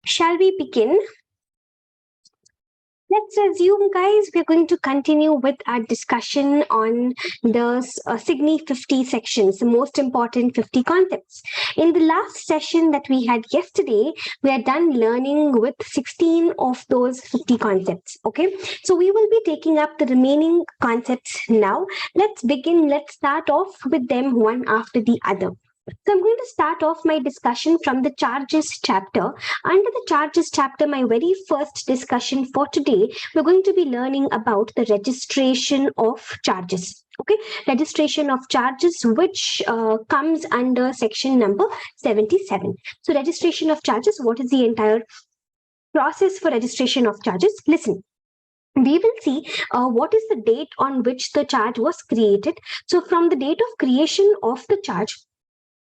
Shall we begin? Let's resume, guys. We're going to continue with our discussion on the Signi 50 sections, the most important 50 concepts. In the last session that we had yesterday, we are done learning with 16 of those 50 concepts. Okay, so we will be taking up the remaining concepts now. Let's begin. Let's start off with them one after the other. So I'm going to start off my discussion from the charges chapter. Under the charges chapter, my very first discussion for today, we're going to be learning about the registration of charges. Okay, registration of charges, which comes under section number 77. So registration of charges, what is the entire process for registration of charges? Listen. We will see what is the date on which the charge was created. So from the date of creation of the charge,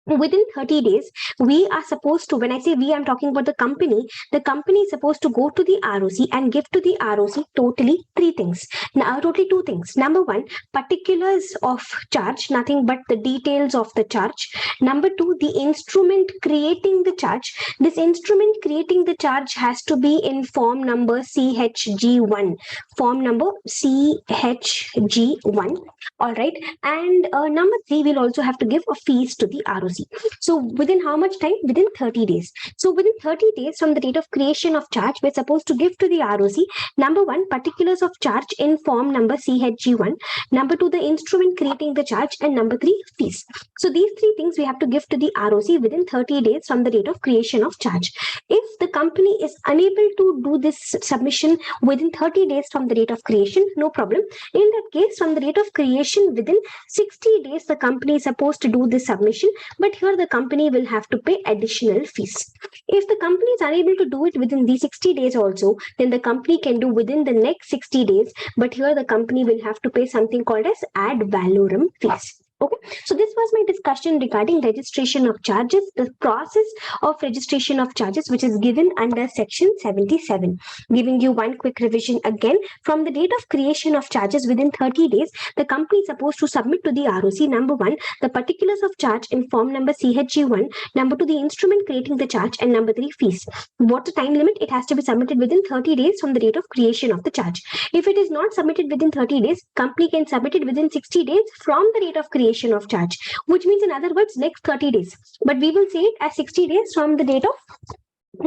within 30 days, we are supposed to, when I say we, I'm talking about the company is supposed to go to the ROC and give to the ROC totally three things. Now, totally two things. Number one, particulars of charge, nothing but the details of the charge. Number two, the instrument creating the charge. This instrument creating the charge has to be in form number CHG1. Form number CHG1. All right. And number three, we'll also have to give a fees to the ROC. So within how much time? Within 30 days. So within 30 days from the date of creation of charge, we're supposed to give to the ROC, number one, particulars of charge in form number CHG1, number two, the instrument creating the charge, and number three, fees. So these three things we have to give to the ROC within 30 days from the date of creation of charge. If the company is unable to do this submission within 30 days from the date of creation, no problem. In that case, from the date of creation, within 60 days, the company is supposed to do this submission, but here the company will have to pay additional fees. If the company is unable to do it within these 60 days also, then the company can do within the next 60 days, but here the company will have to pay something called as ad valorem fees. Okay, so this was my discussion regarding registration of charges, the process of registration of charges, which is given under section 77. Giving you one quick revision again. From the date of creation of charges within 30 days, the company is supposed to submit to the ROC, number one, the particulars of charge in form number CHG1, number two, the instrument creating the charge, and number three, fees. What's the time limit? It has to be submitted within 30 days from the date of creation of the charge. If it is not submitted within 30 days, company can submit it within 60 days from the date of creation of charge, which means in other words next 30 days, but we will say it as 60 days from the date of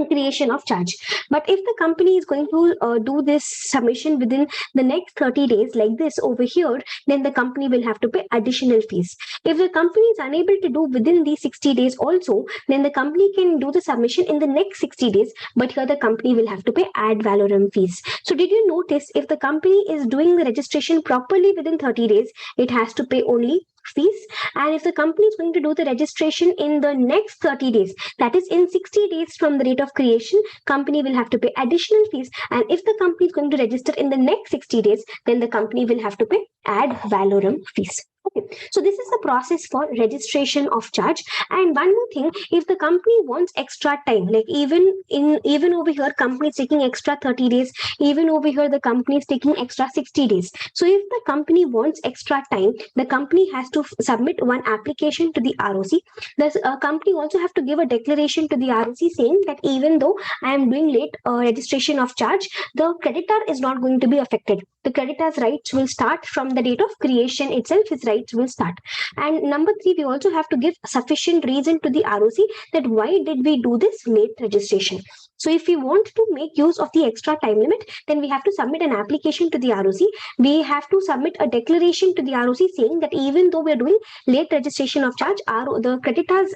creation of charge. But if the company is going to do this submission within the next 30 days like this over here, then the company will have to pay additional fees. If the company is unable to do within these 60 days also, then the company can do the submission in the next 60 days, but here the company will have to pay ad valorem fees. So did you notice, if the company is doing the registration properly within 30 days, it has to pay only fees, and if the company is going to do the registration in the next 30 days, that is in 60 days from the date of creation, company will have to pay additional fees, and if the company is going to register in the next 60 days, then the company will have to pay ad valorem fees. Okay, so this is the process for registration of charge. And one more thing, if the company wants extra time, like even over here, company is taking extra 30 days, even over here the company is taking extra 60 days. So if the company wants extra time, the company has to submit one application to the ROC. The company also have to give a declaration to the ROC saying that even though I am doing late registration of charge, the creditor is not going to be affected. The creditor's rights will start from the date of creation itself. His rights will start. And number three, we also have to give sufficient reason to the ROC that why did we do this late registration. So if we want to make use of the extra time limit, then we have to submit an application to the ROC. We have to submit a declaration to the ROC saying that even though we are doing late registration of charge, the creditor's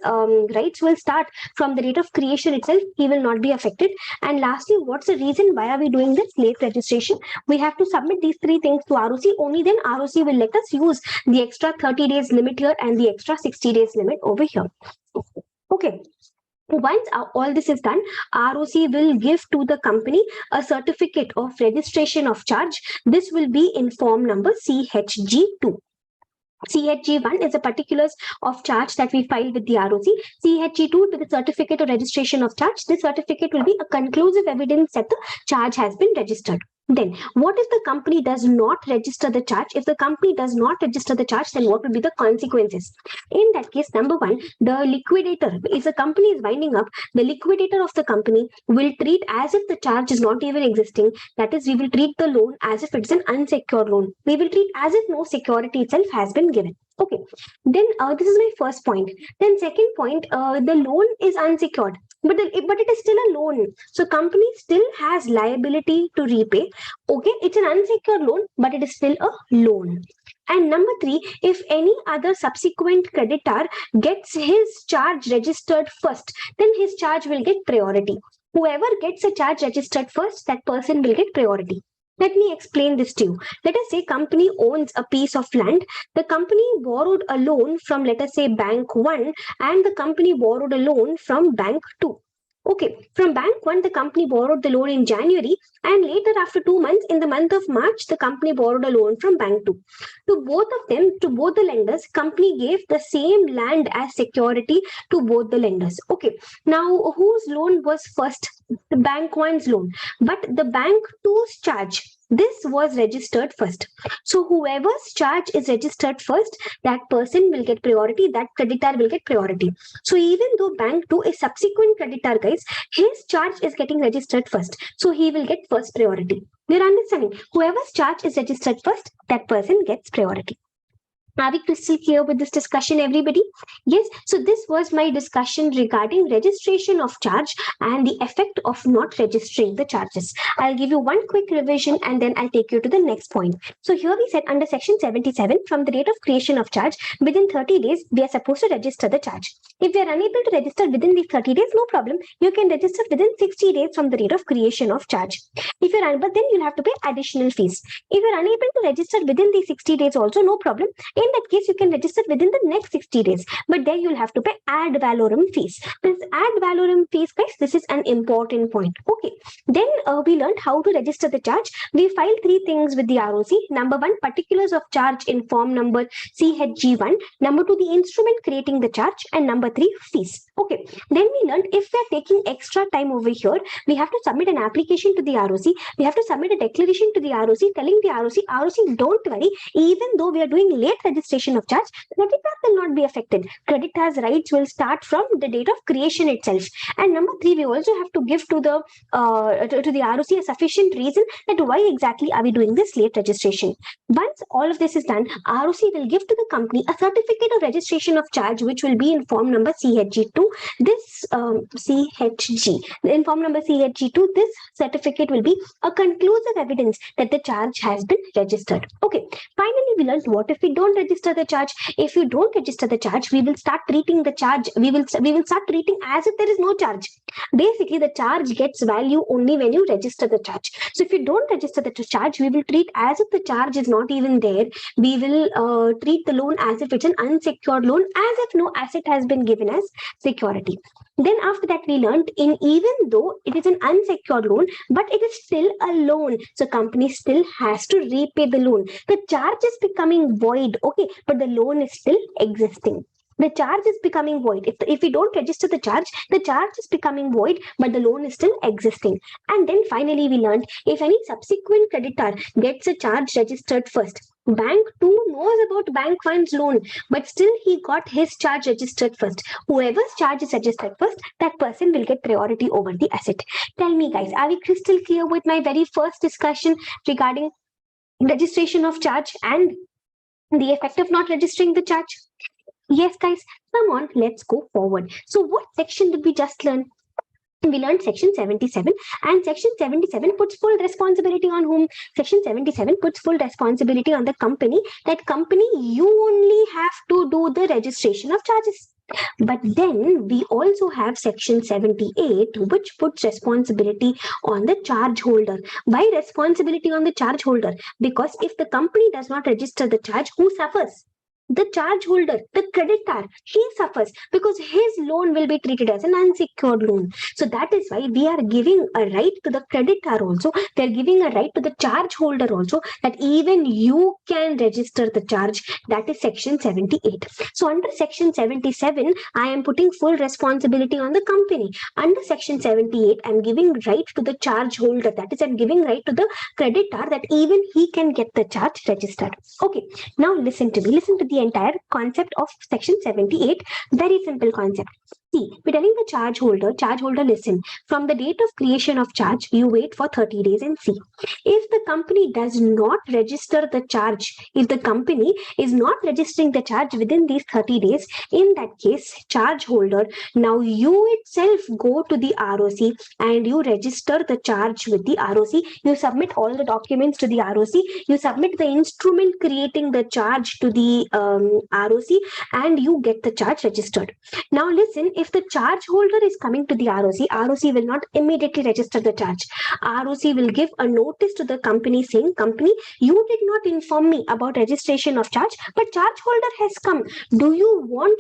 rights will start from the date of creation itself. He will not be affected. And lastly, what's the reason why are we doing this late registration? We have to submit these three things to ROC. Only then ROC will let us use the extra 30 days limit here and the extra 60 days limit over here. Okay. Once all this is done, ROC will give to the company a certificate of registration of charge. This will be in form number CHG2. CHG1 is the particulars of charge that we filed with the ROC. CHG2 will be the certificate of registration of charge. This certificate will be a conclusive evidence that the charge has been registered. Then, what if the company does not register the charge? If the company does not register the charge, then what will be the consequences? In that case, number one, the liquidator, if the company is winding up, the liquidator of the company will treat as if the charge is not even existing. That is, we will treat the loan as if it's an unsecured loan. We will treat as if no security itself has been given. Okay, then this is my first point. Then second point, the loan is unsecured, but it is still a loan. So company still has liability to repay. Okay, it's an unsecured loan, but it is still a loan. And number three, if any other subsequent creditor gets his charge registered first, then his charge will get priority. Whoever gets a charge registered first, that person will get priority. Let me explain this to you. Let us say company owns a piece of land. The company borrowed a loan from, let us say, bank 1, and the company borrowed a loan from bank 2. Okay, from bank 1, the company borrowed the loan in January, and later, after 2 months, in the month of March, the company borrowed a loan from bank 2. To both of them, to both the lenders, company gave the same land as security to both the lenders. Okay, now whose loan was first? The bank 1's loan, but the bank 2's charge, this was registered first. So whoever's charge is registered first, that person will get priority, that creditor will get priority. So even though bank 2 is subsequent creditor, guys, his charge is getting registered first, so he will get first priority. We're understanding, whoever's charge is registered first, that person gets priority. Are we crystal clear with this discussion, everybody? Yes. So this was my discussion regarding registration of charge and the effect of not registering the charges. I'll give you one quick revision and then I'll take you to the next point. So here we said under section 77, from the date of creation of charge, within 30 days, we are supposed to register the charge. If we are unable to register within these 30 days, no problem. You can register within 60 days from the date of creation of charge. If you're unable, then you'll have to pay additional fees. If you're unable to register within these 60 days also, no problem. In that case, you can register within the next 60 days, but there you'll have to pay ad valorem fees. This ad valorem fees, guys, this is an important point. Okay, then we learned how to register the charge. We filed three things with the ROC. Number one, particulars of charge in form number CHG1. Number two, the instrument creating the charge, and number three, fees. Okay, then we learned if we're taking extra time over here, we have to submit an application to the ROC. We have to submit a declaration to the ROC telling the ROC, don't worry, even though we are doing late registration of charge, creditor will not be affected. Creditor's rights will start from the date of creation itself. And number three, we also have to give to the ROC a sufficient reason that why exactly are we doing this late registration. Once all of this is done, ROC will give to the company a certificate of registration of charge, which will be in form number CHG2. This CHG, in form number CHG2, this certificate will be a conclusive evidence that the charge has been registered. Okay, finally, we learned what if we don't register the charge. If you don't register the charge, we will start treating the charge, we will start treating as if there is no charge. Basically, the charge gets value only when you register the charge. So if you don't register the charge, we will treat as if the charge is not even there. We will treat the loan as if it's an unsecured loan, as if no asset has been given as security. Then after that, we learned even though it is an unsecured loan, but it is still a loan. So company still has to repay the loan. The charge is becoming void, okay, but the loan is still existing. The charge is becoming void. If we don't register the charge is becoming void, but the loan is still existing. And then finally, we learned if any subsequent creditor gets a charge registered first, bank 2 knows about bank 1's loan, but still he got his charge registered first. Whoever's charge is registered first, that person will get priority over the asset. Tell me, guys, are we crystal clear with my very first discussion regarding registration of charge and the effect of not registering the charge? Yes, guys, come on, let's go forward. So what section did we just learn? We learned section 77, and section 77 puts full responsibility on whom? Section 77 puts full responsibility on the company. That company, you only have to do the registration of charges. But then we also have section 78, which puts responsibility on the charge holder. Why responsibility on the charge holder? Because if the company does not register the charge, who suffers? the charge holder, the creditor, he suffers because his loan will be treated as an unsecured loan. So that is why we are giving a right to the creditor also. They are giving a right to the charge holder also, that even you can register the charge. That is section 78. So under section 77, I am putting full responsibility on the company. Under section 78, I am giving right to the charge holder. That is, I am giving right to the creditor that even he can get the charge registered. Okay, now listen to me. Listen to the entire concept of section 78. Very simple concept. See, we're telling the charge holder, listen, from the date of creation of charge, you wait for 30 days and see. If the company does not register the charge, if the company is not registering the charge within these 30 days, in that case, charge holder, now you itself go to the ROC and you register the charge with the ROC. You submit all the documents to the ROC. You submit the instrument creating the charge to the ROC, and you get the charge registered. Now listen, if the charge holder is coming to the ROC will not immediately register the charge. ROC will give a notice to the company saying, company, you did not inform me about registration of charge, but charge holder has come. Do you want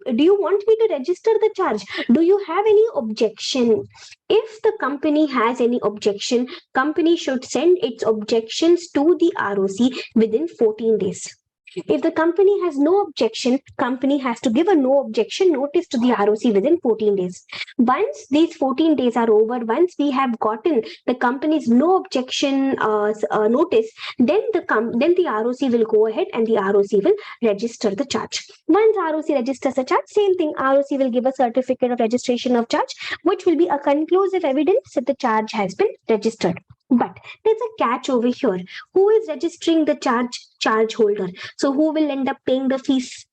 me to register the charge? Do you have any objection? If the company has any objection, company should send its objections to the ROC within 14 days. If the company has no objection, company has to give a no objection notice to the ROC within 14 days. Once these 14 days are over, once we have gotten the company's no objection notice, then the ROC will go ahead and the ROC will register the charge. Once ROC registers the charge, same thing, ROC will give a certificate of registration of charge, which will be a conclusive evidence that the charge has been registered. But there's a catch over here. Who is registering the charge? Charge holder. So who will end up paying the fees?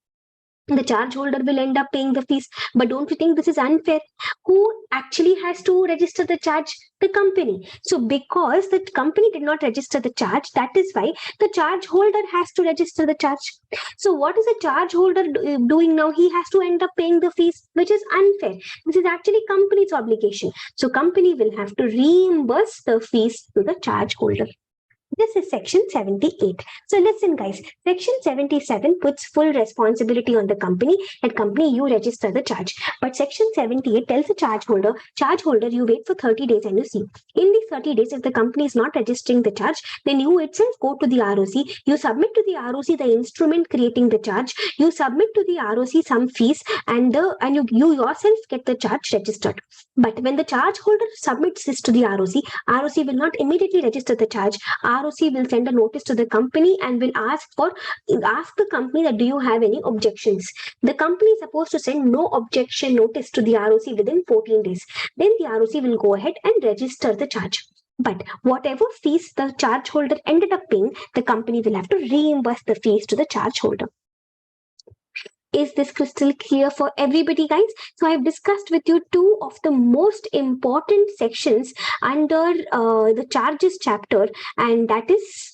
The charge holder will end up paying the fees. But don't you think this is unfair? Who actually has to register the charge? The company. So because the company did not register the charge, that is why the charge holder has to register the charge. So what is the charge holder doing now? He has to end up paying the fees, which is unfair. This is actually company's obligation. So company will have to reimburse the fees to the charge holder. This is section 78. So listen guys, section 77 puts full responsibility on the company, and company, you register the charge. But section 78 tells the charge holder, you wait for 30 days and you see. In these 30 days, if the company is not registering the charge, then you itself go to the ROC, you submit to the ROC the instrument creating the charge, you submit to the ROC some fees, and you yourself get the charge registered. But when the charge holder submits this to the ROC will not immediately register the charge. ROC will send a notice to the company and will ask the company that do you have any objections. The company is supposed to send no objection notice to the ROC within 14 days. Then the ROC will go ahead and register the charge. But whatever fees the charge holder ended up paying, the company will have to reimburse the fees to the charge holder. Is this crystal clear for everybody, guys? So I've discussed with you two of the most important sections under the charges chapter, and that is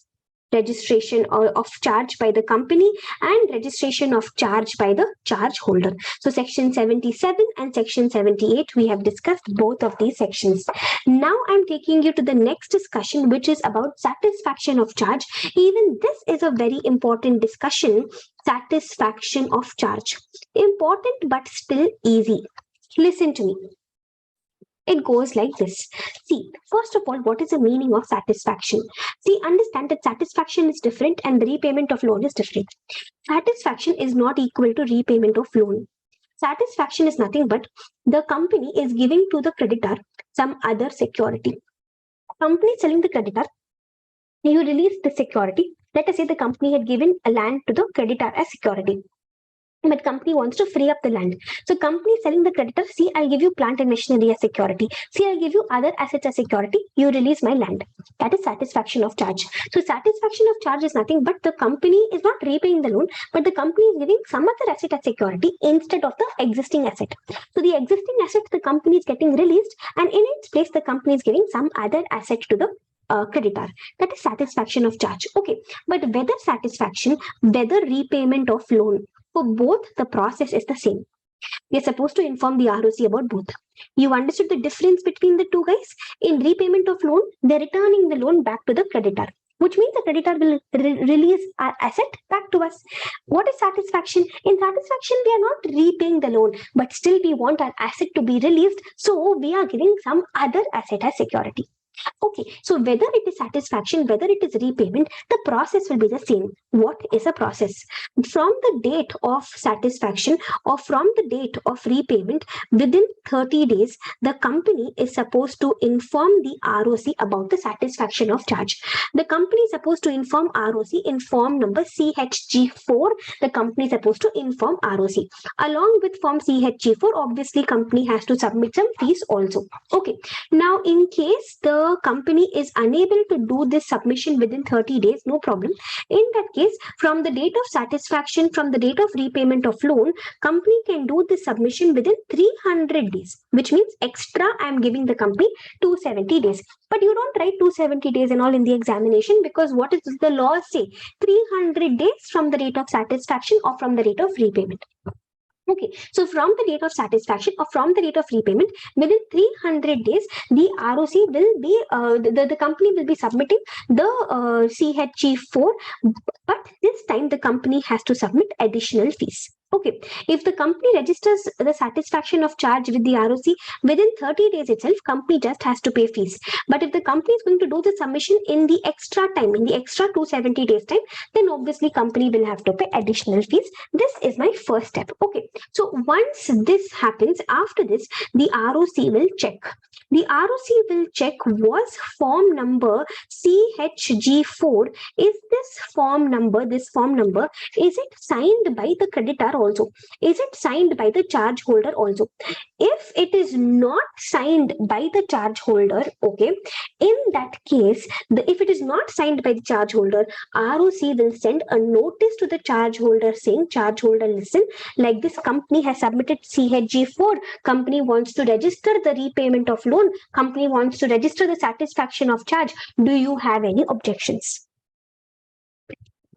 registration of charge by the company and registration of charge by the charge holder. So section 77 and section 78, we have discussed both of these sections. Now I'm taking you to the next discussion, which is about satisfaction of charge. Even this is a very important discussion. Satisfaction of charge. Important but still easy. Listen to me. It goes like this. See, first of all, what is the meaning of satisfaction? See, understand that satisfaction is different and the repayment of loan is different. Satisfaction is not equal to repayment of loan. Satisfaction is nothing but the company is giving to the creditor some other security. Company is selling the creditor, you release the security. Let us say the company had given a land to the creditor as security, but company wants to free up the land. So company is selling the creditor, see, I'll give you plant and machinery as security. See, I'll give you other assets as security. You release my land. That is satisfaction of charge. So satisfaction of charge is nothing but the company is not repaying the loan, but the company is giving some other asset as security instead of the existing asset. So the existing asset, the company is getting released, and in its place, the company is giving some other asset to the creditor. That is satisfaction of charge. Okay, but whether satisfaction, whether repayment of loan, for both, the process is the same. We are supposed to inform the ROC about both. You understood the difference between the two, guys? In repayment of loan, they're returning the loan back to the creditor. which means the creditor will release our asset back to us. What is satisfaction? In satisfaction, we are not repaying the loan, but still we want our asset to be released, so we are giving some other asset as security. Okay, so whether it is satisfaction, whether it is repayment, the process will be the same. What is a process? From the date of satisfaction or from the date of repayment, within 30 days, the company is supposed to inform the ROC about the satisfaction of charge. The company is supposed to inform ROC in form number CHG4. The company is supposed to inform ROC. Along with form CHG4, obviously, company has to submit some fees also. Okay, now in case the company is unable to do this submission within 30 days, no problem. In that case, from the date of satisfaction, from the date of repayment of loan, company can do this submission within 300 days, which means extra I am giving the company 270 days. But you don't write 270 days and all in the examination, because what does the law say? 300 days from the date of satisfaction or from the date of repayment. Okay, so from the date of satisfaction or from the date of repayment, within 300 days, the ROC will be, the company will be submitting the CHG4, but this time the company has to submit additional fees. Okay, if the company registers the satisfaction of charge with the ROC within 30 days itself, company just has to pay fees. But if the company is going to do the submission in the extra time, in the extra 270 days time, then obviously company will have to pay additional fees. This is my first step. Okay, so once this happens, after this, the ROC will check. The ROC will check, was form number CHG4, is this form number, is it signed by the creditor also? Is it signed by the charge holder also? If it is not signed by the charge holder, okay, in that case, if it is not signed by the charge holder, ROC will send a notice to the charge holder saying, charge holder, listen, like this company has submitted CHG4, company wants to register the repayment of loan, company wants to register the satisfaction of charge. Do you have any objections?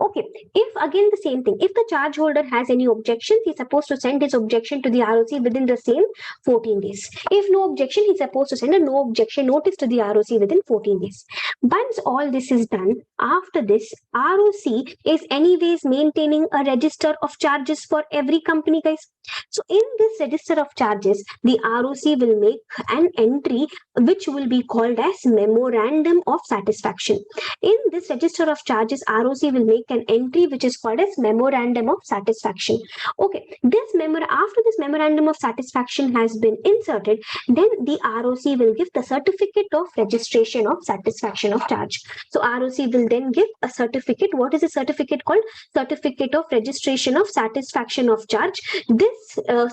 Okay, if again the same thing, if the charge holder has any objections, he's supposed to send his objection to the ROC within the same 14 days. If no objection, he's supposed to send a no objection notice to the ROC within 14 days. Once all this is done, after this, ROC is anyways maintaining a register of charges for every company, guys. So in this register of charges, the ROC will make an entry which will be called as memorandum of satisfaction. In this register of charges, ROC will make an entry which is called as memorandum of satisfaction. Okay, after this memorandum of satisfaction has been inserted, then the ROC will give the certificate of registration of satisfaction of charge. So ROC will then give a certificate. What is a certificate called? Certificate of registration of satisfaction of charge. This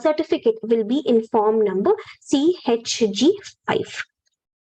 certificate will be in form number CHG5.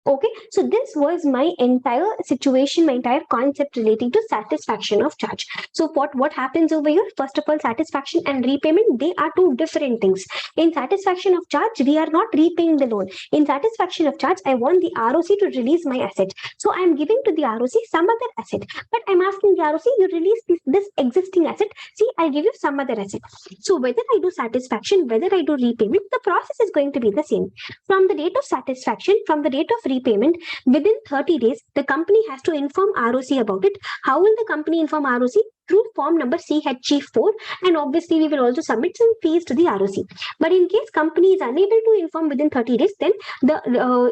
Okay, so this was my entire situation, my entire concept relating to satisfaction of charge. So what happens over here? First of all, satisfaction and repayment, they are two different things. In satisfaction of charge, we are not repaying the loan. In satisfaction of charge, I want the ROC to release my asset. So I am giving to the ROC some other asset. But I'm asking the ROC, you release this existing asset. See, I give you some other asset. So whether I do satisfaction, whether I do repayment, the process is going to be the same. From the date of satisfaction, from the date of repayment, within 30 days, the company has to inform ROC about it. How will the company inform ROC? Through form number CHG4, and obviously we will also submit some fees to the ROC. But in case company is unable to inform within 30 days, then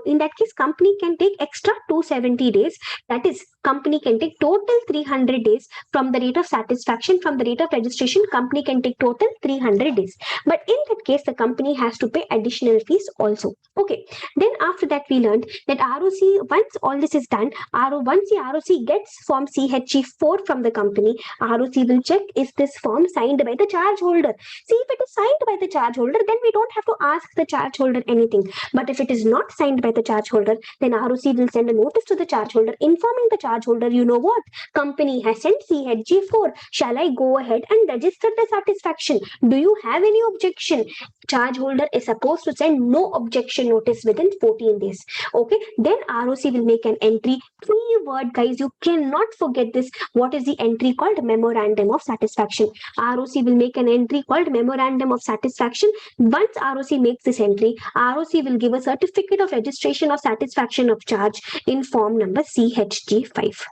in that case, company can take extra 270 days. That is, company can take total 300 days from the date of satisfaction, from the date of registration, company can take total 300 days. But in that case, the company has to pay additional fees also. Okay, then after that, we learned that ROC, once all this is done, once the ROC gets form CHG4 from the company, ROC will check, is this form signed by the charge holder? See, if it is signed by the charge holder, then we don't have to ask the charge holder anything. But if it is not signed by the charge holder, then ROC will send a notice to the charge holder informing the charge holder, you know what, company has sent CHG4. Shall I go ahead and register the satisfaction? Do you have any objection? Charge holder is supposed to send no objection notice within 14 days. Okay, then ROC will make an entry. Key word, guys, you cannot forget this. What is the entry called? Memorandum of satisfaction. ROC will make an entry called memorandum of satisfaction. Once ROC makes this entry, ROC will give a certificate of registration of satisfaction of charge in form number CHG5.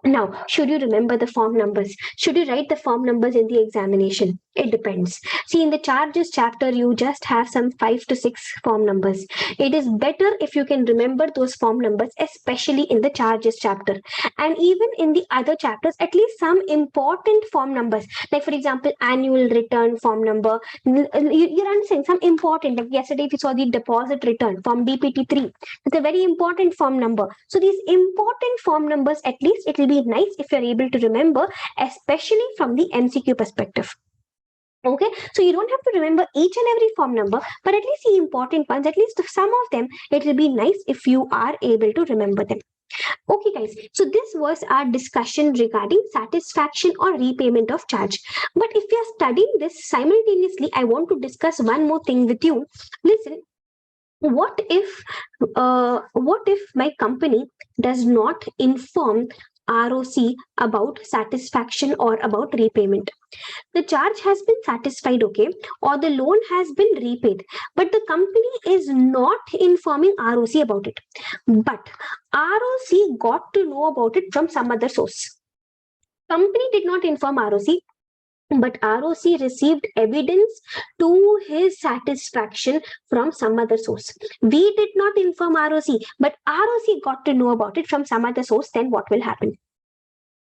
Now, should you remember the form numbers? Should you write the form numbers in the examination? It depends. See, in the charges chapter, you just have some 5 to 6 form numbers. It is better if you can remember those form numbers, especially in the charges chapter. And even in the other chapters, at least some important form numbers, like for example, annual return form number. You're understanding some important, like yesterday we saw the deposit return form DPT3. It's a very important form number. So these important form numbers, at least it will be nice if you're able to remember, especially from the MCQ perspective. Okay, so you don't have to remember each and every form number, but at least the important ones, at least some of them, it will be nice if you are able to remember them. Okay, guys, so this was our discussion regarding satisfaction or repayment of charge. But if you are studying this simultaneously, I want to discuss one more thing with you. Listen, what if my company does not inform ROC about satisfaction or about repayment? The charge has been satisfied, okay, or the loan has been repaid, but the company is not informing ROC about it. But ROC got to know about it from some other source. Company did not inform ROC, but ROC received evidence to his satisfaction from some other source. We did not inform ROC, but ROC got to know about it from some other source. Then what will happen?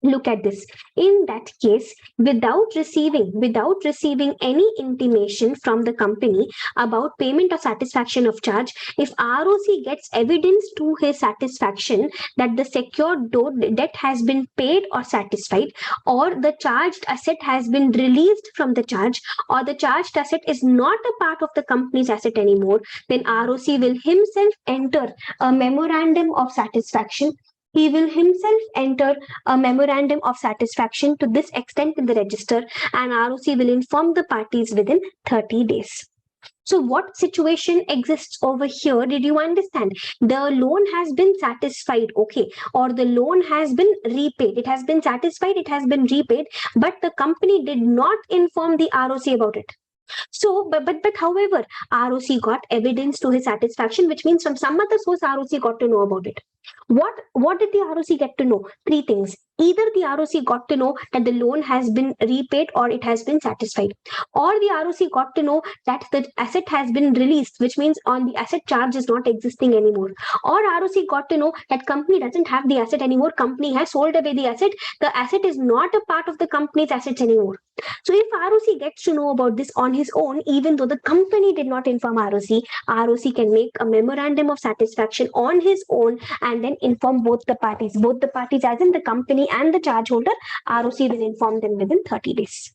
Look at this. In that case, without receiving any intimation from the company about payment or satisfaction of charge, if ROC gets evidence to his satisfaction that the secured debt has been paid or satisfied, or the charged asset has been released from the charge, or the charged asset is not a part of the company's asset anymore, then ROC will himself enter a memorandum of satisfaction. He will himself enter a memorandum of satisfaction to this extent in the register, and ROC will inform the parties within 30 days. So what situation exists over here? Did you understand? The loan has been satisfied, okay, or the loan has been repaid. It has been satisfied, it has been repaid, but the company did not inform the ROC about it. So, but however, ROC got evidence to his satisfaction, which means from some other source, ROC got to know about it. What did the ROC get to know? Three things. Either the ROC got to know that the loan has been repaid or it has been satisfied, or the ROC got to know that the asset has been released, which means on the asset charge is not existing anymore, or ROC got to know that company doesn't have the asset anymore, company has sold away the asset is not a part of the company's assets anymore. So if ROC gets to know about this on his own, even though the company did not inform ROC, ROC can make a memorandum of satisfaction on his own and then inform both the parties as in the company and the charge holder. ROC will inform them within 30 days.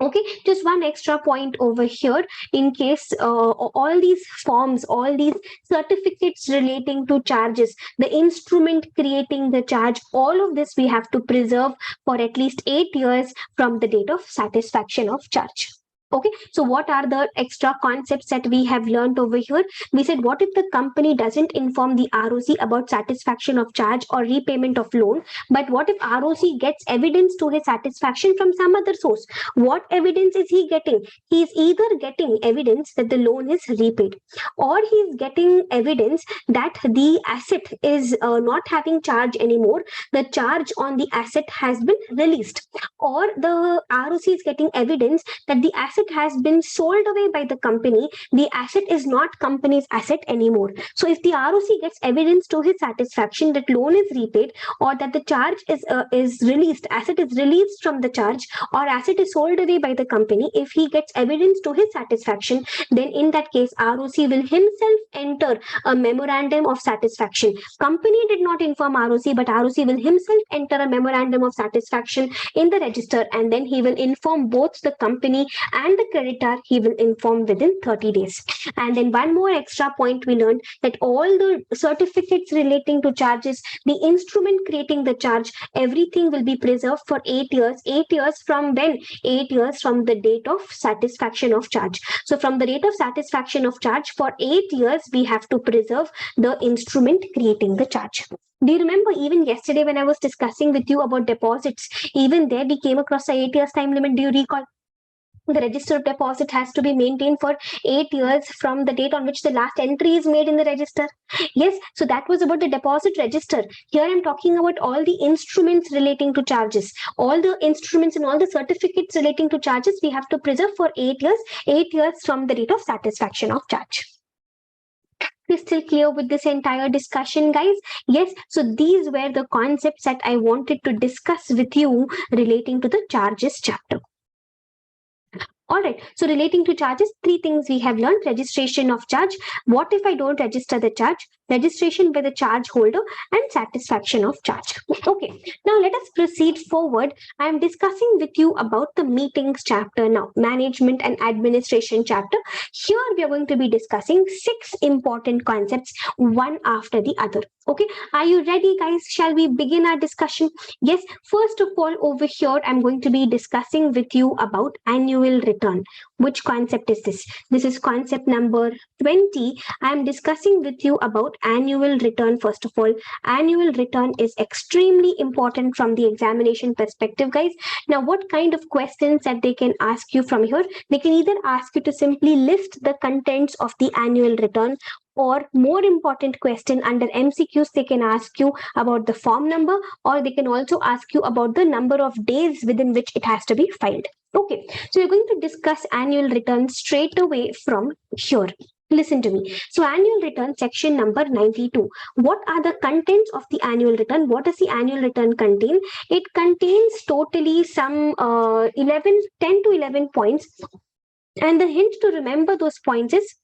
Okay, just one extra point over here. In case all these forms, all these certificates relating to charges, the instrument creating the charge, all of this we have to preserve for at least 8 years from the date of satisfaction of charge. Okay, so what are the extra concepts that we have learned over here? We said, what if the company doesn't inform the ROC about satisfaction of charge or repayment of loan? But what if ROC gets evidence to his satisfaction from some other source? What evidence is he getting? He is either getting evidence that the loan is repaid, or he is getting evidence that the asset is not having charge anymore. The charge on the asset has been released, or the ROC is getting evidence that the asset has been sold away by the company. The asset is not company's asset anymore. So if the ROC gets evidence to his satisfaction that loan is repaid, or that the charge is released, asset is released from the charge, or asset is sold away by the company, if he gets evidence to his satisfaction, then in that case ROC will himself enter a memorandum of satisfaction. Company did not inform ROC, but ROC will himself enter a memorandum of satisfaction in the register, and then he will inform both the company and the creditor. He will inform within 30 days. And then one more extra point we learned, that all the certificates relating to charges, the instrument creating the charge, everything will be preserved for 8 years. 8 years from when? 8 years from the date of satisfaction of charge. So from the date of satisfaction of charge, for 8 years we have to preserve the instrument creating the charge. Do you remember even yesterday when I was discussing with you about deposits, even there we came across a 8 years time limit? Do you recall? The register of deposit has to be maintained for 8 years from the date on which the last entry is made in the register. Yes, so that was about the deposit register. Here I'm talking about all the instruments relating to charges. All the instruments and all the certificates relating to charges we have to preserve for 8 years from the date of satisfaction of charge. Is still clear with this entire discussion, guys? Yes, so these were the concepts that I wanted to discuss with you relating to the charges chapter. All right, so relating to charges, 3 things we have learned: registration of charge, what if I don't register the charge, registration by the charge holder, and satisfaction of charge. Okay, now let us proceed forward. I am discussing with you about the meetings chapter now, management and administration chapter. Here we are going to be discussing 6 important concepts, one after the other. Okay, are you ready, guys? Shall we begin our discussion? Yes, first of all, over here I'm going to be discussing with you about annual return. Which concept is this? This is concept number 20. I am discussing with you about annual return. First of all, annual return is extremely important from the examination perspective, guys. Now, what kind of questions that they can ask you from here? They can either ask you to simply list the contents of the annual return, or more important question under MCQs, they can ask you about the form number, or they can also ask you about the number of days within which it has to be filed. Okay, so we're going to discuss annual return straight away from here. Listen to me. So annual return section number 92. What are the contents of the annual return? What does the annual return contain? It contains totally some 10 to 11 points. And the hint to remember those points is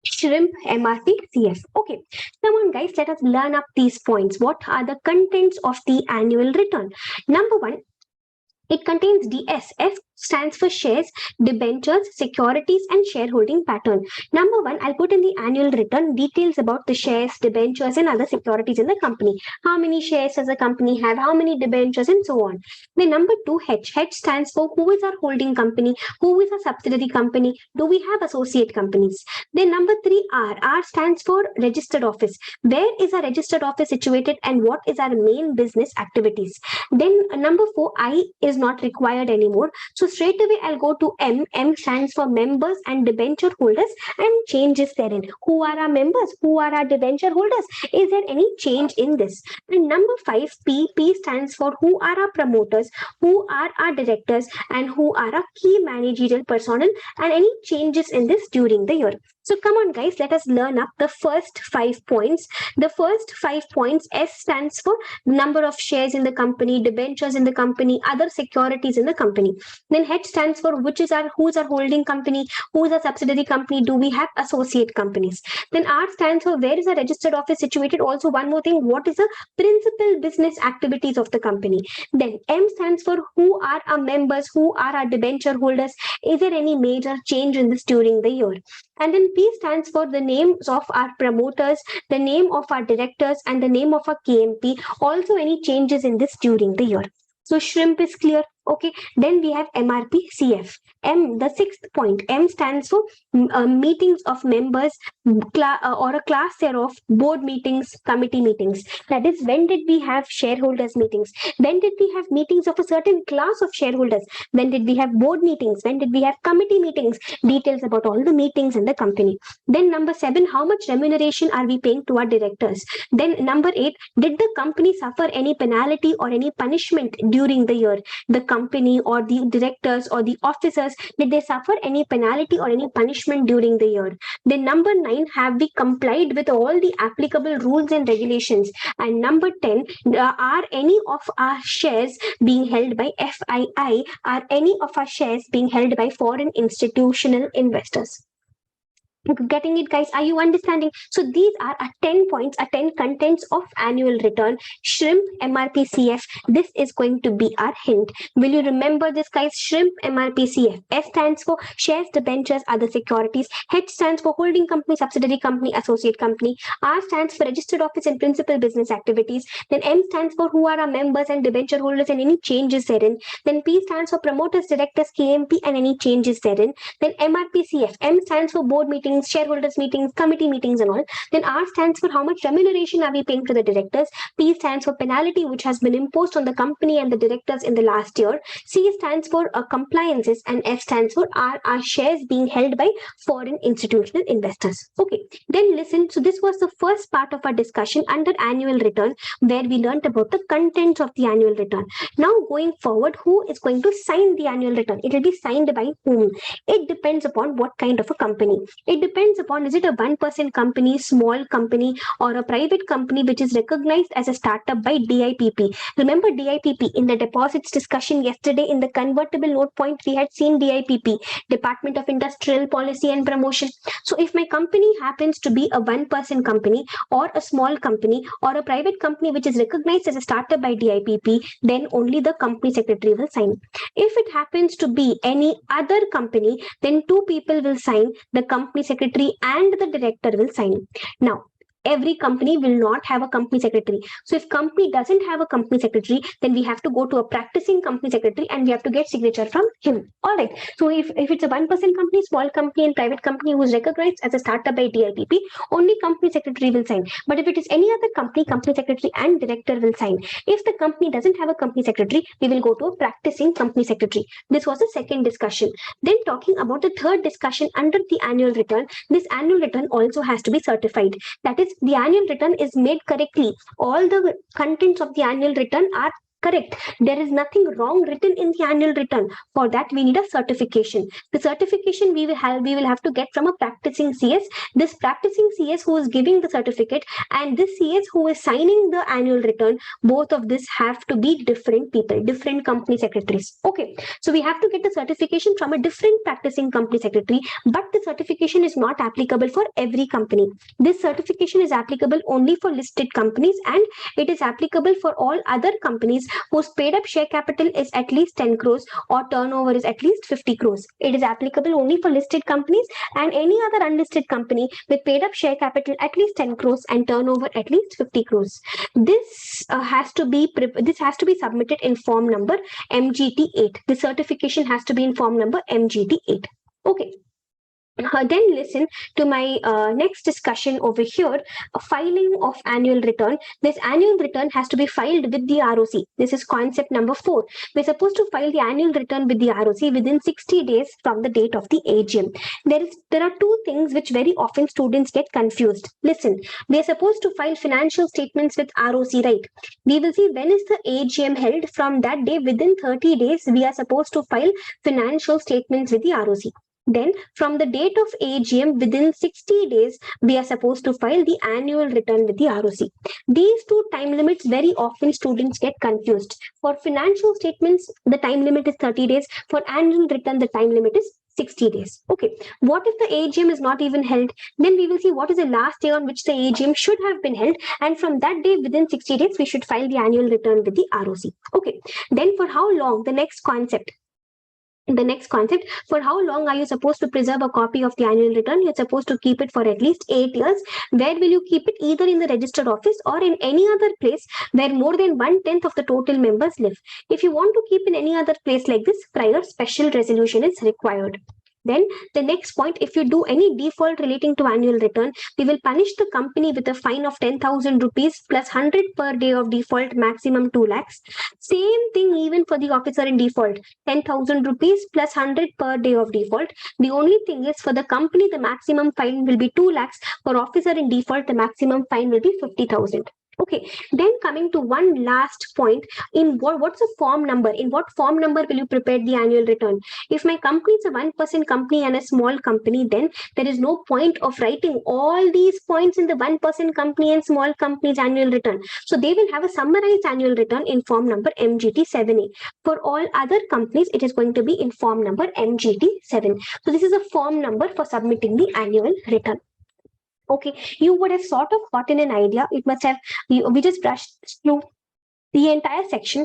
shrimp, MRP, CF. Okay, come on, guys, let us learn up these points. What are the contents of the annual return? Number 1, it contains DS. S stands for shares, debentures, securities, and shareholding pattern. Number 1, I'll put in the annual return details about the shares, debentures, and other securities in the company. How many shares does the company have? How many debentures, and so on. Then number 2, H. H stands for who is our holding company, who is a subsidiary company, do we have associate companies. Then number 3, R. R stands for registered office. Where is our registered office situated, and what is our main business activities? Then number 4, I is not required anymore. So straight away I'll go to M. M stands for members and debenture holders and changes therein. Who are our members? Who are our debenture holders? Is there any change in this? And number 5, P. P stands for who are our promoters, who are our directors, and who are our key managerial personnel, and any changes in this during the year. So come on, guys, let us learn up the first 5 points. The first 5 points, S stands for number of shares in the company, debentures in the company, other securities in the company. Then H stands for who is our holding company, who is our subsidiary company, do we have associate companies. Then R stands for where is our registered office situated. Also, one more thing, what is the principal business activities of the company. Then M stands for who are our members, who are our debenture holders, is there any major change in this during the year. And then P stands for the names of our promoters, the name of our directors, and the name of our KMP. Also, any changes in this during the year. So shrimp is clear. Okay, then we have MRP, CF. M, the 6th point, M stands for meetings of members or a class thereof, board meetings, committee meetings. That is, when did we have shareholders meetings? When did we have meetings of a certain class of shareholders? When did we have board meetings? When did we have committee meetings? Details about all the meetings in the company. Then number 7, how much remuneration are we paying to our directors? Then number 8, did the company suffer any penalty or any punishment during the year? The company or the directors or the officers, did they suffer any penalty or any punishment during the year? Then number 9, have we complied with all the applicable rules and regulations? And number 10, are any of our shares being held by FII? Are any of our shares being held by foreign institutional investors? Getting it, guys? Are you understanding? So these are 10 points, 10 contents of annual return. Shrimp, MRP, CF. This is going to be our hint. Will you remember this, guys? Shrimp, MRP, CF. S stands for shares, debentures, other securities. H stands for holding company, subsidiary company, associate company. R stands for registered office and principal business activities. Then M stands for who are our members and debenture holders and any changes therein. Then P stands for promoters, directors, KMP, and any changes therein. Then MRP, CF. M stands for board meetings, meetings, shareholders meetings, committee meetings and all. Then R stands for how much remuneration are we paying to the directors. P stands for penalty which has been imposed on the company and the directors in the last year. C stands for compliances, and F stands for our shares being held by foreign institutional investors. Okay, then listen. So this was the first part of our discussion under annual return, where we learned about the contents of the annual return. Now going forward, who is going to sign the annual return? It will be signed by whom? It depends upon what kind of a company. It depends upon, is it a 1% company, small company, or a private company which is recognized as a startup by DIPP. Remember DIPP in the deposits discussion yesterday in the convertible note point, we had seen DIPP, Department of Industrial Policy and Promotion. So if my company happens to be a 1% company or a small company or a private company which is recognized as a startup by DIPP, then only the company secretary will sign. If it happens to be any other company, then two people will sign, the company secretary and the director will sign. Now, every company will not have a company secretary. So if company doesn't have a company secretary, then we have to go to a practicing company secretary and we have to get signature from him. All right. So if it's a 1% company, small company and private company who is recognized as a startup by DIPP, only company secretary will sign. But if it is any other company, company secretary and director will sign. If the company doesn't have a company secretary, we will go to a practicing company secretary. This was the second discussion. Then talking about the third discussion under the annual return, this annual return also has to be certified. That is, the annual return is made correctly. All the contents of the annual return are correct. There is nothing wrong written in the annual return. For that, we need a certification. The certification we will have to get from a practicing CS. This practicing CS who is giving the certificate and this CS who is signing the annual return, both of this have to be different people, different company secretaries. Okay, so we have to get the certification from a different practicing company secretary, but the certification is not applicable for every company. This certification is applicable only for listed companies, and it is applicable for all other companies whose paid up share capital is at least 10 crores or turnover is at least 50 crores. It is applicable only for listed companies and any other unlisted company with paid up share capital at least 10 crores and turnover at least 50 crores. This has to be submitted in form number MGT8. The certification has to be in form number MGT8. Okay. Then listen to my next discussion over here, filing of annual return. This annual return has to be filed with the ROC. This is concept number 4. We're supposed to file the annual return with the ROC within 60 days from the date of the AGM. There are two things which very often students get confused. Listen, we are supposed to file financial statements with ROC, right? We will see when is the AGM held. From that day, within 30 days, we are supposed to file financial statements with the ROC. Then from the date of AGM, within 60 days, we are supposed to file the annual return with the ROC. These two time limits, very often students get confused. For financial statements, the time limit is 30 days. For annual return, the time limit is 60 days. Okay. What if the AGM is not even held? Then we will see what is the last day on which the AGM should have been held. And from that day, within 60 days, we should file the annual return with the ROC. Okay. Then for how long? The next concept, for how long are you supposed to preserve a copy of the annual return? You're supposed to keep it for at least 8 years. Where will you keep it? Either in the registered office or in any other place where more than 1/10 of the total members live. If you want to keep in any other place like this, prior special resolution is required. Then the next point, if you do any default relating to annual return, we will punish the company with a fine of 10,000 rupees plus 100 per day of default, maximum 2 lakhs. Same thing even for the officer in default, 10,000 rupees plus 100 per day of default. The only thing is for the company, the maximum fine will be 2 lakhs. For officer in default, the maximum fine will be 50,000. Okay, then coming to one last point, in what's the form number? In what form number will you prepare the annual return? If my company is a 1% company and a small company, then there is no point of writing all these points in the 1% company and small company's annual return. So they will have a summarized annual return in form number MGT7A. For all other companies, it is going to be in form number MGT7. So this is a form number for submitting the annual return. Okay, you would have sort of gotten an idea. It must have, we just brushed through the entire section.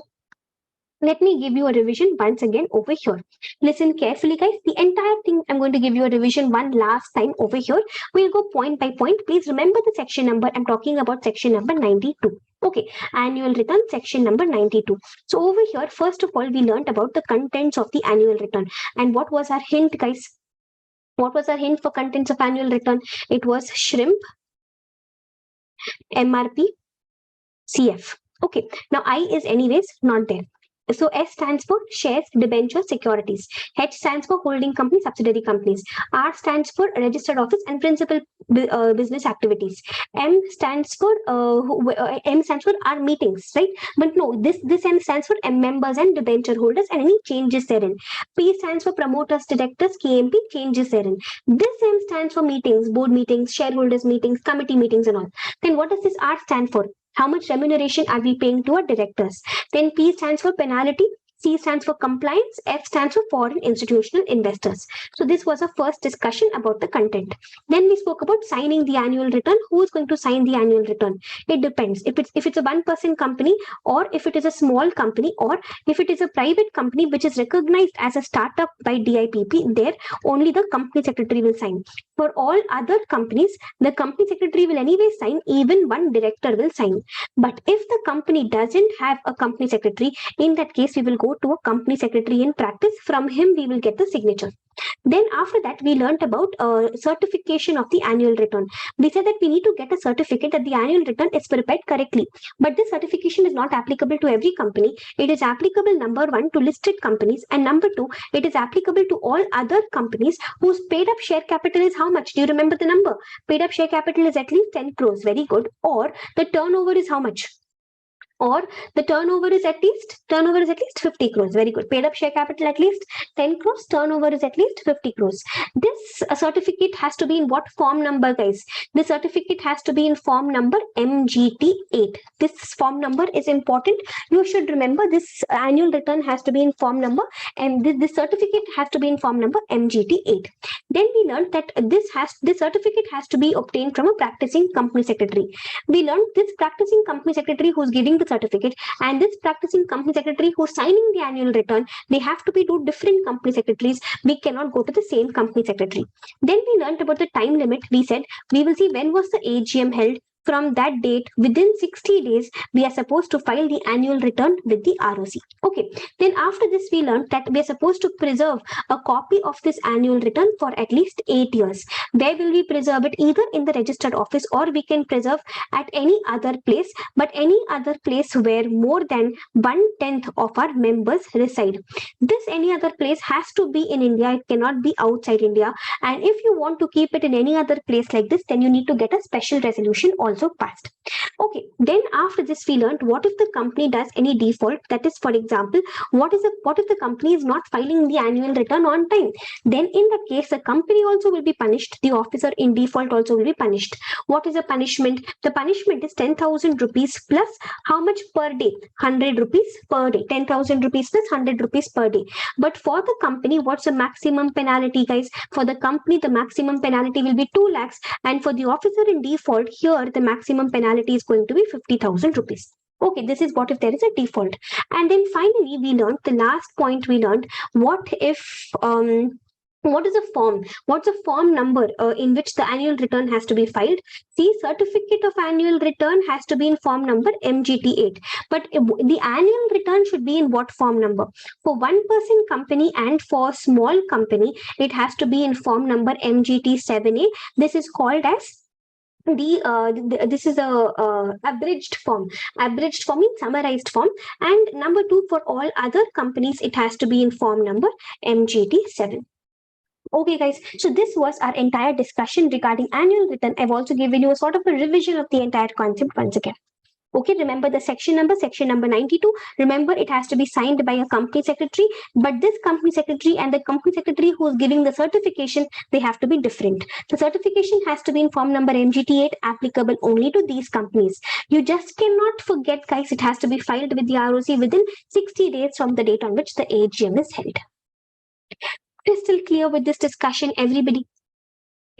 Let me give you a revision once again over here. Listen carefully, guys. The entire thing, I'm going to give you a revision one last time over here. We'll go point by point. Please remember the section number. I'm talking about section number 92. Okay, annual return, section number 92. So over here, first of all, we learned about the contents of the annual return. And what was our hint, guys? What was our hint for contents of annual return? It was shrimp, MRP, CF. Okay, now I is anyways not there. So S stands for shares, debentures, securities. H stands for holding company, subsidiary companies. R stands for registered office and principal business activities. M stands for our meetings, right? But no, this M stands for members and debenture holders and any changes therein. P stands for promoters, directors, KMP, changes therein. This M stands for meetings, board meetings, shareholders meetings, committee meetings, and all. Then what does this R stand for? How much remuneration are we paying to our directors? Then P stands for penalty, C stands for compliance, F stands for foreign institutional investors. So this was a first discussion about the content. Then we spoke about signing the annual return. Who is going to sign the annual return? It depends. If it's a one-person company, or if it is a small company, or if it is a private company which is recognized as a startup by DIPP, there only the company secretary will sign. For all other companies, the company secretary will anyway sign, even one director will sign. But if the company doesn't have a company secretary, in that case, we will go to a company secretary in practice. From him, we will get the signature. Then after that, we learnt about certification of the annual return. We said that we need to get a certificate that the annual return is prepared correctly. But this certification is not applicable to every company. It is applicable, number one, to listed companies, and number two, it is applicable to all other companies whose paid up share capital is how much? Do you remember the number? Paid up share capital is at least 10 crores. Very good. Or the turnover is how much? Or the turnover is at least 50 crores. Very good. Paid up share capital at least 10 crores, turnover is at least 50 crores. This certificate has to be in what form number, guys? This certificate has to be in form number MGT8. This form number is important. You should remember this annual return has to be in form number, and this certificate has to be in form number MGT8. Then we learned that this certificate has to be obtained from a practicing company secretary. We learned this practicing company secretary who's giving the certificate and this practicing company secretary who's signing the annual return, they have to be two different company secretaries. We cannot go to the same company secretary. Then we learned about the time limit. We said we will see when was the AGM held. From that date, within 60 days, we are supposed to file the annual return with the ROC. Okay. Then after this, we learned that we are supposed to preserve a copy of this annual return for at least 8 years. Where will we preserve it? Either in the registered office, or we can preserve at any other place, but any other place where more than 1/10 of our members reside. This any other place has to be in India. It cannot be outside India. And if you want to keep it in any other place like this, then you need to get a special resolution also passed. Okay, then after this, we learned what if the company does any default. That is, for example, what if the company is not filing the annual return on time? Then in that case, the company also will be punished. The officer in default also will be punished. What is the punishment? The punishment is 10,000 rupees plus how much per day? 100 rupees per day. 10,000 rupees plus 100 rupees per day. But for the company, what's the maximum penalty, guys? For the company, the maximum penalty will be 2 lakhs. And for the officer in default, here the maximum penalty is going to be 50,000 rupees. Okay, this is what if there is a default. And then finally, we learned the last point we learned, what if what is a form? What's a form number in which the annual return has to be filed? See, certificate of annual return has to be in form number MGT8. But the annual return should be in what form number? For one-person company and for small company, it has to be in form number MGT7A. This is called as this is a abridged form in summarized form. And number 2, for all other companies, it has to be in form number MGT7. Okay, guys, so this was our entire discussion regarding annual return. I've also given you a sort of a revision of the entire concept once again. Okay, remember the section number 92. Remember, it has to be signed by a company secretary, but this company secretary and the company secretary who is giving the certification, they have to be different. The certification has to be in form number MGT8, applicable only to these companies. You just cannot forget, guys, it has to be filed with the ROC within 60 days from the date on which the AGM is held. Crystal clear with this discussion, everybody?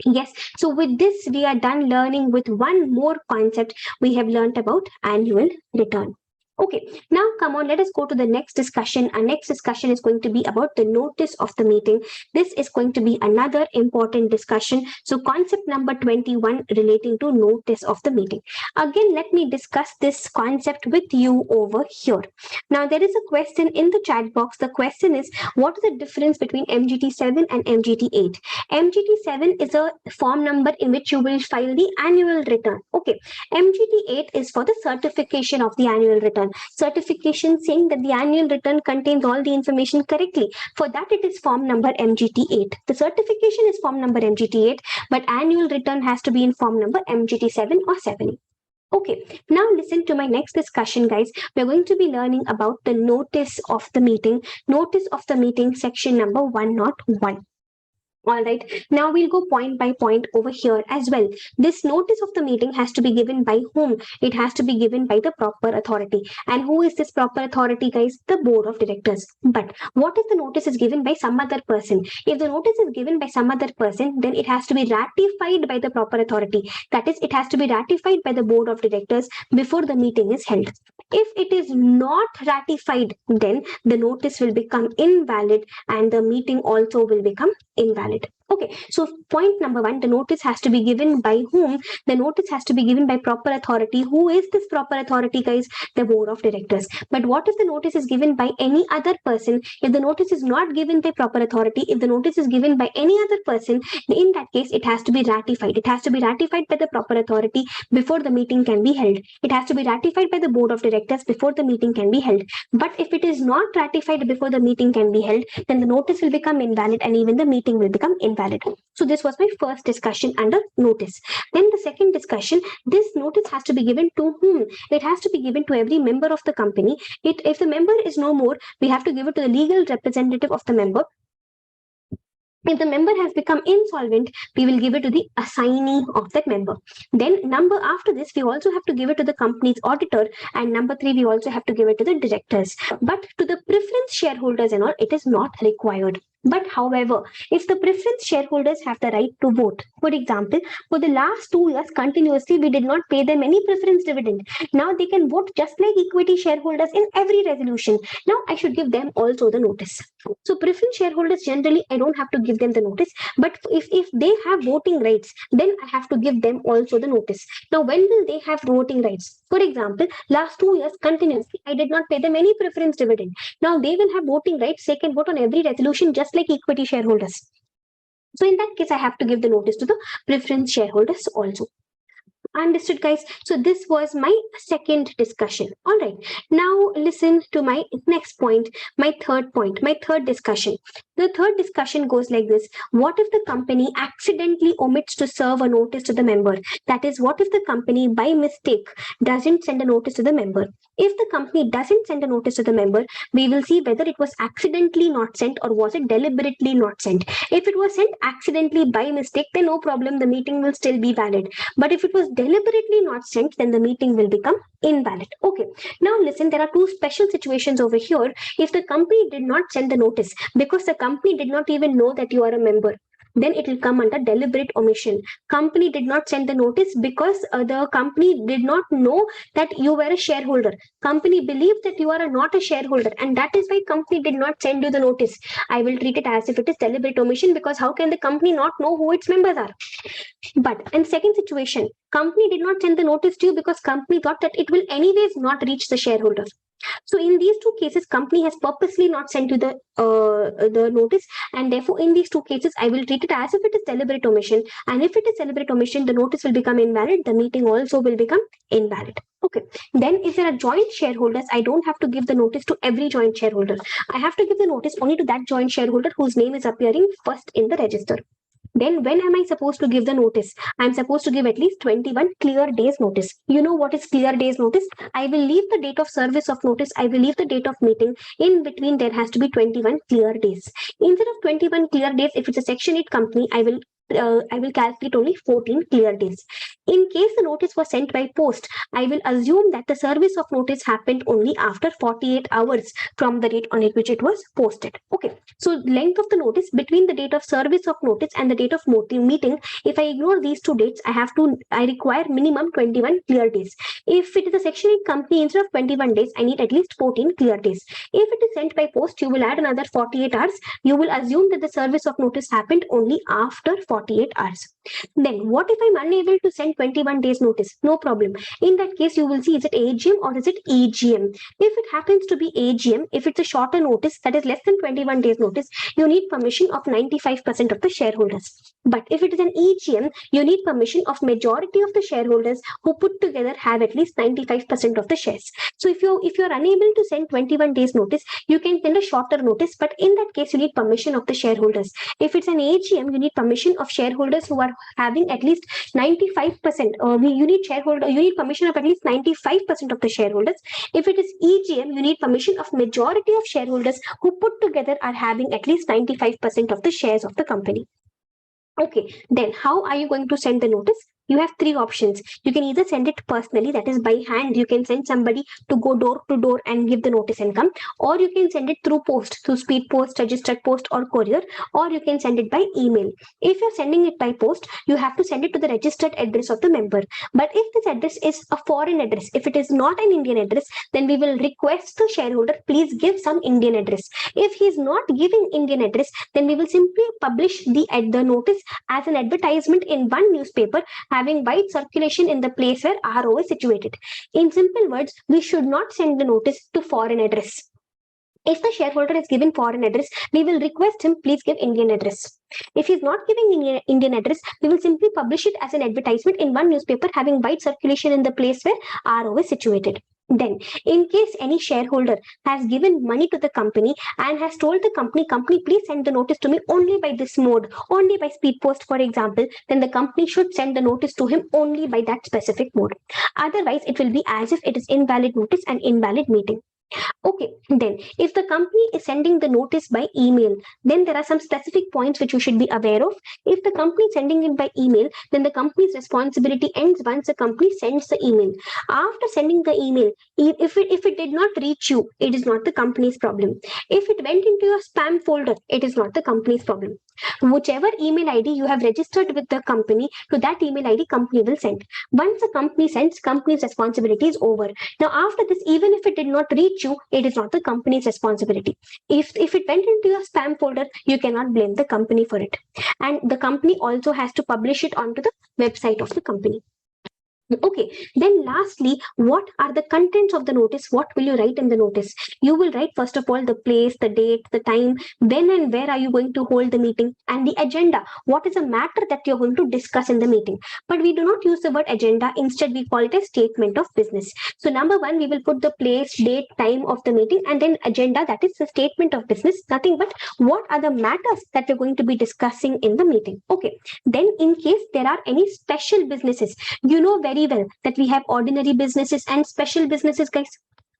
Yes. So with this, we are done learning with one more concept we have learned about annual return. Okay, now come on, let us go to the next discussion. Our next discussion is going to be about the notice of the meeting. This is going to be another important discussion. So, concept number 21 relating to notice of the meeting. Again, let me discuss this concept with you over here. Now, there is a question in the chat box. The question is, what is the difference between MGT 7 and MGT 8? MGT 7 is a form number in which you will file the annual return. Okay, MGT 8 is for the certification of the annual return. Certification saying that the annual return contains all the information correctly. For that, it is form number MGT 8. The certification is form number MGT 8, but annual return has to be in form number MGT 7 or 7. Okay, now listen to my next discussion, guys. We're going to be learning about the notice of the meeting. Notice of the meeting, section number 101. All right, now we'll go point by point over here as well. This notice of the meeting has to be given by whom? It has to be given by the proper authority. And who is this proper authority, guys? The board of directors. But what if the notice is given by some other person? If the notice is given by some other person, then it has to be ratified by the proper authority. That is, it has to be ratified by the board of directors before the meeting is held. If it is not ratified, then the notice will become invalid and the meeting also will become invalid. Okay, so point number 1, the notice has to be given by whom? The notice has to be given by proper authority. Who is this proper authority, guys? The board of directors. But what if the notice is given by any other person? If the notice is not given by proper authority, if the notice is given by any other person, in that case, it has to be ratified. It has to be ratified by the proper authority before the meeting can be held. It has to be ratified by the board of directors before the meeting can be held. But if it is not ratified before the meeting can be held, then the notice will become invalid and even the meeting will become invalid. So this was my first discussion under notice. Then the second discussion, this notice has to be given to whom? It has to be given to every member of the company. If the member is no more, we have to give it to the legal representative of the member. If the member has become insolvent, we will give it to the assignee of that member. Then number after this, we also have to give it to the company's auditor. And number 3, we also have to give it to the directors. But to the preference shareholders and all, it is not required. But however, if the preference shareholders have the right to vote, for example, for the last 2 years continuously, we did not pay them any preference dividend. Now they can vote just like equity shareholders in every resolution. Now I should give them also the notice. So preference shareholders, generally, I don't have to give them the notice. But if they have voting rights, then I have to give them also the notice. Now, when will they have voting rights? For example, last 2 years continuously, I did not pay them any preference dividend. Now they will have voting rights. They can vote on every resolution just like equity shareholders. So in that case, I have to give the notice to the preference shareholders also. Understood, guys? So this was my second discussion. All right, now listen to my next point, my third point, my third discussion. The third discussion goes like this. What if the company accidentally omits to serve a notice to the member? That is, what if the company by mistake doesn't send a notice to the member? If the company doesn't send a notice to the member, we will see whether it was accidentally not sent or was it deliberately not sent. If it was sent accidentally by mistake, then no problem, the meeting will still be valid. But if it was deliberately not sent, then the meeting will become invalid. Okay, now listen, there are 2 special situations over here. If the company did not send the notice because the company did not even know that you are a member, then it will come under deliberate omission. Company did not send the notice because the company did not know that you were a shareholder. Company believed that you are not a shareholder, and that is why company did not send you the notice. I will treat it as if it is deliberate omission, because how can the company not know who its members are? But in second situation, company did not send the notice to you because company thought that it will anyways not reach the shareholder. So in these 2 cases, company has purposely not sent you the notice, and therefore in these 2 cases, I will treat it as if it is deliberate omission. And if it is deliberate omission, the notice will become invalid. The meeting also will become invalid. Okay. Then if there are joint shareholders, I don't have to give the notice to every joint shareholder. I have to give the notice only to that joint shareholder whose name is appearing first in the register. Then when am I supposed to give the notice? I'm supposed to give at least 21 clear days notice. You know what is clear days notice? I will leave the date of service of notice. I will leave the date of meeting. In between, there has to be 21 clear days. Instead of 21 clear days, if it's a Section 8 company, I will calculate only 14 clear days. In case the notice was sent by post, I will assume that the service of notice happened only after 48 hours from the date on which it was posted. Okay, so length of the notice between the date of service of notice and the date of meeting, if I ignore these two dates, I require minimum 21 clear days. If it is a Section 8 company, instead of 21 days, I need at least 14 clear days. If it is sent by post, you will add another 48 hours. You will assume that the service of notice happened only after 48 hours. Then what if I'm unable to send 21 days notice? No problem. In that case, you will see, is it AGM or is it EGM? If it happens to be AGM, if it's a shorter notice, that is less than 21 days notice, you need permission of 95% of the shareholders. But if it is an EGM, you need permission of majority of the shareholders who put together have at least 95% of the shares. So if you're unable to send 21 days notice, you can send a shorter notice, but in that case, you need permission of the shareholders. If it's an AGM, you need permission of shareholders who are having at least 95%, or you need permission of at least 95% of the shareholders. If it is EGM, you need permission of majority of shareholders who put together are having at least 95% of the shares of the company. Okay, then how are you going to send the notice? You have three options. You can either send it personally, that is by hand. You can send somebody to go door to door and give the notice and come, or you can send it through post, through speed post, registered post, or courier, or you can send it by email. If you're sending it by post, you have to send it to the registered address of the member. But if this address is a foreign address, if it is not an Indian address, then we will request the shareholder, please give some Indian address. If he is not giving Indian address, then we will simply publish the notice as an advertisement in one newspaper having wide circulation in the place where RO is situated. In simple words, we should not send the notice to foreign address. If the shareholder is given foreign address, we will request him, please give Indian address. If he is not giving Indian address, we will simply publish it as an advertisement in one newspaper having wide circulation in the place where RO is situated. Then, in case any shareholder has given money to the company and has told the company, please send the notice to me only by this mode, only by speed post, for example, then the company should send the notice to him only by that specific mode. Otherwise, it will be as if it is invalid notice and invalid meeting. Okay, then if the company is sending the notice by email, then there are some specific points which you should be aware of. If the company is sending it by email, then the company's responsibility ends once the company sends the email. After sending the email, if it did not reach you, it is not the company's problem. If it went into your spam folder, it is not the company's problem. Whichever email ID you have registered with the company, to that email ID company will send. Once the company sends, company's responsibility is over. Now after this, even if it did not reach you, it is not the company's responsibility. If it went into your spam folder, you cannot blame the company for it. And the company also has to publish it onto the website of the company. Okay, then lastly, what are the contents of the notice? What will you write in the notice? You will write, first of all, the place, the date, the time, when and where are you going to hold the meeting, and the agenda. What is the matter that you're going to discuss in the meeting? But we do not use the word agenda. Instead, we call it a statement of business. So number one, we will put the place, date, time of the meeting, and then agenda, that is the statement of business, nothing but what are the matters that we're going to be discussing in the meeting. Okay, then in case there are any special businesses, you know very well that we have ordinary businesses and special businesses, guys.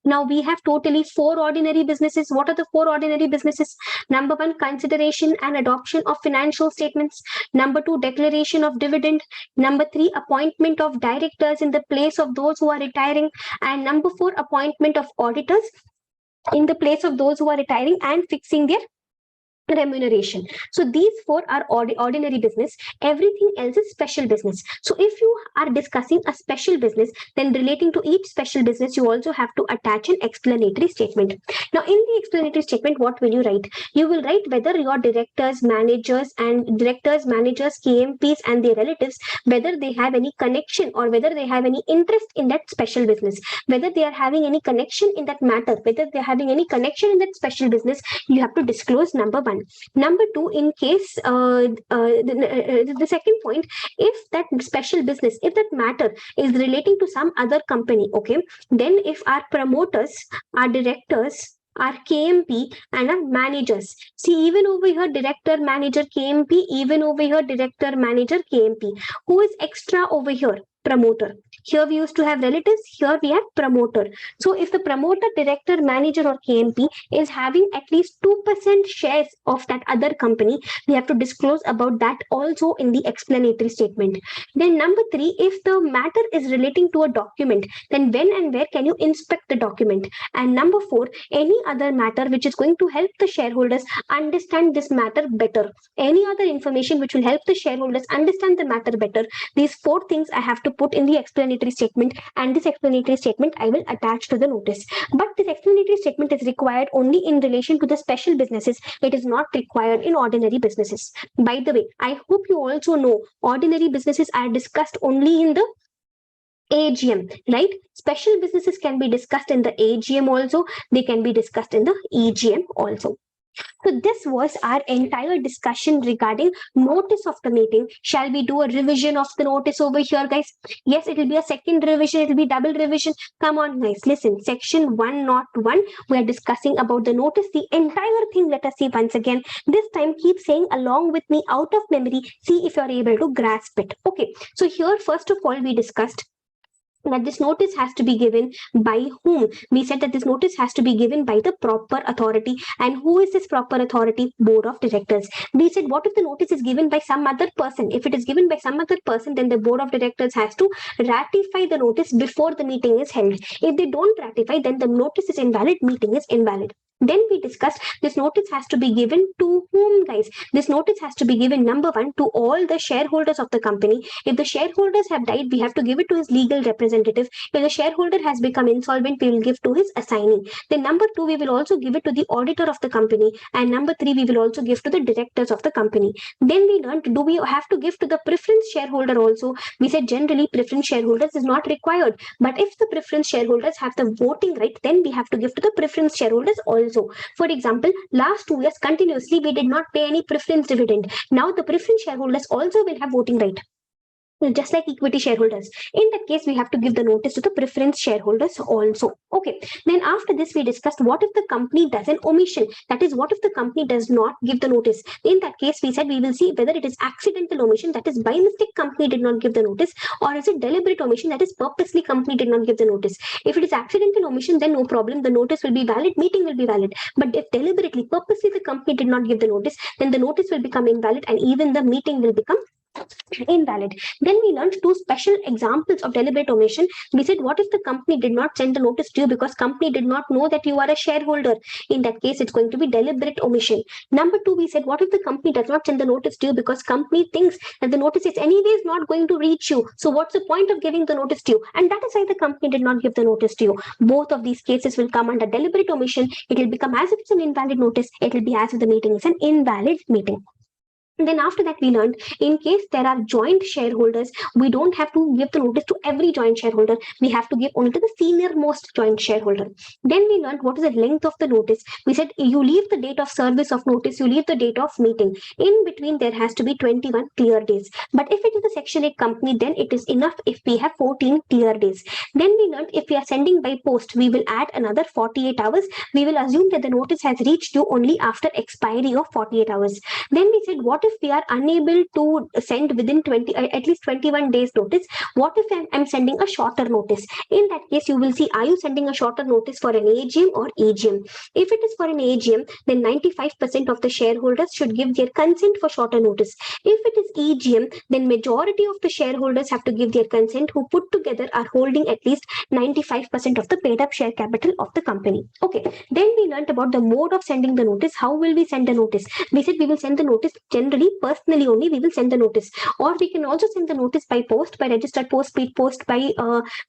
Now we have totally 4 ordinary businesses. What are the 4 ordinary businesses? Number 1, consideration and adoption of financial statements. Number 2, declaration of dividend. Number 3, appointment of directors in the place of those who are retiring. And number 4, appointment of auditors in the place of those who are retiring and fixing their remuneration. So these 4 are ordinary business. Everything else is special business. So if you are discussing a special business, then relating to each special business, you also have to attach an explanatory statement. Now in the explanatory statement, what will you write? You will write whether your directors, managers, KMPs and their relatives, whether they have any connection or whether they have any interest in that special business, whether they are having any connection in that matter, whether they are having any connection in that special business, you have to disclose, number 1. Number 2, in case the second point, if that special business, if that matter is relating to some other company, okay, then if our promoters, our directors, our KMP and our managers. See, even over here, director, manager, KMP, even over here, director, manager, KMP. Who is extra over here? Promoter. Here we used to have relatives. Here we have promoter. So if the promoter, director, manager or KMP is having at least 2% shares of that other company, we have to disclose about that also in the explanatory statement. Then number 3, if the matter is relating to a document, then when and where can you inspect the document? And number 4, any other matter which is going to help the shareholders understand this matter better. Any other information which will help the shareholders understand the matter better. These 4 things I have to put in the explanatory statement, and this explanatory statement I will attach to the notice. But this explanatory statement is required only in relation to the special businesses. It is not required in ordinary businesses. By the way, I hope you also know ordinary businesses are discussed only in the AGM, right? Special businesses can be discussed in the AGM also. They can be discussed in the EGM also. So this was our entire discussion regarding notice of the meeting. Shall we do a revision of the notice over here, guys? Yes, it will be a second revision. It will be double revision. Come on, guys. Listen, section 101. We are discussing about the notice. The entire thing, let us see once again. This time, keep saying along with me out of memory. See if you are able to grasp it. Okay. So here, first of all, we discussed that this notice has to be given by whom? We said that this notice has to be given by the proper authority. And who is this proper authority? Board of directors. We said, what if the notice is given by some other person? If it is given by some other person, then the board of directors has to ratify the notice before the meeting is held. If they don't ratify, then the notice is invalid, meeting is invalid. Then we discussed this notice has to be given to whom, guys? This notice has to be given, number 1, to all the shareholders of the company. If the shareholders have died, we have to give it to his legal representative. If the shareholder has become insolvent, we will give to his assignee. Then number 2, we will also give it to the auditor of the company. And number 3, we will also give to the directors of the company. Then we learned, do we have to give to the preference shareholder also? We said generally preference shareholders is not required. But if the preference shareholders have the voting right, then we have to give to the preference shareholders also. For example, last 2 years continuously we did not pay any preference dividend. Now the preference shareholders also will have voting right, just like equity shareholders. In that case, we have to give the notice to the preference shareholders also. Okay. Then after this, we discussed what if the company does an omission? That is, what if the company does not give the notice? In that case, we said we will see whether it is accidental omission, that is by mistake company did not give the notice, or is it deliberate omission, that is purposely company did not give the notice. If it is accidental omission, then no problem, the notice will be valid, meeting will be valid. But if deliberately, purposely the company did not give the notice, then the notice will become invalid and even the meeting will become invalid. Then we learned 2 special examples of deliberate omission. We said, what if the company did not send the notice to you because company did not know that you are a shareholder? In that case, it's going to be deliberate omission. Number 2, we said, what if the company does not send the notice to you because company thinks that the notice is anyways not going to reach you? So what's the point of giving the notice to you? And that is why the company did not give the notice to you. Both of these cases will come under deliberate omission. It will become as if it's an invalid notice. It will be as if the meeting is an invalid meeting. And then after that, we learned in case there are joint shareholders, we don't have to give the notice to every joint shareholder. We have to give only to the senior most joint shareholder. Then we learned what is the length of the notice. We said you leave the date of service of notice, you leave the date of meeting. In between, there has to be 21 clear days. But if it is a Section 8 company, then it is enough if we have 14 clear days. Then we learned if we are sending by post, we will add another 48 hours. We will assume that the notice has reached you only after expiry of 48 hours. Then we said, what if we are unable to send within at least 21 days notice? What if I'm sending a shorter notice? In that case, you will see, are you sending a shorter notice for an AGM or EGM? If it is for an AGM, then 95% of the shareholders should give their consent for shorter notice. If it is EGM, then majority of the shareholders have to give their consent who put together are holding at least 95% of the paid up share capital of the company. Okay. Then we learned about the mode of sending the notice. How will we send the notice? We said we will send the notice generally personally only. We will send the notice, or we can also send the notice by post, by registered post, speed post, by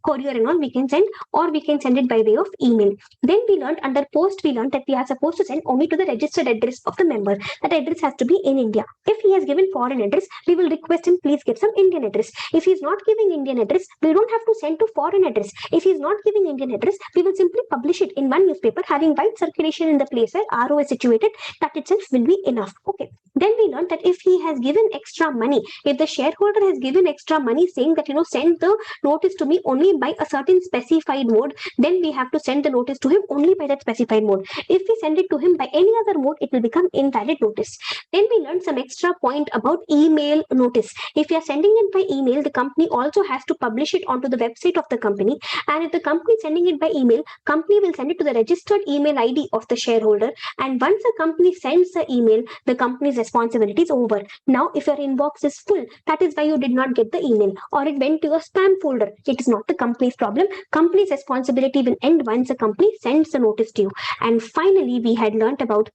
courier and all we can send, or we can send it by way of email. Then we learned under post, we learned that we are supposed to send only to the registered address of the member. That address has to be in India. If he has given foreign address, we will request him, please give some Indian address. If he is not giving Indian address, we don't have to send to foreign address. If he is not giving Indian address, we will simply publish it in one newspaper having wide circulation in the place where RO is situated. That itself will be enough. Okay. Then we learned that that if he has given extra money, if the shareholder has given extra money saying that, send the notice to me only by a certain specified mode, then we have to send the notice to him only by that specified mode. If we send it to him by any other mode, it will become invalid notice. Then we learned some extra point about email notice. If you are sending it by email, the company also has to publish it onto the website of the company. And if the company is sending it by email, company will send it to the registered email ID of the shareholder. And once a company sends the email, the company's responsibility is over. Now, if your inbox is full, that is why you did not get the email, or it went to your spam folder. It is not the company's problem. Company's responsibility will end once a company sends the notice to you. And finally, we had learnt about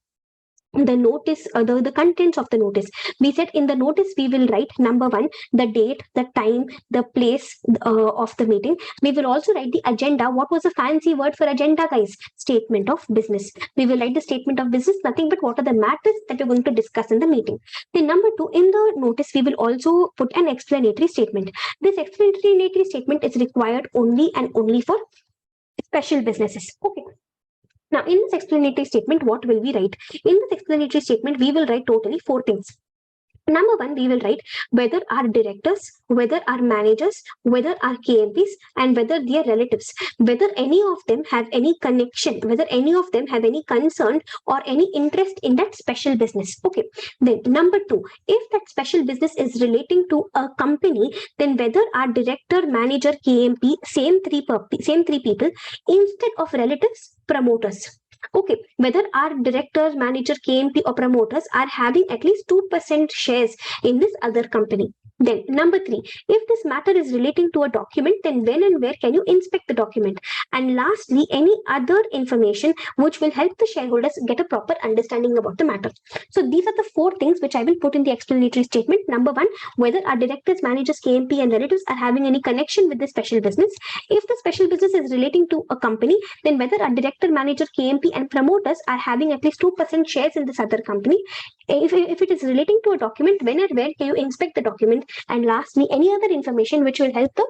the notice, the contents of the notice. We said in the notice we will write, number one, the date, the time, the place of the meeting. We will also write the agenda. What was a fancy word for agenda, guys? Statement of business. We will write the statement of business, nothing but what are the matters that you're going to discuss in the meeting. Then number two, in the notice we will also put an explanatory statement. This explanatory statement is required only and only for special businesses. Okay. Now, in this explanatory statement, what will we write? In this explanatory statement, we will write totally 4 things. Number one, we will write whether our directors, whether our managers, whether our KMPs, and whether their relatives, whether any of them have any connection, whether any of them have any concern or any interest in that special business. Okay. Then number two, if that special business is relating to a company, then whether our director, manager, KMP, same three people, instead of relatives, promoters. Okay, whether our directors, manager, KMP or promoters are having at least 2% shares in this other company. Then number three, if this matter is relating to a document, then when and where can you inspect the document? And lastly, any other information which will help the shareholders get a proper understanding about the matter. So these are the 4 things which I will put in the explanatory statement. Number one, whether our directors, managers, KMP and relatives are having any connection with the special business. If the special business is relating to a company, then whether our director, manager, KMP and promoters are having at least 2% shares in this other company. If it is relating to a document, when and where can you inspect the document? And lastly, any other information which will help the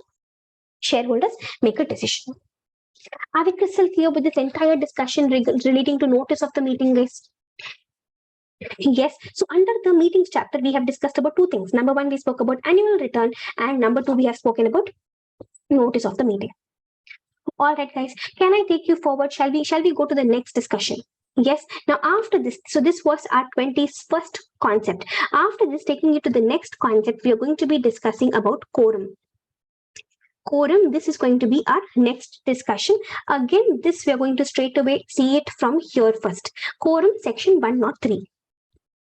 shareholders make a decision. Are we crystal clear with this entire discussion relating to notice of the meeting, guys? Yes. So under the meetings chapter, we have discussed about 2 things. Number one, we spoke about annual return, and number 2, we have spoken about notice of the meeting. All right, guys. Can I take you forward? Shall we go to the next discussion? Yes. Now, after this, so this was our 21st concept. After this, taking you to the next concept, we are going to be discussing about quorum. Quorum, this is going to be our next discussion. Again, this we are going to straight away see it from here first. Quorum, section 103.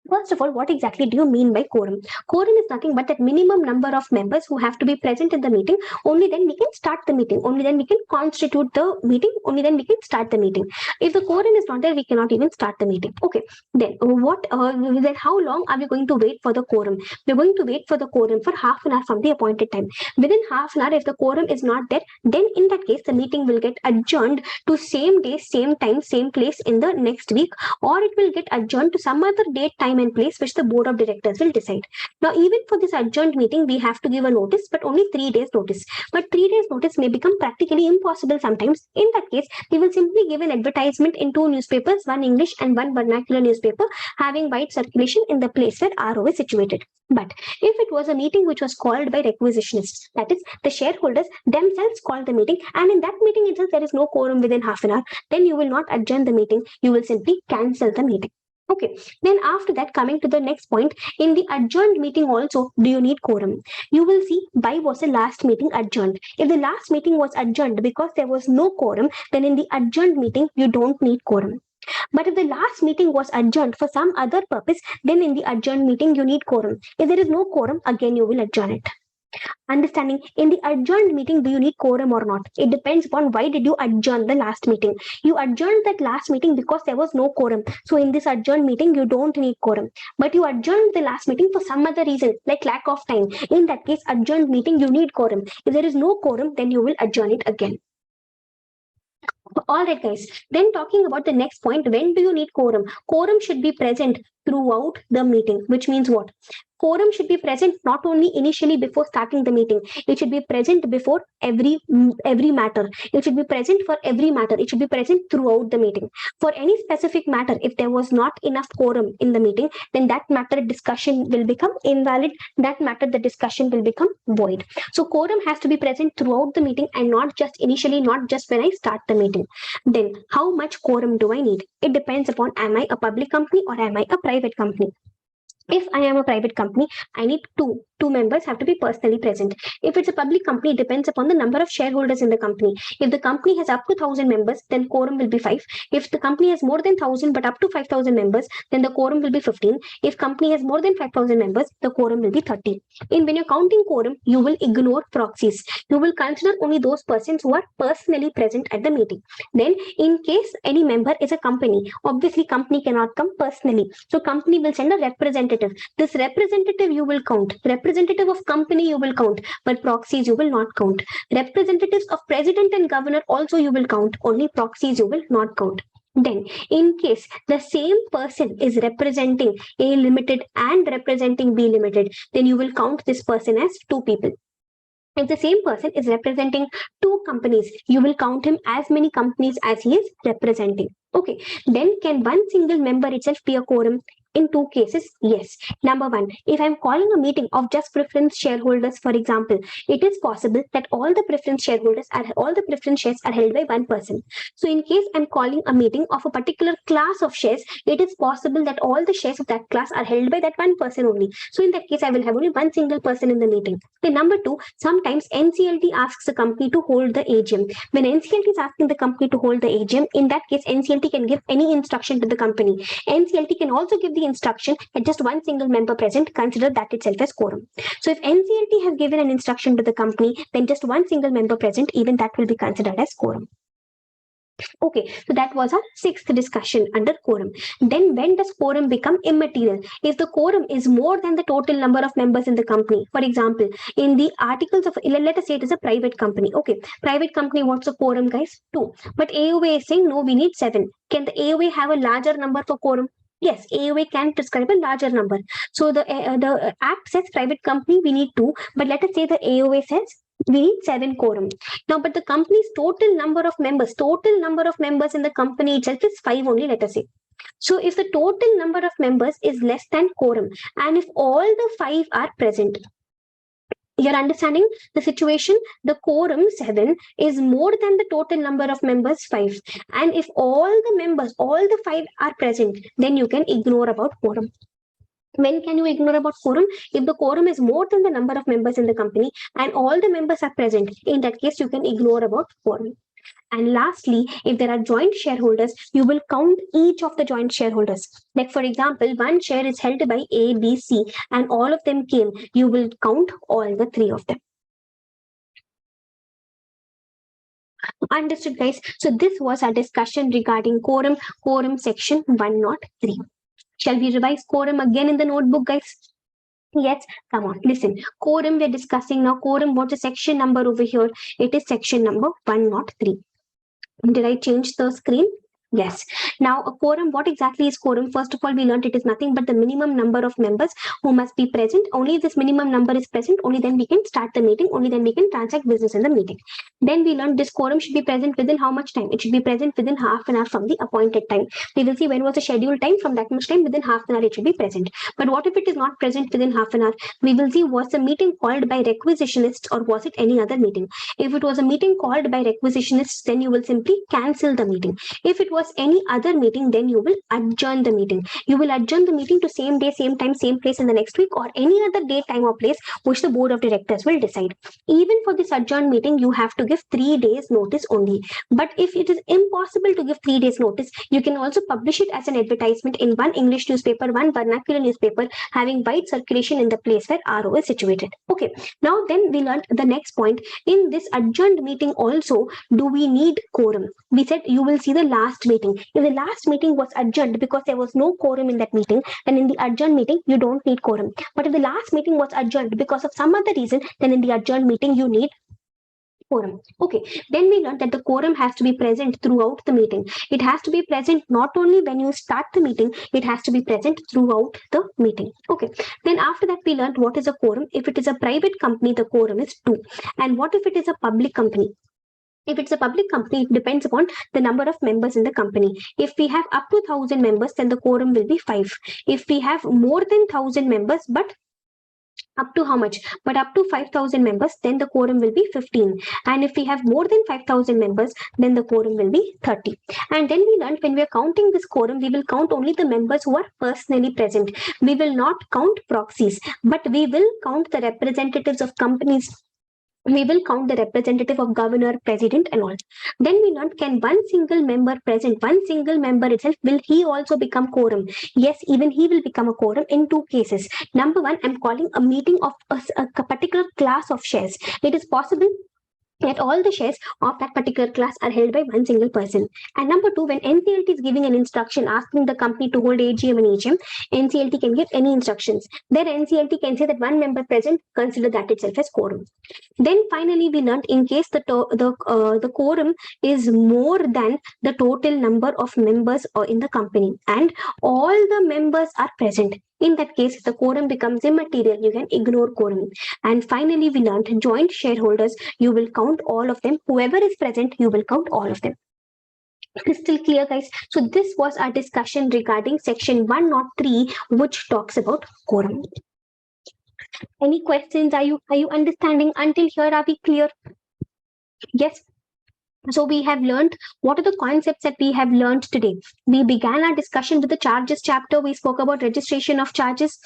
First of all, what exactly do you mean by quorum? Quorum is nothing but that minimum number of members who have to be present in the meeting. Only then we can start the meeting. Only then we can constitute the meeting. Only then we can start the meeting. If the quorum is not there, we cannot even start the meeting. Okay. Then then how long are we going to wait for the quorum? We're going to wait for the quorum for half an hour from the appointed time. Within half an hour, if the quorum is not there, then in that case, the meeting will get adjourned to same day, same time, same place in the next week, or it will get adjourned to some other date, time and place which the board of directors will decide. Now, even for this adjourned meeting, we have to give a notice, but only 3 days notice. But 3 days notice may become practically impossible sometimes. In that case, we will simply give an advertisement in 2 newspapers, one English and one vernacular newspaper, having wide circulation in the place where RO is situated. But if it was a meeting which was called by requisitionists, that is, the shareholders themselves called the meeting, and in that meeting itself there is no quorum within half an hour, then you will not adjourn the meeting, you will simply cancel the meeting. Okay, then after that, coming to the next point, in the adjourned meeting also, do you need quorum? You will see why was the last meeting adjourned. If the last meeting was adjourned because there was no quorum, then in the adjourned meeting, you don't need quorum. But if the last meeting was adjourned for some other purpose, then in the adjourned meeting, you need quorum. If there is no quorum, again, you will adjourn it. Understanding, in the adjourned meeting, do you need quorum or not? It depends upon why did you adjourn the last meeting. You adjourned that last meeting because there was no quorum. So in this adjourned meeting, you don't need quorum. But you adjourned the last meeting for some other reason, like lack of time. In that case, adjourned meeting, you need quorum. If there is no quorum, then you will adjourn it again. All right, guys. Then talking about the next point, when do you need quorum? Quorum should be present throughout the meeting, which means what? Quorum should be present not only initially before starting the meeting, it should be present before every matter. It should be present for every matter. It should be present throughout the meeting. For any specific matter, if there was not enough quorum in the meeting, then that matter discussion will become invalid. That matter, the discussion will become void. So quorum has to be present throughout the meeting and not just initially, not just when I start the meeting. Then how much quorum do I need? It depends upon, am I a public company or am I a private company? If I am a private company, I need two members have to be personally present. If it's a public company, it depends upon the number of shareholders in the company. If the company has up to 1,000 members, then quorum will be 5. If the company has more than 1,000 but up to 5,000 members, then the quorum will be 15. If company has more than 5,000 members, the quorum will be 30. When you're counting quorum, you will ignore proxies. You will consider only those persons who are personally present at the meeting. Then in case any member is a company, obviously company cannot come personally. So company will send a representative. This representative you will count. Representative of company you will count, but proxies you will not count. Representatives of president and governor also you will count. Only proxies you will not count. Then, in case the same person is representing A Limited and representing B Limited, then you will count this person as two people. If the same person is representing two companies, you will count him as many companies as he is representing. Okay, then can one single member itself be a quorum? In two cases, yes. Number one, if I'm calling a meeting of just preference shareholders, for example, it is possible that all the preference shares are held by one person. So in case I'm calling a meeting of a particular class of shares, it is possible that all the shares of that class are held by that one person only. So in that case, I will have only one single person in the meeting. Then number two, sometimes NCLT asks the company to hold the AGM. When NCLT is asking the company to hold the AGM, in that case, NCLT can give any instruction to the company. NCLT can also give the instruction that just one single member present, consider that itself as quorum. So if NCLT has given an instruction to the company, then just one single member present, even that will be considered as quorum. Okay, so that was our sixth discussion under quorum. Then when does quorum become immaterial? If the quorum is more than the total number of members in the company. For example, in the articles of, let us say it is a private company. Okay, private company, what's a quorum, guys? 2. But AOA is saying, no, we need 7. Can the AOA have a larger number for quorum? Yes, AOA can prescribe a larger number. So the act says private company, we need 2. But let us say the AOA says we need 7 quorum. Now, but the company's total number of members in the company itself is 5 only, let us say. So if the total number of members is less than quorum, and if all the 5 are present, you're understanding the situation? The quorum 7 is more than the total number of members 5. And if all the 5 are present, then you can ignore about quorum. When can you ignore about quorum? If the quorum is more than the number of members in the company and all the members are present, in that case, you can ignore about quorum. And lastly, if there are joint shareholders, you will count each of the joint shareholders. Like for example, one share is held by A, B, C, and all of them came. You will count all the 3 of them. Understood, guys? So this was our discussion regarding quorum section 103. Shall we revise quorum again in the notebook, guys? Yes, come on, listen. Quorum we're discussing now. Quorum, what's the section number over here? It is section number 103. Did I change the screen? Yes. Now, a quorum, what exactly is quorum? First of all, we learned it is nothing but the minimum number of members who must be present. Only if this minimum number is present, only then we can start the meeting, only then we can transact business in the meeting. Then we learned this quorum should be present within how much time? It should be present within half an hour from the appointed time. We will see when was the scheduled time. From that much time, within half an hour, it should be present. But what if it is not present within half an hour? We will see, was the meeting called by requisitionists or was it any other meeting? If it was a meeting called by requisitionists, then you will simply cancel the meeting. If it was any other meeting, then you will adjourn the meeting. You will adjourn the meeting to same day, same time, same place in the next week or any other day, time or place which the board of directors will decide. Even for this adjourned meeting, you have to give 3 days notice only. But if it is impossible to give 3 days notice, you can also publish it as an advertisement in one English newspaper, one vernacular newspaper having wide circulation in the place where RO is situated. Okay, now then we learned the next point. In this adjourned meeting also, do we need quorum? We said you will see the last meeting. If the last meeting was adjourned because there was no quorum in that meeting, then in the adjourned meeting, you don't need quorum. But if the last meeting was adjourned because of some other reason, then in the adjourned meeting, you need Quorum. Okay. Then we learned that the quorum has to be present throughout the meeting. It has to be present not only when you start the meeting, it has to be present throughout the meeting. Okay. Then after that, we learned what is a quorum. If it is a private company, the quorum is 2. And what if it is a public company? If it's a public company, it depends upon the number of members in the company. If we have up to 1,000 members, then the quorum will be 5. If we have more than 1,000 members, but up to how much? But up to 5,000 members, then the quorum will be 15. And if we have more than 5,000 members, then the quorum will be 30. And then we learned when we are counting this quorum, we will count only the members who are personally present. We will not count proxies, but we will count the representatives of companies. We will count the representative of governor, president, and all. Then we learned, can one single member present, one single member itself, will he also become quorum? Yes, even he will become a quorum in 2 cases. Number 1, I'm calling a meeting of a particular class of shares. It is possible that all the shares of that particular class are held by one single person. And number 2, when NCLT is giving an instruction asking the company to hold AGM and EGM, NCLT can give any instructions. Then NCLT can say that one member present, consider that itself as quorum. Then finally, we learned in case the quorum is more than the total number of members in the company and all the members are present. In that case, the quorum becomes immaterial. You can ignore quorum. And finally, we learned joint shareholders. You will count all of them. Whoever is present, you will count all of them. Crystal clear, guys? So this was our discussion regarding section 103, which talks about quorum. Any questions? Are you understanding? Until here, are we clear? Yes. So we have learned what are the concepts that we have learned today. We began our discussion with the charges chapter. We spoke about registration of charges,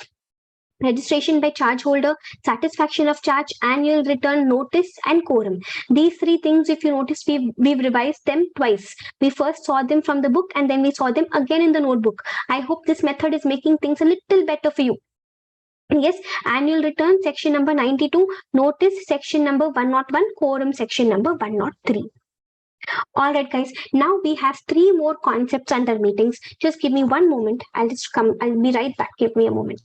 registration by charge holder, satisfaction of charge, annual return notice, and quorum. These 3 things, if you notice, we've revised them twice. We first saw them from the book and then we saw them again in the notebook. I hope this method is making things a little better for you. Yes, annual return, section number 92, notice, section number 101, quorum, section number 103. All right, guys. Now we have 3 more concepts under meetings. Just give me one moment. I'll be right back. Give me a moment.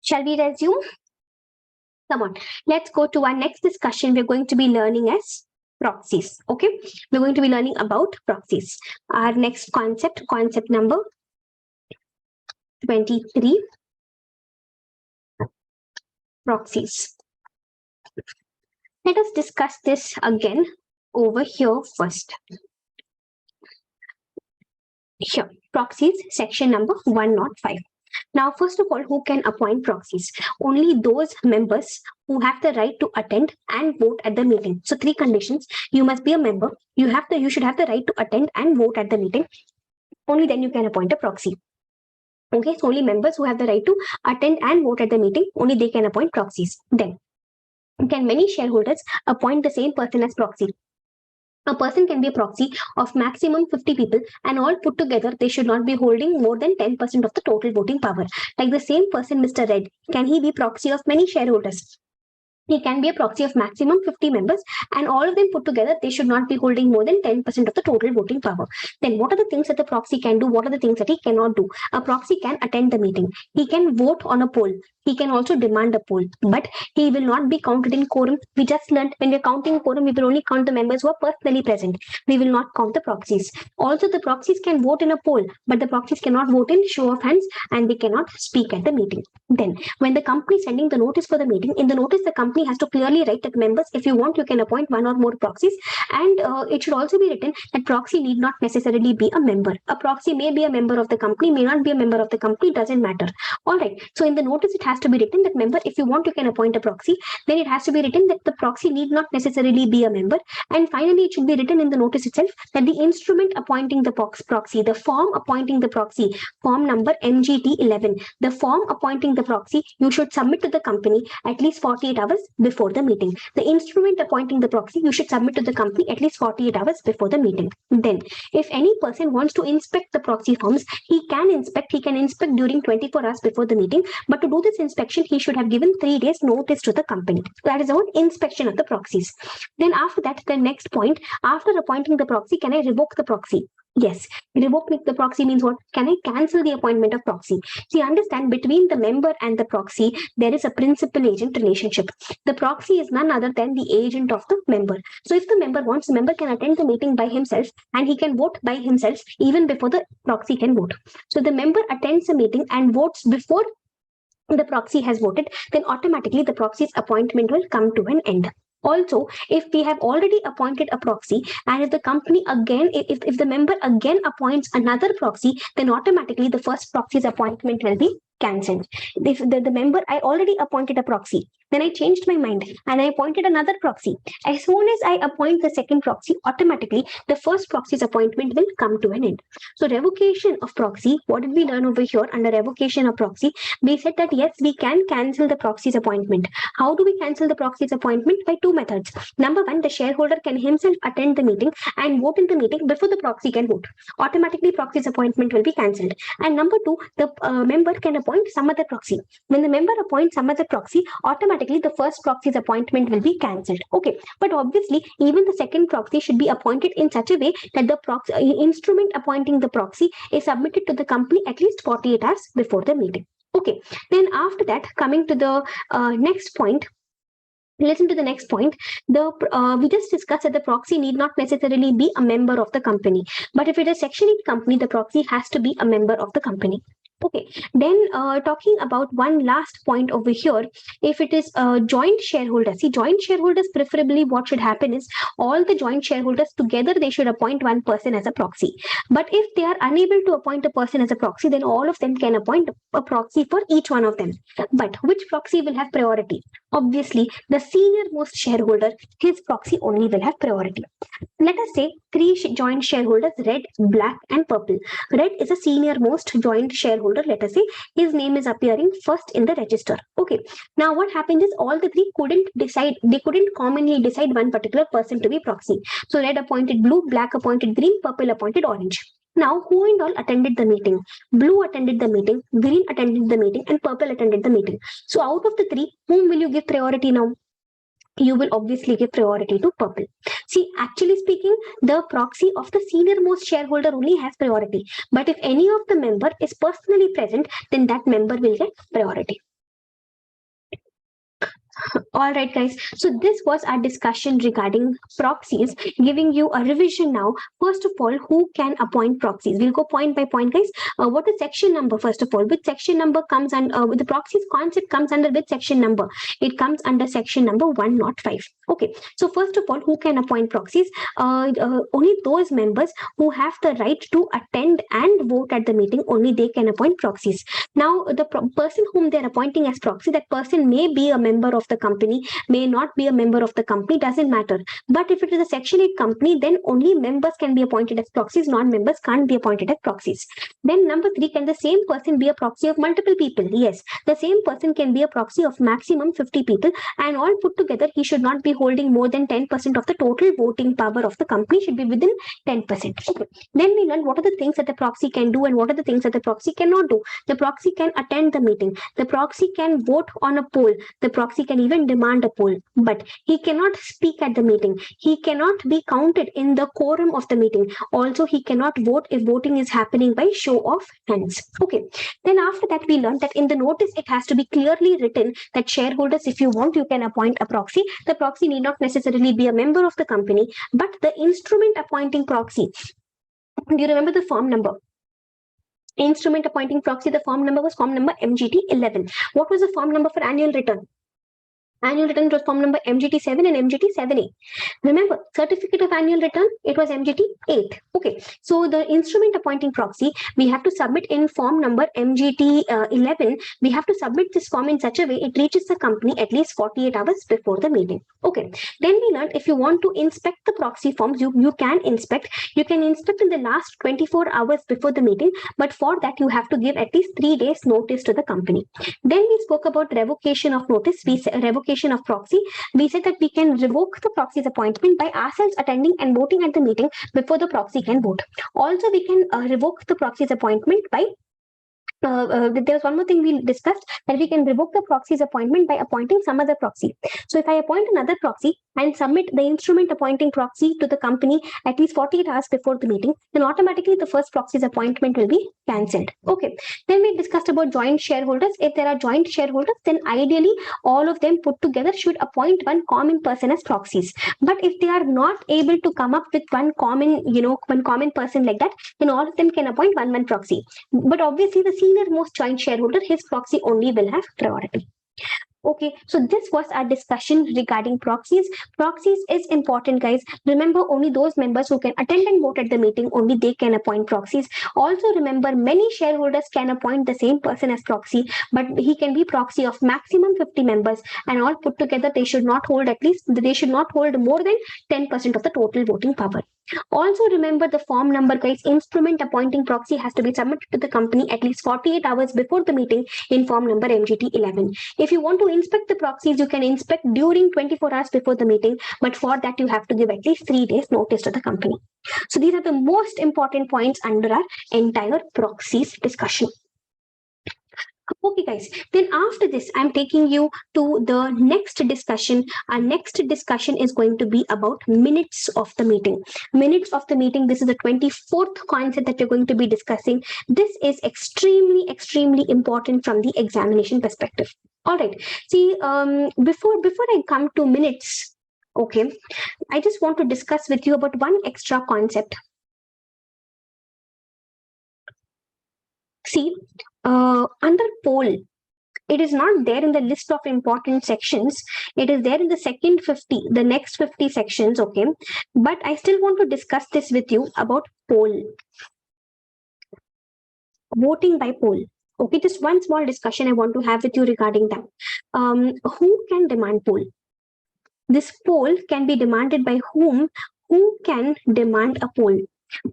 Shall we resume? Come on, let's go to our next discussion. We're going to be learning as proxies. Okay, we're going to be learning about proxies. Our next concept number 23, proxies. Let us discuss this again over here first. Here, proxies, section number 105. Now, first of all, who can appoint proxies? Only those members who have the right to attend and vote at the meeting. So 3 conditions. You must be a member. You should have the right to attend and vote at the meeting. Only then you can appoint a proxy. Okay, so only members who have the right to attend and vote at the meeting, only they can appoint proxies. Then, can many shareholders appoint the same person as proxy? A person can be a proxy of maximum 50 people, and all put together, they should not be holding more than 10% of the total voting power. Like the same person, Mr. Red, can he be proxy of many shareholders? He can be a proxy of maximum 50 members, and all of them put together, they should not be holding more than 10% of the total voting power. Then what are the things that the proxy can do? What are the things that he cannot do? A proxy can attend the meeting. He can vote on a poll. he can also demand a poll, but he will not be counted in quorum. We just learned when we're counting quorum, we will only count the members who are personally present. We will not count the proxies. Also, the proxies can vote in a poll, but the proxies cannot vote in show of hands and they cannot speak at the meeting. Then, when the company is sending the notice for the meeting, in the notice, the company has to clearly write that members, if you want, you can appoint one or more proxies. And it should also be written that proxy need not necessarily be a member. A proxy may be a member of the company, may not be a member of the company, doesn't matter. All right. So in the notice, it has to be written that member, if you want, you can appoint a proxy. Then it has to be written that the proxy need not necessarily be a member. And finally, it should be written in the notice itself that the instrument appointing the proxy, the form appointing the proxy, form number MGT 11, the form appointing the proxy, you should submit to the company at least 48 hours before the meeting. The instrument appointing the proxy, you should submit to the company at least 48 hours before the meeting. Then, if any person wants to inspect the proxy forms, he can inspect during 24 hours before the meeting. But to do this inspection, he should have given 3 days notice to the company. That is about inspection of the proxies. Then after that, the next point, after appointing the proxy, can I revoke the proxy? Yes, revoke the proxy means what? Can I cancel the appointment of proxy? See, understand, between the member and the proxy, there is a principal-agent relationship. The proxy is none other than the agent of the member. So if the member wants, the member can attend the meeting by himself and he can vote by himself even before the proxy can vote. So the member attends the meeting and votes before the proxy has voted, then automatically the proxy's appointment will come to an end. Also, if we have already appointed a proxy and if the company again, if the member again appoints another proxy, then automatically the first proxy's appointment will be cancelled. If the member, I already appointed a proxy, then I changed my mind and I appointed another proxy. As soon as I appoint the second proxy, automatically the first proxy's appointment will come to an end. So revocation of proxy, what did we learn over here under revocation of proxy? We said that yes, we can cancel the proxy's appointment. How do we cancel the proxy's appointment? By 2 methods. Number one, the shareholder can himself attend the meeting and vote in the meeting before the proxy can vote. Automatically, proxy's appointment will be cancelled. And number two, the member can appoint some other proxy. When the member appoints some other proxy, automatically the first proxy's appointment will be cancelled. Okay, but obviously, even the second proxy should be appointed in such a way that the proxy instrument appointing the proxy is submitted to the company at least 48 hours before the meeting. Okay, then after that, coming to the next point, listen to the next point. We just discussed that the proxy need not necessarily be a member of the company. But if it is Section 8 company, the proxy has to be a member of the company. Okay, then talking about one last point over here, if it is a joint shareholder, see, joint shareholders, preferably what should happen is all the joint shareholders together, they should appoint one person as a proxy. But if they are unable to appoint a person as a proxy, then all of them can appoint a proxy for each one of them. But which proxy will have priority? Obviously, the senior most shareholder, his proxy only will have priority. Let us say 3 joint shareholders, red, black, and purple. Red is a senior most joint shareholder. Let us say his name is appearing first in the register. Okay. Now what happens is all the 3 couldn't decide. They couldn't commonly decide one particular person to be proxy. So red appointed blue, black appointed green, purple appointed orange. Now, who and all attended the meeting? Blue attended the meeting, green attended the meeting, and purple attended the meeting. So out of the 3, whom will you give priority now? You will obviously give priority to purple. See, actually speaking, the proxy of the senior most shareholder only has priority. But if any of the member is personally present, then that member will get priority. All right, guys. So this was our discussion regarding proxies, giving you a revision now. First of all, who can appoint proxies? We'll go point by point, guys. What is section number, first of all? Which section number comes under, the proxies concept comes under which section number? It comes under section number 105. Okay. So first of all, who can appoint proxies? Only those members who have the right to attend and vote at the meeting, only they can appoint proxies. Now, the person whom they're appointing as proxy, that person may be a member of the company, may not be a member of the company, doesn't matter. But if it is a Section 8 company, then only members can be appointed as proxies, non-members can't be appointed as proxies. Then number 3, can the same person be a proxy of multiple people? Yes, the same person can be a proxy of maximum 50 people, and all put together, he should not be holding more than 10% of the total voting power of the company, should be within 10%. Okay. Then we learn what are the things that the proxy can do and what are the things that the proxy cannot do. The proxy can attend the meeting. The proxy can vote on a poll. The proxy can can even demand a poll, but he cannot speak at the meeting. He cannot be counted in the quorum of the meeting. Also, he cannot vote if voting is happening by show of hands. Okay. Then after that, we learned that in the notice, it has to be clearly written that shareholders, if you want, you can appoint a proxy. The proxy need not necessarily be a member of the company, but the instrument appointing proxy. Do you remember the form number? Instrument appointing proxy, the form number was form number MGT 11. What was the form number for annual return? Annual return was form number MGT 7 and MGT 7A. Remember, certificate of annual return, it was MGT 8. Okay, so the instrument appointing proxy, we have to submit in form number MGT 11. We have to submit this form in such a way it reaches the company at least 48 hours before the meeting. Okay, then we learned if you want to inspect the proxy forms, you can inspect. You can inspect in the last 24 hours before the meeting, but for that you have to give at least 3 days notice to the company. Then we spoke about revocation of notice. We revocation of proxy. We said that we can revoke the proxy's appointment by ourselves attending and voting at the meeting before the proxy can vote. Also, we can revoke the proxy's appointment by there's one more thing we discussed, that we can revoke the proxy's appointment by appointing some other proxy. So if I appoint another proxy and submit the instrument appointing proxy to the company at least 48 hours before the meeting, then automatically the first proxy's appointment will be cancelled. Okay. Then we discussed about joint shareholders. If there are joint shareholders, then ideally all of them put together should appoint one common person as proxies. But if they are not able to come up with one common person like that, then all of them can appoint one proxy. But obviously the senior most joint shareholder, his proxy only will have priority. Okay, so this was our discussion regarding proxies. Proxies is important, guys. Remember, only those members who can attend and vote at the meeting, only they can appoint proxies. Also remember, many shareholders can appoint the same person as proxy, but he can be proxy of maximum 50 members, and all put together they should not hold more than 10% of the total voting power. Also remember the form number, guys. Instrument appointing proxy has to be submitted to the company at least 48 hours before the meeting in form number MGT 11. If you want to inspect the proxies, you can inspect during 24 hours before the meeting, but for that you have to give at least 3 days notice to the company. So these are the most important points under our entire proxies discussion. Okay, guys, then after this, I'm taking you to the next discussion. Our next discussion is going to be about minutes of the meeting. Minutes of the meeting, this is the 24th concept that we're going to be discussing. This is extremely, extremely important from the examination perspective. All right, see, before I come to minutes, okay, I just want to discuss with you about one extra concept. See, under poll, it is not there in the list of important sections. It is there in the second 50, the next 50 sections, okay? But I still want to discuss this with you about poll. Voting by poll. Okay, just one small discussion I want to have with you regarding that. Who can demand poll? This poll can be demanded by whom? Who can demand a poll?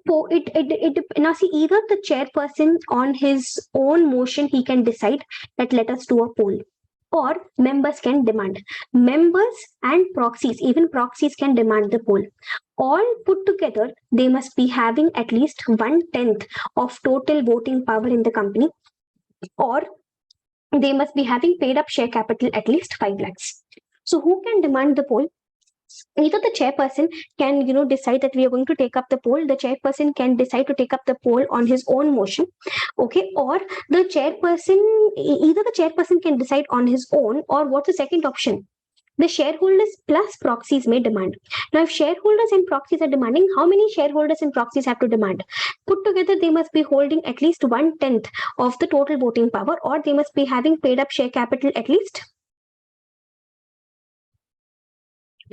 So now see, either the chairperson on his own motion, he can decide that let us do a poll, or members can demand. Members and proxies, even proxies can demand the poll. All put together, they must be having at least 1/10 of total voting power in the company, or they must be having paid up share capital at least 5 lakhs. So who can demand the poll? Either the chairperson can decide that we are going to take up the poll. The chairperson can decide to take up the poll on his own motion, okay, or the chairperson, either the chairperson can decide on his own, or what's the second option? The shareholders plus proxies may demand. Now, if shareholders and proxies are demanding, how many shareholders and proxies have to demand? Put together, they must be holding at least 1/10 of the total voting power, or they must be having paid up share capital at least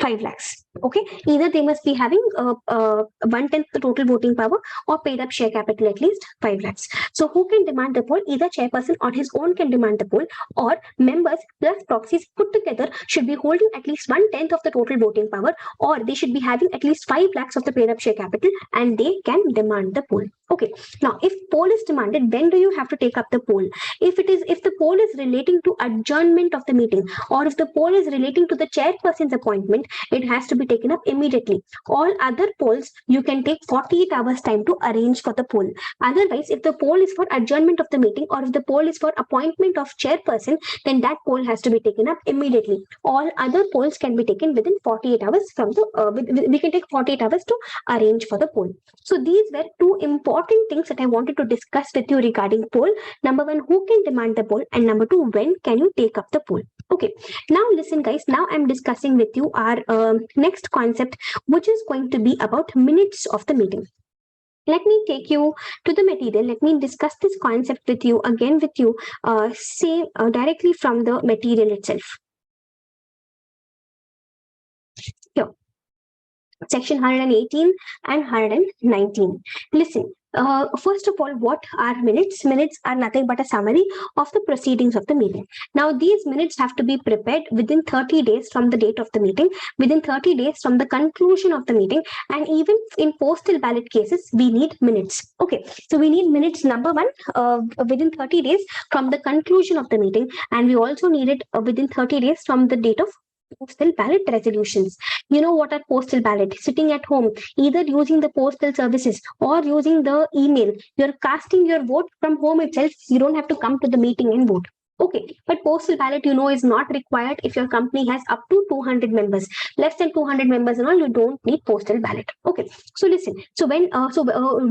5 lakhs. Okay, either they must be having 1/10 the total voting power, or paid up share capital at least 5 lakhs. So who can demand the poll? Either chairperson on his own can demand the poll, or members plus proxies put together should be holding at least 1/10 of the total voting power, or they should be having at least 5 lakhs of the paid up share capital, and they can demand the poll. Okay, now if poll is demanded, when do you have to take up the poll? If the poll is relating to adjournment of the meeting, or if the poll is relating to the chairperson's appointment, it has to be taken up immediately. All other polls, you can take 48 hours time to arrange for the poll. Otherwise, if the poll is for adjournment of the meeting or if the poll is for appointment of chairperson, then that poll has to be taken up immediately. All other polls can be taken within 48 hours from the, we can take 48 hours to arrange for the poll. So these were two important things that I wanted to discuss with you regarding poll. Number one, who can demand the poll? And number two, when can you take up the poll? Okay, now listen guys, now I'm discussing with you our next concept, which is going to be about minutes of the meeting. Let me take you to the material. Let me discuss this concept with you again with you, directly from the material itself. Here, section 118 and 119. Listen. First of all, what are minutes? Minutes are nothing but a summary of the proceedings of the meeting. Now, these minutes have to be prepared within 30 days from the date of the meeting, within 30 days from the conclusion of the meeting, and even in postal ballot cases, we need minutes. Okay, so we need minutes, number one, within 30 days from the conclusion of the meeting, and we also need it within 30 days from the date of postal ballot resolutions. You know what are postal ballot? Sitting at home, either using the postal services or using the email, you're casting your vote from home itself. You don't have to come to the meeting and vote. Okay, but postal ballot, you know, is not required if your company has up to 200 members. Less than 200 members and all, you don't need postal ballot. Okay, so listen. So when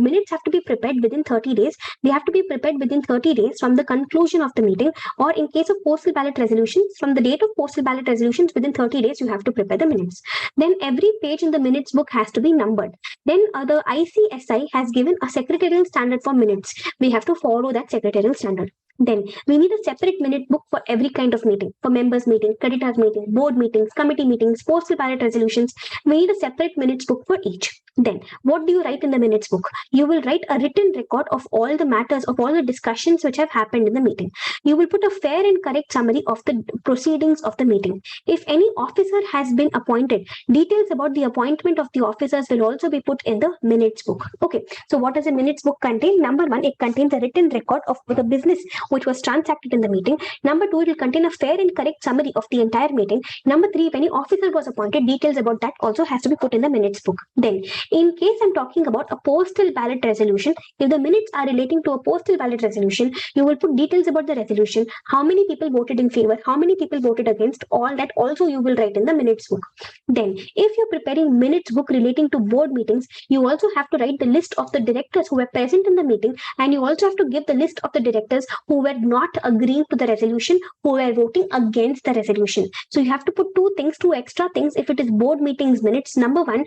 minutes have to be prepared within 30 days. They have to be prepared within 30 days from the conclusion of the meeting, or in case of postal ballot resolutions, from the date of postal ballot resolutions, within 30 days, you have to prepare the minutes. Then every page in the minutes book has to be numbered. Then the ICSI has given a secretarial standard for minutes. We have to follow that secretarial standard. Then we need a separate minute book for every kind of meeting, for members meeting, creditors meeting, board meetings, committee meetings, postal ballot resolutions. We need a separate minutes book for each. Then what do you write in the minutes book? You will write a written record of all the matters, of all the discussions which have happened in the meeting. You will put a fair and correct summary of the proceedings of the meeting. If any officer has been appointed, details about the appointment of the officers will also be put in the minutes book. Okay, so what does the minutes book contain? Number one, it contains a written record of the business which was transacted in the meeting. Number two, it will contain a fair and correct summary of the entire meeting. Number three, if any officer was appointed, details about that also has to be put in the minutes book. Then, in case I'm talking about a postal ballot resolution, if the minutes are relating to a postal ballot resolution, you will put details about the resolution, how many people voted in favor, how many people voted against, all that also you will write in the minutes book. Then, if you're preparing minutes book relating to board meetings, you also have to write the list of the directors who were present in the meeting, and you also have to give the list of the directors who were not agreeing to the resolution, who were voting against the resolution. So you have to put two extra things if it is board meetings minutes. Number one,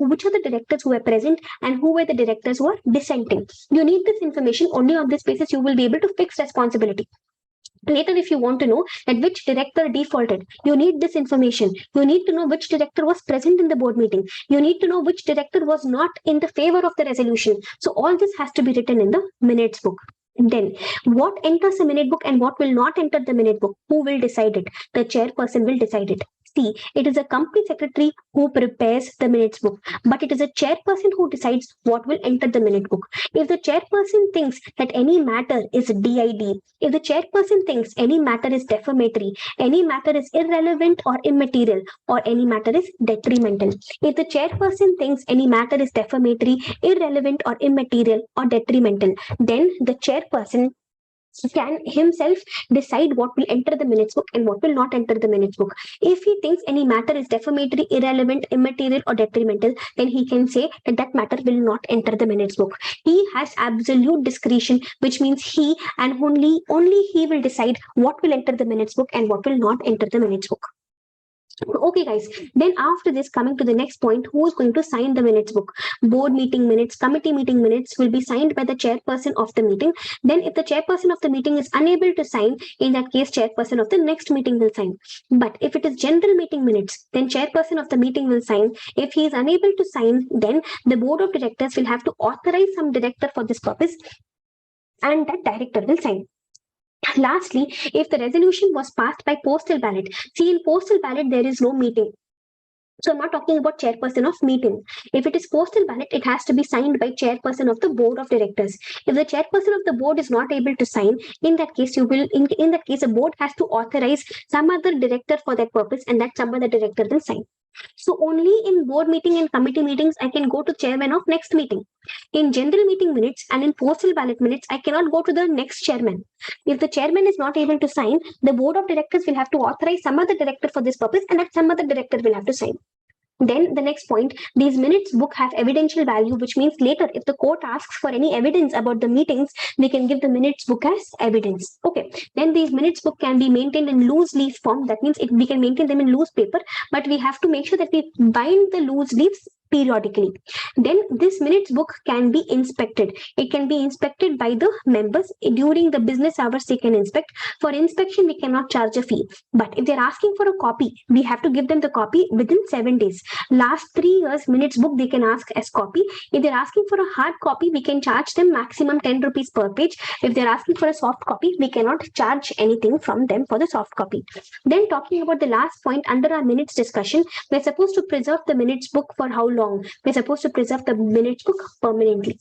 which are the directors who were present and who were the directors who are dissenting. You need this information. Only on this basis you will be able to fix responsibility. Later, if you want to know that which director defaulted, you need this information. You need to know which director was present in the board meeting. You need to know which director was not in the favor of the resolution. So all this has to be written in the minutes book. Then, what enters the minute book and what will not enter the minute book? Who will decide it? The chairperson will decide it. See, it is a company secretary who prepares the minutes book, but it is a chairperson who decides what will enter the minute book. If the chairperson thinks that any matter is DID, if the chairperson thinks any matter is defamatory, any matter is irrelevant or immaterial, or any matter is detrimental. If the chairperson thinks any matter is defamatory, irrelevant or immaterial or detrimental, then the chairperson can himself decide what will enter the minutes book and what will not enter the minutes book. If he thinks any matter is defamatory, irrelevant, immaterial, or detrimental, then he can say that that matter will not enter the minutes book. He has absolute discretion, which means he and only he will decide what will enter the minutes book and what will not enter the minutes book. Okay, guys. Then after this, coming to the next point, who is going to sign the minutes book? Board meeting minutes, committee meeting minutes will be signed by the chairperson of the meeting. Then if the chairperson of the meeting is unable to sign, in that case, chairperson of the next meeting will sign. But if it is general meeting minutes, then chairperson of the meeting will sign. If he is unable to sign, then the board of directors will have to authorize some director for this purpose, and that director will sign. Lastly, if the resolution was passed by postal ballot, see, in postal ballot, there is no meeting. So I'm not talking about chairperson of meeting. If it is postal ballot, it has to be signed by chairperson of the board of directors. If the chairperson of the board is not able to sign, in that case, in that case, the board has to authorize some other director for that purpose, and that some other director will sign. So only in board meeting and committee meetings, I can go to chairman of next meeting. In general meeting minutes and in postal ballot minutes, I cannot go to the next chairman. If the chairman is not able to sign, the board of directors will have to authorize some other director for this purpose, and that some other director will have to sign. Then the next point, these minutes book have evidential value, which means later if the court asks for any evidence about the meetings, they can give the minutes book as evidence. Okay. Then these minutes book can be maintained in loose leaf form. That means we can maintain them in loose paper, but we have to make sure that we bind the loose leaves periodically. Then this minutes book can be inspected. It can be inspected by the members during the business hours. They can inspect. For inspection, we cannot charge a fee. But if they're asking for a copy, we have to give them the copy within 7 days. Last 3 years minutes book they can ask as copy. If they're asking for a hard copy, we can charge them maximum 10 rupees per page. If they're asking for a soft copy, we cannot charge anything from them for the soft copy. Then talking about the last point under our minutes discussion, we're supposed to preserve the minutes book for how long? We're supposed to preserve the minutes book permanently.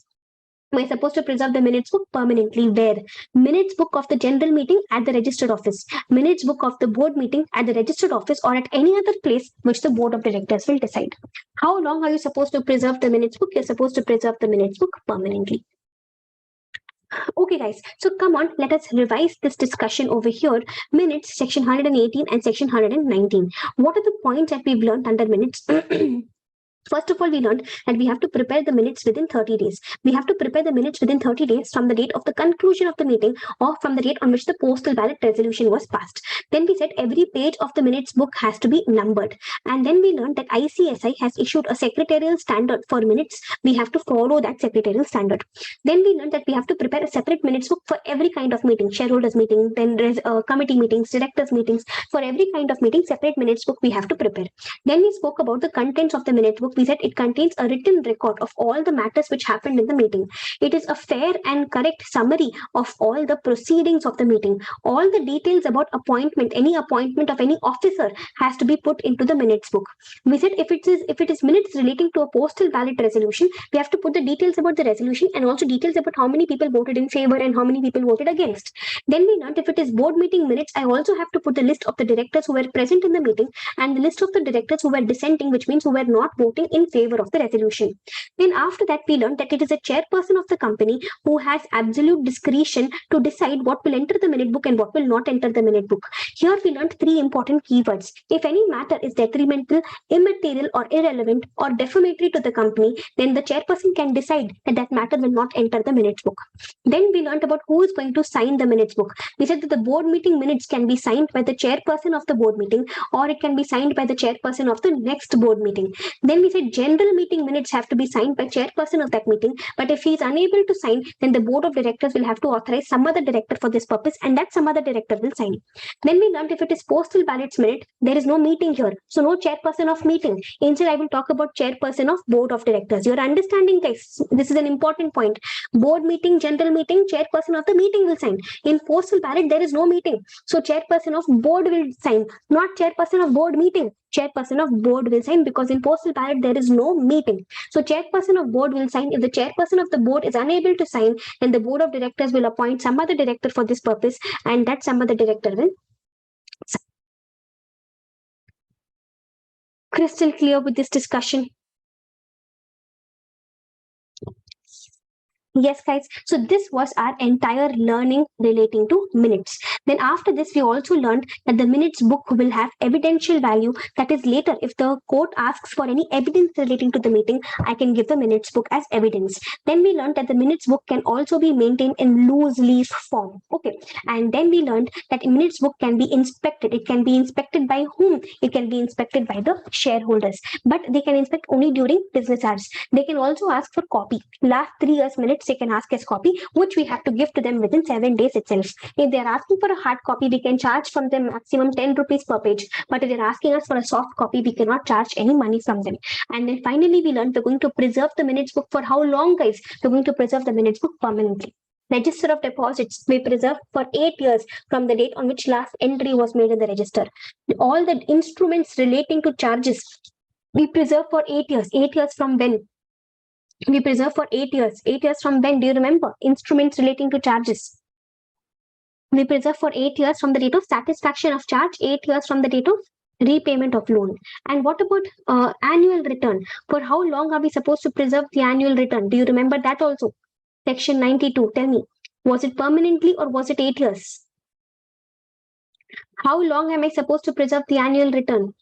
We're supposed to preserve the minutes book permanently. Where? Minutes book of the general meeting at the registered office, minutes book of the board meeting at the registered office, or at any other place which the board of directors will decide. How long are you supposed to preserve the minutes book? You're supposed to preserve the minutes book permanently. Okay, guys, so come on, let us revise this discussion over here. Minutes, section 118 and section 119. What are the points that we've learned under minutes? First of all, we learned that we have to prepare the minutes within 30 days. We have to prepare the minutes within 30 days from the date of the conclusion of the meeting or from the date on which the postal ballot resolution was passed. Then we said every page of the minutes book has to be numbered. And then we learned that ICSI has issued a secretarial standard for minutes. We have to follow that secretarial standard. Then we learned that we have to prepare a separate minutes book for every kind of meeting, shareholders meeting, then committee meetings, directors meetings. For every kind of meeting, separate minutes book we have to prepare. Then we spoke about the contents of the minute book. We said it contains a written record of all the matters which happened in the meeting. It is a fair and correct summary of all the proceedings of the meeting. All the details about appointment, any appointment of any officer has to be put into the minutes book. We said if it is minutes relating to a postal ballot resolution, we have to put the details about the resolution and also details about how many people voted in favor and how many people voted against. Then we learned if it is board meeting minutes, I also have to put the list of the directors who were present in the meeting and the list of the directors who were dissenting, which means who were not voting in favor of the resolution. Then after that, we learned that it is a chairperson of the company who has absolute discretion to decide what will enter the minute book and what will not enter the minute book. Here we learned 3 important keywords. If any matter is detrimental, immaterial or irrelevant or defamatory to the company, then the chairperson can decide that that matter will not enter the minutes book. Then we learned about who is going to sign the minutes book. We said that the board meeting minutes can be signed by the chairperson of the board meeting or it can be signed by the chairperson of the next board meeting. Then we said general meeting minutes have to be signed by chairperson of that meeting, but if he is unable to sign, then the board of directors will have to authorize some other director for this purpose and that some other director will sign. Then we learned if it is postal ballots minute, there is no meeting here, so no chairperson of meeting. Instead, I will talk about chairperson of board of directors. You're understanding, guys? This is an important point. Board meeting, general meeting, chairperson of the meeting will sign. In postal ballot, there is no meeting, so chairperson of board will sign, not chairperson of board meeting. Chairperson of board will sign because in postal ballot there is no meeting. So chairperson of board will sign. If the chairperson of the board is unable to sign, then the board of directors will appoint some other director for this purpose and that some other director will sign. Crystal clear with this discussion? Yes, guys. So this was our entire learning relating to minutes. Then after this, we also learned that the minutes book will have evidential value. That is later, if the court asks for any evidence relating to the meeting, I can give the minutes book as evidence. Then we learned that the minutes book can also be maintained in loose leaf form. Okay. And then we learned that minutes book can be inspected. It can be inspected by whom? It can be inspected by the shareholders. But they can inspect only during business hours. They can also ask for copy. Last 3 years minutes they can ask as copy, which we have to give to them within 7 days itself. If they're asking for a hard copy, we can charge from them maximum 10 rupees per page. But if they're asking us for a soft copy, we cannot charge any money from them. And then finally, we learned we're going to preserve the minutes book for how long, guys? We're going to preserve the minutes book permanently. Register of deposits we preserve for 8 years from the date on which last entry was made in the register. All the instruments relating to charges We preserve for 8 years. 8 years from when? We preserve for 8 years. 8 years from when? Do you remember? Instruments relating to charges. We preserve for 8 years from the date of satisfaction of charge, 8 years from the date of repayment of loan. And what about annual return? For how long are we supposed to preserve the annual return? Do you remember that also? Section 92. Tell me, was it permanently or was it 8 years? How long am I supposed to preserve the annual return?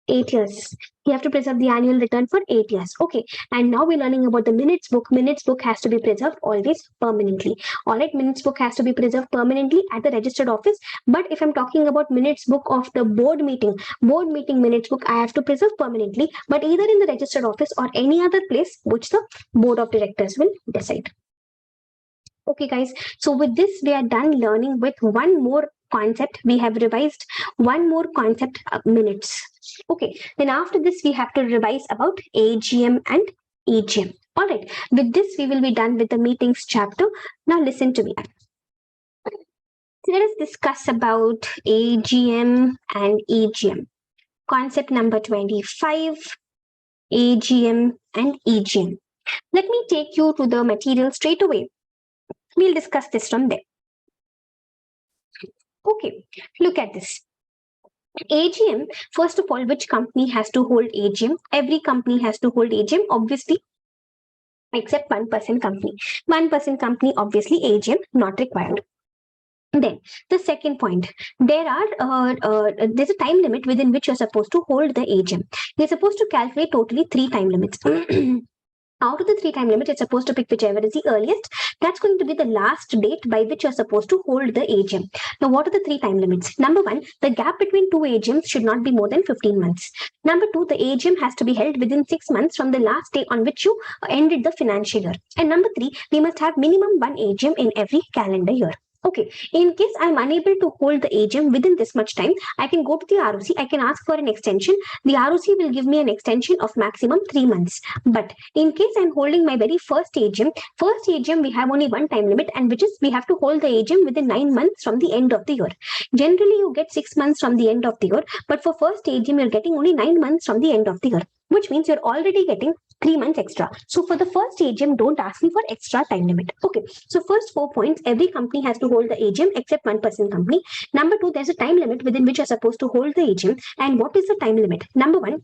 8 years. You have to preserve the annual return for 8 years. Okay. And now we're learning about the minutes book. Minutes book has to be preserved always permanently. All right. Minutes book has to be preserved permanently at the registered office. But if I'm talking about minutes book of the board meeting minutes book, I have to preserve permanently, but either in the registered office or any other place which the board of directors will decide. Okay, guys. So with this, we are done learning with one more concept. We have revised one more concept, minutes. Okay. Then after this, we have to revise about AGM and EGM. All right. With this, we will be done with the meetings chapter. Now listen to me. Let us discuss about AGM and EGM. Concept number 25, AGM and EGM. Let me take you to the material straight away. We'll discuss this from there. Okay, look at this. AGM, first of all, which company has to hold AGM? Every company has to hold AGM, obviously, except 1% company. 1% company, obviously, AGM not required. Then the second point, there's a time limit within which you're supposed to hold the AGM. You're supposed to calculate totally 3 time limits. Out of the 3 time limits, it's supposed to pick whichever is the earliest. That's going to be the last date by which you're supposed to hold the AGM. Now, what are the 3 time limits? Number 1, the gap between 2 AGMs should not be more than 15 months. Number 2, the AGM has to be held within 6 months from the last day on which you ended the financial year. And number 3, we must have minimum 1 AGM in every calendar year. Okay, in case I'm unable to hold the AGM within this much time, I can go to the ROC, I can ask for an extension. The ROC will give me an extension of maximum 3 months. But in case I'm holding my very first AGM, we have only one time limit, and which is we have to hold the AGM within 9 months from the end of the year. Generally, you get 6 months from the end of the year, but for first AGM, you're getting only 9 months from the end of the year, which means you're already getting 3 months extra. So for the first AGM, don't ask me for extra time limit. Okay. So first 4 points, every company has to hold the AGM except 1% company. Number 2, there's a time limit within which you're supposed to hold the AGM. And what is the time limit? Number 1,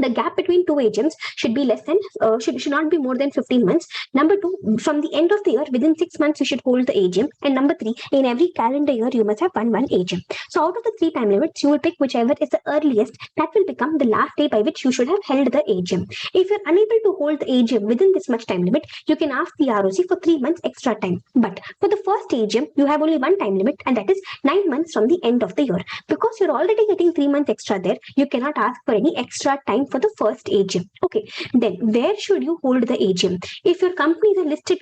the gap between 2 AGMs should be less than should not be more than 15 months. Number 2, from the end of the year within 6 months you should hold the AGM. And number 3, in every calendar year you must have one AGM. So out of the 3 time limits, you will pick whichever is the earliest. That will become the last day by which you should have held the AGM. If you're unable to hold the AGM within this much time limit, you can ask the ROC for 3 months extra time. But for the first AGM, you have only one time limit, and that is 9 months from the end of the year. Because you're already getting 3 months extra there, you cannot ask for any extra time for the first AGM. Okay, then where should you hold the AGM? If your company is a listed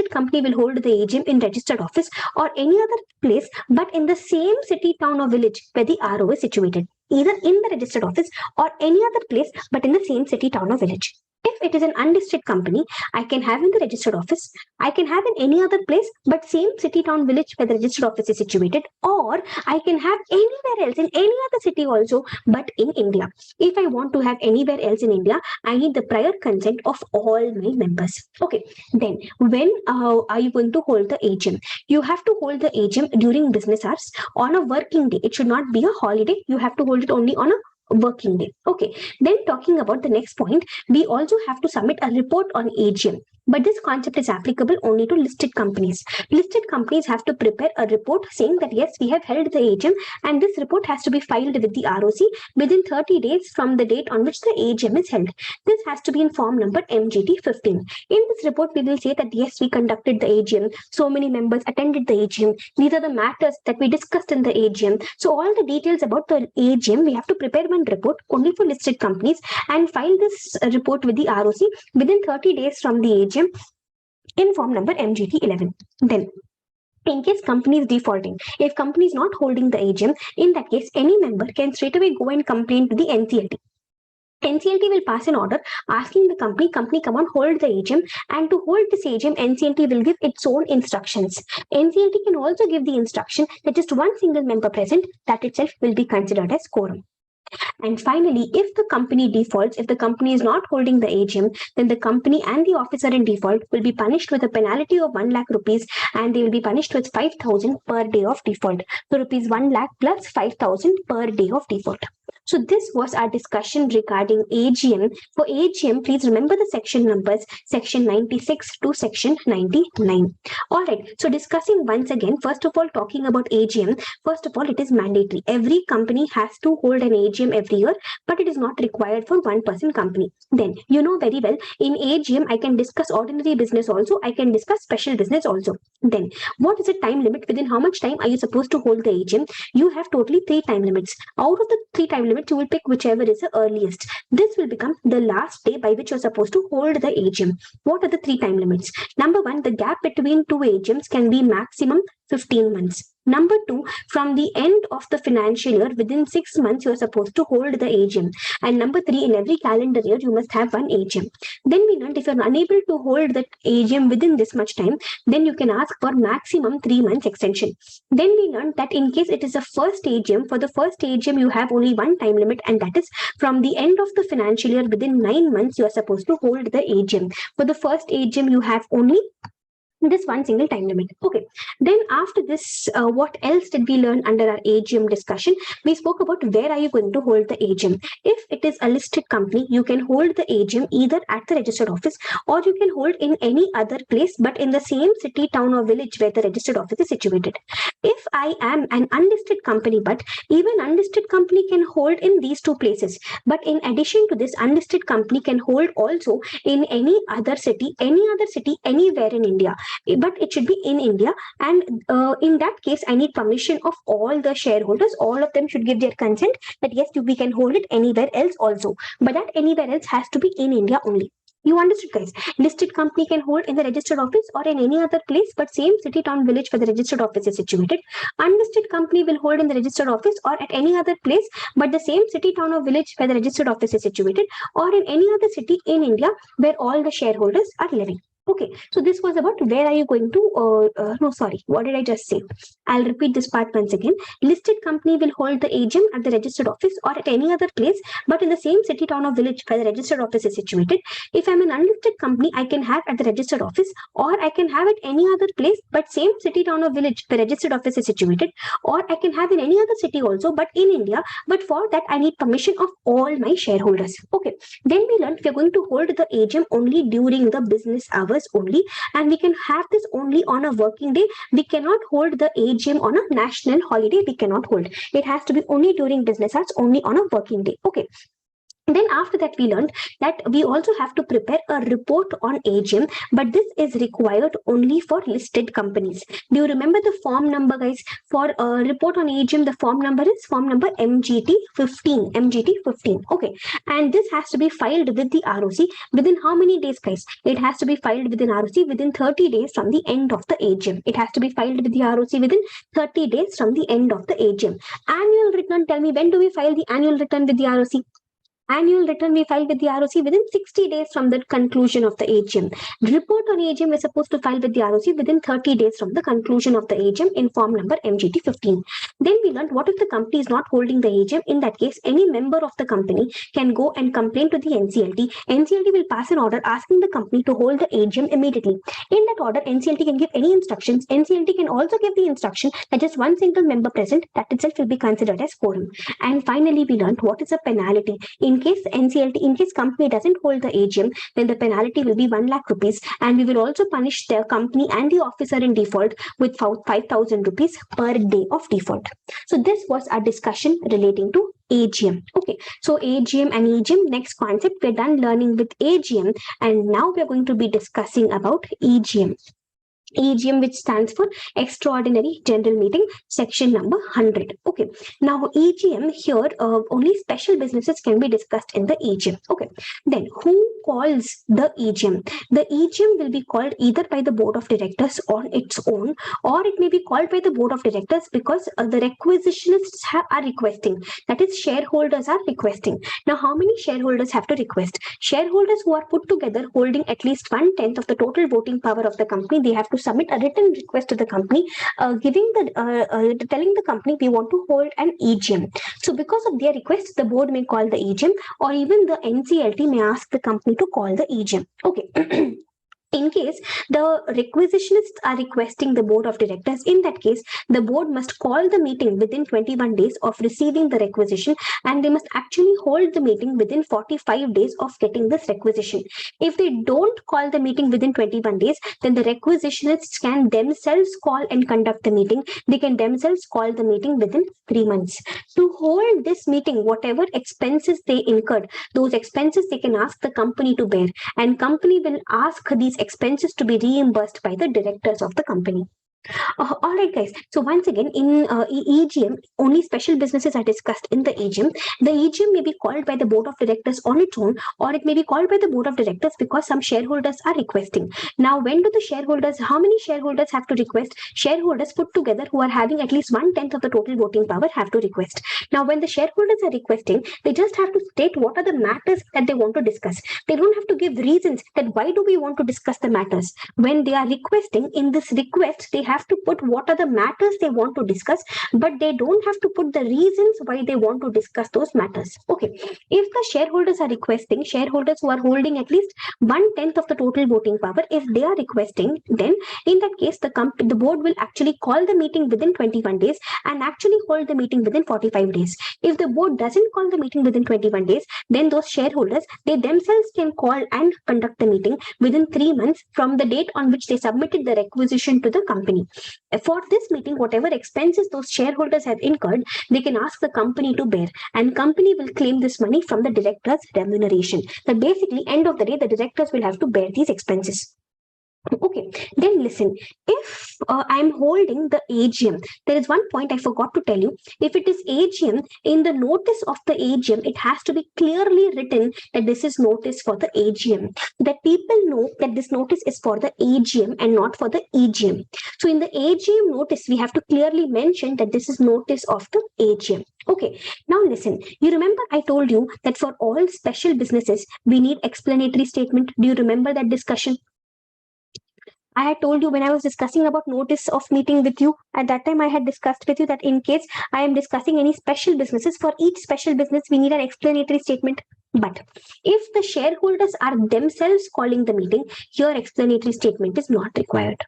company will hold the AGM in registered office or any other place, but in the same city, town or village where the RO is situated, either in the registered office or any other place, but in the same city, town or village. If it is an unlisted company, I can have in the registered office, I can have in any other place, but same city, town, village where the registered office is situated, or I can have anywhere else in any other city also, but in India. If I want to have anywhere else in India, I need the prior consent of all my members. Okay, then when are you going to hold the AGM? You have to hold the AGM during business hours on a working day. It should not be a holiday. You have to hold it only on a working day. Okay, then talking about the next point, we also have to submit a report on AGM. But this concept is applicable only to listed companies. Listed companies have to prepare a report saying that yes, we have held the AGM, and this report has to be filed with the ROC within 30 days from the date on which the AGM is held. This has to be in form number MGT 15. In this report, we will say that yes, we conducted the AGM, so many members attended the AGM, these are the matters that we discussed in the AGM. So all the details about the AGM, we have to prepare one report only for listed companies and file this report with the ROC within 30 days from the AGM in form number MGT 11. Then in case company is defaulting, if company is not holding the AGM, in that case, any member can straight away go and complain to the NCLT. NCLT will pass an order asking the company, come on, hold the AGM. And to hold this AGM, NCLT will give its own instructions. NCLT can also give the instruction that just one single member present, that itself will be considered as quorum. And finally, if the company defaults, if the company is not holding the AGM, then the company and the officer in default will be punished with a penalty of 1 lakh rupees, and they will be punished with 5,000 per day of default. So rupees 1 lakh plus 5,000 per day of default. So this was our discussion regarding AGM. For AGM, please remember the section numbers, section 96 to section 99. All right. So discussing once again, first of all, talking about AGM. First of all, it is mandatory. Every company has to hold an AGM every year, but it is not required for one-person company. Then you know very well, in AGM, I can discuss ordinary business also. I can discuss special business also. Then what is the time limit? Within how much time are you supposed to hold the AGM? You have totally 3 time limits. Out of the 3 time limits, you will pick whichever is the earliest. This will become the last day by which you're supposed to hold the AGM. What are the 3 time limits? Number 1, the gap between 2 AGMs can be maximum 15 months. Number 2, from the end of the financial year, within 6 months, you're supposed to hold the AGM. And number 3, in every calendar year, you must have one AGM. Then we learned if you're unable to hold that AGM within this much time, then you can ask for maximum 3 months extension. Then we learned that in case it is a first AGM, for the first AGM, you have only one time limit, and that is from the end of the financial year, within 9 months, you are supposed to hold the AGM. For the first AGM, you have only this one single time limit. Okay. Then after this, what else did we learn under our AGM discussion? We spoke about where are you going to hold the AGM. If it is a listed company, you can hold the AGM either at the registered office or you can hold in any other place, but in the same city, town or village where the registered office is situated. If I am an unlisted company, but even unlisted company can hold in these 2 places. But in addition to this, unlisted company can hold also in any other city, anywhere in India. But it should be in India, and in that case I need permission of all the shareholders. All of them should give their consent that yes, we can hold it anywhere else also, but that anywhere else has to be in India only. You understood, guys? Listed company can hold in the registered office or in any other place, but same city, town, village where the registered office is situated. Unlisted company will hold in the registered office or at any other place, but the same city, town, or village where the registered office is situated, or in any other city in India where all the shareholders are living. Okay, so this was about where are you going to, what did I just say? I'll repeat this part once again. Listed company will hold the AGM at the registered office or at any other place, but in the same city, town or village where the registered office is situated. If I'm an unlisted company, I can have at the registered office or I can have at any other place, but same city, town or village where registered office is situated, or I can have in any other city also, but in India. But for that, I need permission of all my shareholders. Okay, then we learned we're going to hold the AGM only during the business hours only, and we can have this only on a working day. We cannot hold the AGM on a national holiday. We cannot hold. It has to be only during business hours, only on a working day. Okay. Then after that, we learned that we also have to prepare a report on AGM, but this is required only for listed companies. Do you remember the form number, guys? For a report on AGM, the form number is form number MGT15. MGT15. Okay. And this has to be filed with the ROC within how many days, guys? It has to be filed within ROC within 30 days from the end of the AGM. It has to be filed with the ROC within 30 days from the end of the AGM. Annual return, tell me, when do we file the annual return with the ROC? Annual return we file with the ROC within 60 days from the conclusion of the AGM. Report on AGM is supposed to file with the ROC within 30 days from the conclusion of the AGM in form number MGT15. Then we learned what if the company is not holding the AGM? In that case, any member of the company can go and complain to the NCLT. NCLT will pass an order asking the company to hold the AGM immediately. In that order, NCLT can give any instructions. NCLT can also give the instruction that just one single member present, that itself will be considered as quorum. And finally, we learned what is a penalty. In case company doesn't hold the AGM, then the penalty will be 1 lakh rupees, and we will also punish the company and the officer in default with 5,000 rupees per day of default. So this was our discussion relating to AGM. Okay, so AGM and EGM, next concept, we're done learning with AGM, and now we're going to be discussing about EGM. EGM, which stands for Extraordinary General Meeting, section number 100. Okay, now EGM here, only special businesses can be discussed in the EGM. Okay, then who calls the EGM? The EGM will be called either by the board of directors on its own, or it may be called by the board of directors because the requisitionists are requesting. That is, shareholders are requesting. Now, how many shareholders have to request? Shareholders who are put together holding at least 1/10 of the total voting power of the company, they have to submit a written request to the company, telling the company we want to hold an EGM. So because of their request, the board may call the EGM, or even the NCLT may ask the company to call the EGM. Okay. In case the requisitionists are requesting the board of directors, in that case, the board must call the meeting within 21 days of receiving the requisition, and they must actually hold the meeting within 45 days of getting this requisition. If they don't call the meeting within 21 days, then the requisitionists can themselves call and conduct the meeting. They can themselves call the meeting within 3 months. To hold this meeting, whatever expenses they incurred, those expenses they can ask the company to bear, and company will ask these expenses to be reimbursed by the directors of the company. All right, guys. So once again, in EGM, only special businesses are discussed in the EGM. The EGM may be called by the board of directors on its own, or it may be called by the board of directors because some shareholders are requesting. Now, when do the shareholders, how many shareholders have to request? Shareholders put together who are having at least 1/10 of the total voting power have to request. Now, when the shareholders are requesting, they just have to state what are the matters that they want to discuss. They don't have to give reasons that why do we want to discuss the matters. When they are requesting, in this request, they have to put what are the matters they want to discuss, but they don't have to put the reasons why they want to discuss those matters. Okay. If the shareholders are requesting, shareholders who are holding at least 1/10 of the total voting power, if they are requesting, then in that case, the board will actually call the meeting within 21 days and actually hold the meeting within 45 days. If the board doesn't call the meeting within 21 days, then those shareholders, they themselves can call and conduct the meeting within 3 months from the date on which they submitted the requisition to the company. For this meeting, whatever expenses those shareholders have incurred, they can ask the company to bear, and company will claim this money from the director's remuneration. But basically, end of the day, the directors will have to bear these expenses. Okay, then listen. If I'm holding the AGM, there is one point I forgot to tell you. If it is AGM, in the notice of the AGM, it has to be clearly written that this is notice for the AGM, that people know that this notice is for the AGM and not for the EGM. So in the AGM notice, we have to clearly mention that this is notice of the AGM. Okay, now listen. You remember I told you that for all special businesses, we need explanatory statement. Do you remember that discussion? I had told you when I was discussing about notice of meeting with you, at that time I had discussed with you that in case I am discussing any special businesses, for each special business, we need an explanatory statement. But if the shareholders are themselves calling the meeting, your explanatory statement is not required.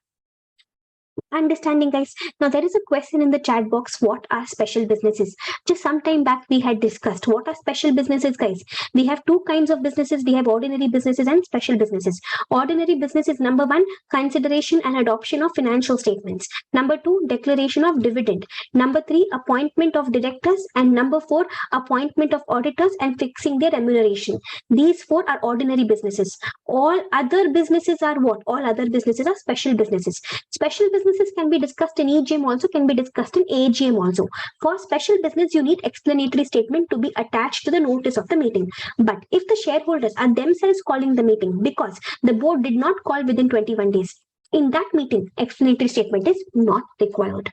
Understanding, guys. Now there is a question in the chat box: what are special businesses? Just some time back we had discussed what are special businesses, guys. We have two kinds of businesses. We have ordinary businesses and special businesses. Ordinary businesses, number one, consideration and adoption of financial statements. Number two, declaration of dividend. Number three, appointment of directors. And number four, appointment of auditors and fixing their remuneration. These four are ordinary businesses. All other businesses are what? All other businesses are special businesses. Special businesses can be discussed in EGM also, can be discussed in AGM also. For special business, you need explanatory statement to be attached to the notice of the meeting. But if the shareholders are themselves calling the meeting because the board did not call within 21 days, in that meeting, explanatory statement is not required.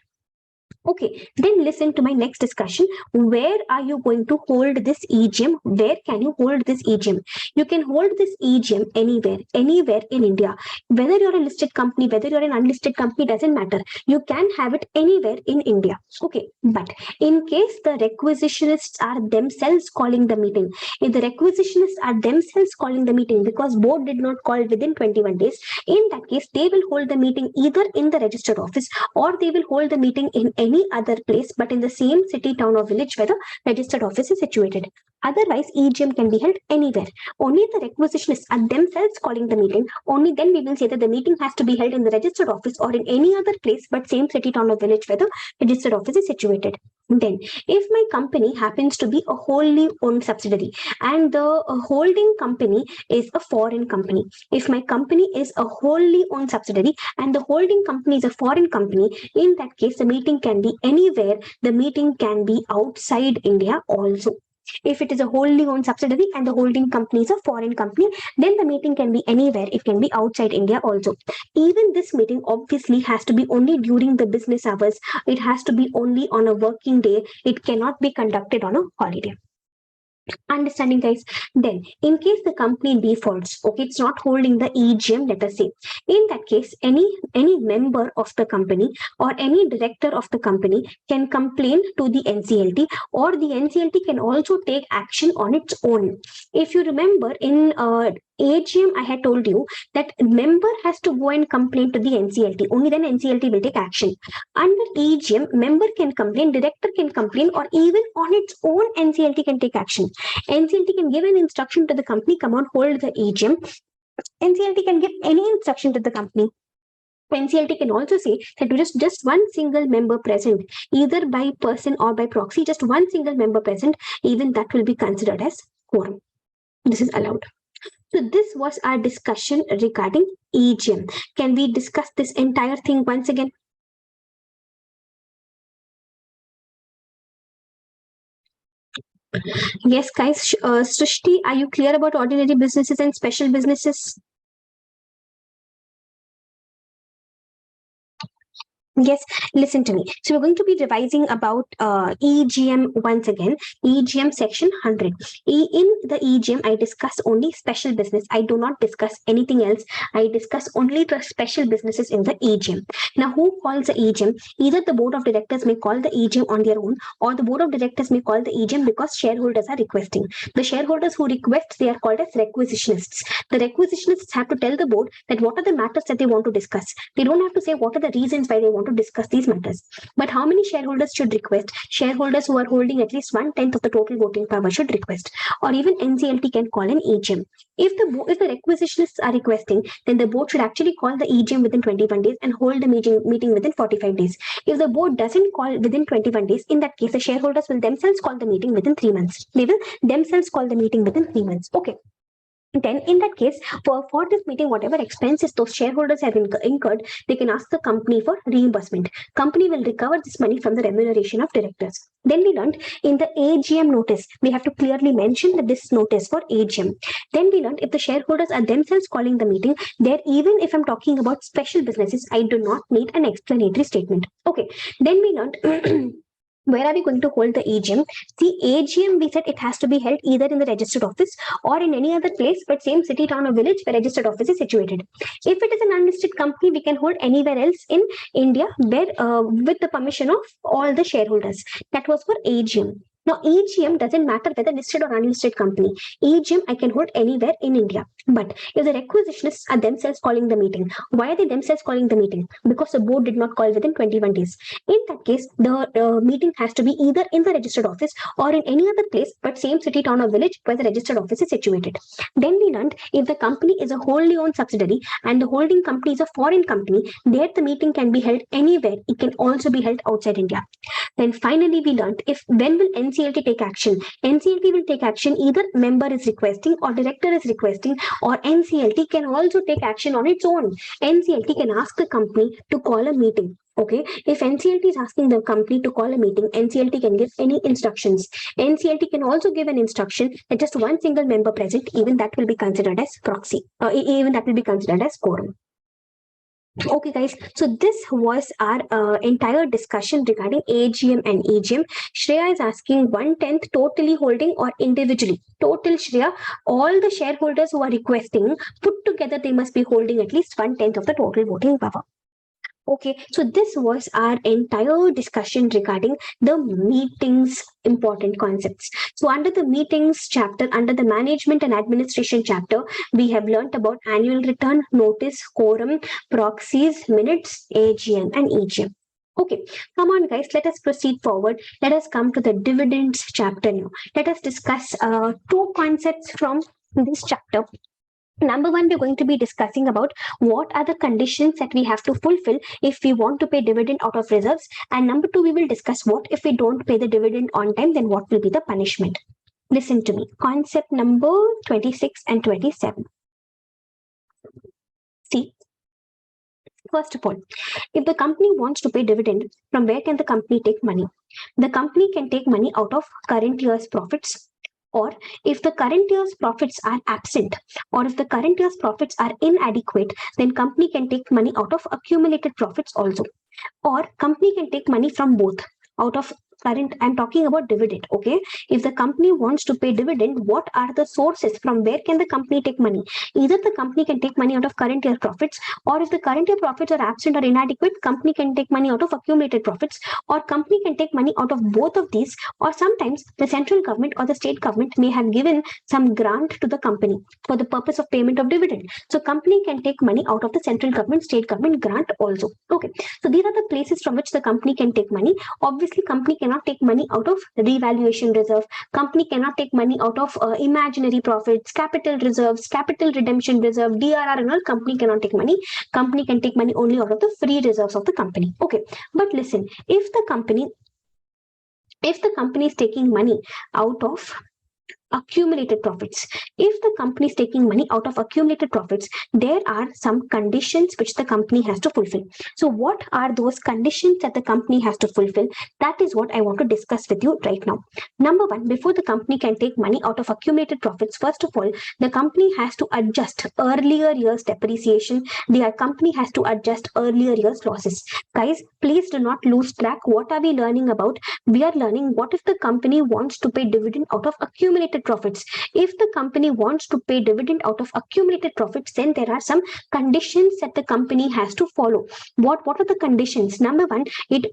Okay, then listen to my next discussion. Where are you going to hold this EGM? Where can you hold this EGM? You can hold this EGM anywhere in India. Whether you're a listed company, whether you're an unlisted company, doesn't matter. You can have it anywhere in India. Okay, but in case the requisitionists are themselves calling the meeting, if the requisitionists are themselves calling the meeting because board did not call within 21 days, in that case, they will hold the meeting either in the registered office or they will hold the meeting in any other place, but in the same city, town, or village where the registered office is situated. Otherwise, EGM can be held anywhere. Only the requisitionists are themselves calling the meeting. Only then we will say that the meeting has to be held in the registered office or in any other place, but same city, town, or village where the registered office is situated. Then, if my company happens to be a wholly owned subsidiary and the holding company is a foreign company, if my company is a wholly owned subsidiary and the holding company is a foreign company, in that case, the meeting can be anywhere. The meeting can be outside India also. If it is a wholly owned subsidiary and the holding company is a foreign company, then the meeting can be anywhere. It can be outside India also. Even this meeting obviously has to be only during the business hours. It has to be only on a working day. It cannot be conducted on a holiday. Understanding, guys. Then in case the company defaults, okay, it's not holding the EGM, let us say, in that case any member of the company or any director of the company can complain to the NCLT, or the NCLT can also take action on its own. If you remember, in AGM I had told you that member has to go and complain to the NCLT, only then NCLT will take action. Under EGM, member can complain, director can complain, or even on its own NCLT can take action. NCLT can give an instruction to the company, come on, hold the EGM. NCLT can give any instruction to the company. NCLT can also say that just one single member present, either by person or by proxy, just one single member present, even that will be considered as quorum. This is allowed. So this was our discussion regarding EGM. Can we discuss this entire thing once again? Yes, guys. Srishti, are you clear about ordinary businesses and special businesses? Yes, listen to me. So we're going to be revising about EGM once again. EGM section 100. In the EGM, I discuss only special business. I do not discuss anything else. I discuss only the special businesses in the EGM. Now, who calls the EGM? Either the board of directors may call the EGM on their own, or the board of directors may call the EGM because shareholders are requesting. The shareholders who request, they are called as requisitionists. The requisitionists have to tell the board that what are the matters that they want to discuss. They don't have to say what are the reasons why they want to discuss these matters. But how many shareholders should request? Shareholders who are holding at least 1/10 of the total voting power should request, or even NCLT can call an EGM. If the requisitionists are requesting, then the board should actually call the EGM within 21 days and hold the meeting within 45 days. If the board doesn't call within 21 days, in that case, the shareholders will themselves call the meeting within 3 months. They will themselves call the meeting within 3 months. Okay. Then in that case, for this meeting, whatever expenses those shareholders have incurred, they can ask the company for reimbursement. Company will recover this money from the remuneration of directors. Then we learned in the AGM notice, we have to clearly mention that this notice for AGM. Then we learned if the shareholders are themselves calling the meeting, there, even if I'm talking about special businesses, I do not need an explanatory statement. Okay. Then we learned where are we going to hold the AGM? The AGM, we said it has to be held either in the registered office or in any other place, but same city, town, or village where registered office is situated. If it is an unlisted company, we can hold anywhere else in India where with the permission of all the shareholders. That was for AGM. Now, EGM doesn't matter whether listed or unlisted company. EGM I can hold anywhere in India. But if the requisitionists are themselves calling the meeting, why are they themselves calling the meeting? Because the board did not call within 21 days. In that case, the meeting has to be either in the registered office or in any other place, but same city, town, or village where the registered office is situated. Then we learned if the company is a wholly owned subsidiary and the holding company is a foreign company, there the meeting can be held anywhere. It can also be held outside India. Then finally, we learned if when will NCLT take action? NCLT will take action either member is requesting or director is requesting, or NCLT can also take action on its own. NCLT can ask the company to call a meeting. Okay, if NCLT is asking the company to call a meeting, NCLT can give any instructions. NCLT can also give an instruction that just one single member present, even that will be considered as proxy, even that will be considered as quorum. Okay, guys, so this was our entire discussion regarding AGM and EGM. Shreya is asking 1/10 totally holding or individually? Total, Shreya. All the shareholders who are requesting, put together, they must be holding at least 1/10 of the total voting power. Okay, so this was our entire discussion regarding the meetings important concepts. So under the meetings chapter, under the management and administration chapter, we have learned about annual return, notice, quorum, proxies, minutes, AGM and EGM. Okay, come on guys, let us proceed forward. Let us come to the dividends chapter now. Let us discuss two concepts from this chapter. Number one, we're going to be discussing about what are the conditions that we have to fulfill if we want to pay dividend out of reserves. And number two, we will discuss what if we don't pay the dividend on time, then what will be the punishment. Listen to me. Concept number 26 and 27. See, first of all, if the company wants to pay dividend, from where can the company take money? The company can take money out of current year's profits, or if the current year's profits are absent, or if the current year's profits are inadequate, then company can take money out of accumulated profits also, or company can take money from both, out of current, I'm talking about dividend. Okay, if the company wants to pay dividend, what are the sources? From where can the company take money? Either the company can take money out of current year profits, or if the current year profits are absent or inadequate, company can take money out of accumulated profits, or company can take money out of both of these, or sometimes the central government or the state government may have given some grant to the company for the purpose of payment of dividend. So company can take money out of the central government, state government grant also. Okay, so these are the places from which the company can take money. Obviously, company cannot take money out of revaluation reserve. Company cannot take money out of imaginary profits, capital reserves, capital redemption reserve, DRR and all. Company cannot take money. Company can take money only out of the free reserves of the company. Okay, but listen, if the company is taking money out of accumulated profits, if the company is taking money out of accumulated profits, there are some conditions which the company has to fulfill. So what are those conditions that the company has to fulfill? That is what I want to discuss with you right now. Number one, before the company can take money out of accumulated profits, first of all, the company has to adjust earlier years depreciation. The company has to adjust earlier years losses. Guys, please do not lose track. What are we learning about? We are learning what if the company wants to pay dividend out of accumulated profits. If the company wants to pay dividend out of accumulated profits, then there are some conditions that the company has to follow. What are the conditions? Number one, it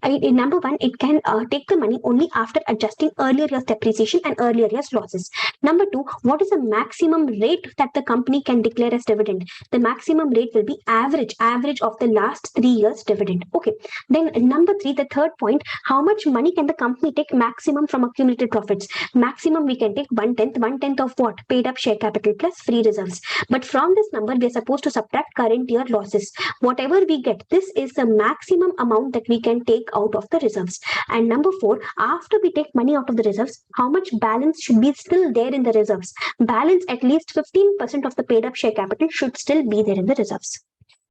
can take the money only after adjusting earlier years depreciation and earlier years losses. Number two, what is the maximum rate that the company can declare as dividend? The maximum rate will be average of the last 3 years dividend. Okay. Then number three, the third point, how much money can the company take maximum from accumulated profits? Maximum we can take one tenth of what? Paid up share capital plus free reserves. But from this number, we are supposed to subtract current year losses. Whatever we get, this is the maximum amount that we can take out of the reserves. And number four, after we take money out of the reserves, how much balance should be still there in the reserves? Balance, at least 15% of the paid up share capital should still be there in the reserves.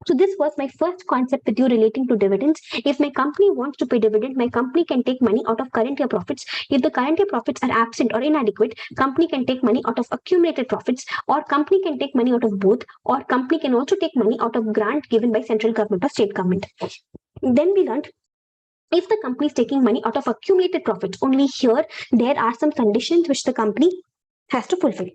So this was my first concept with you relating to dividends. If my company wants to pay dividend, my company can take money out of current year profits. If the current year profits are absent or inadequate, company can take money out of accumulated profits, or company can take money out of both, or company can also take money out of grant given by central government or state government. Then we learned, if the company is taking money out of accumulated profits, only here there are some conditions which the company has to fulfill.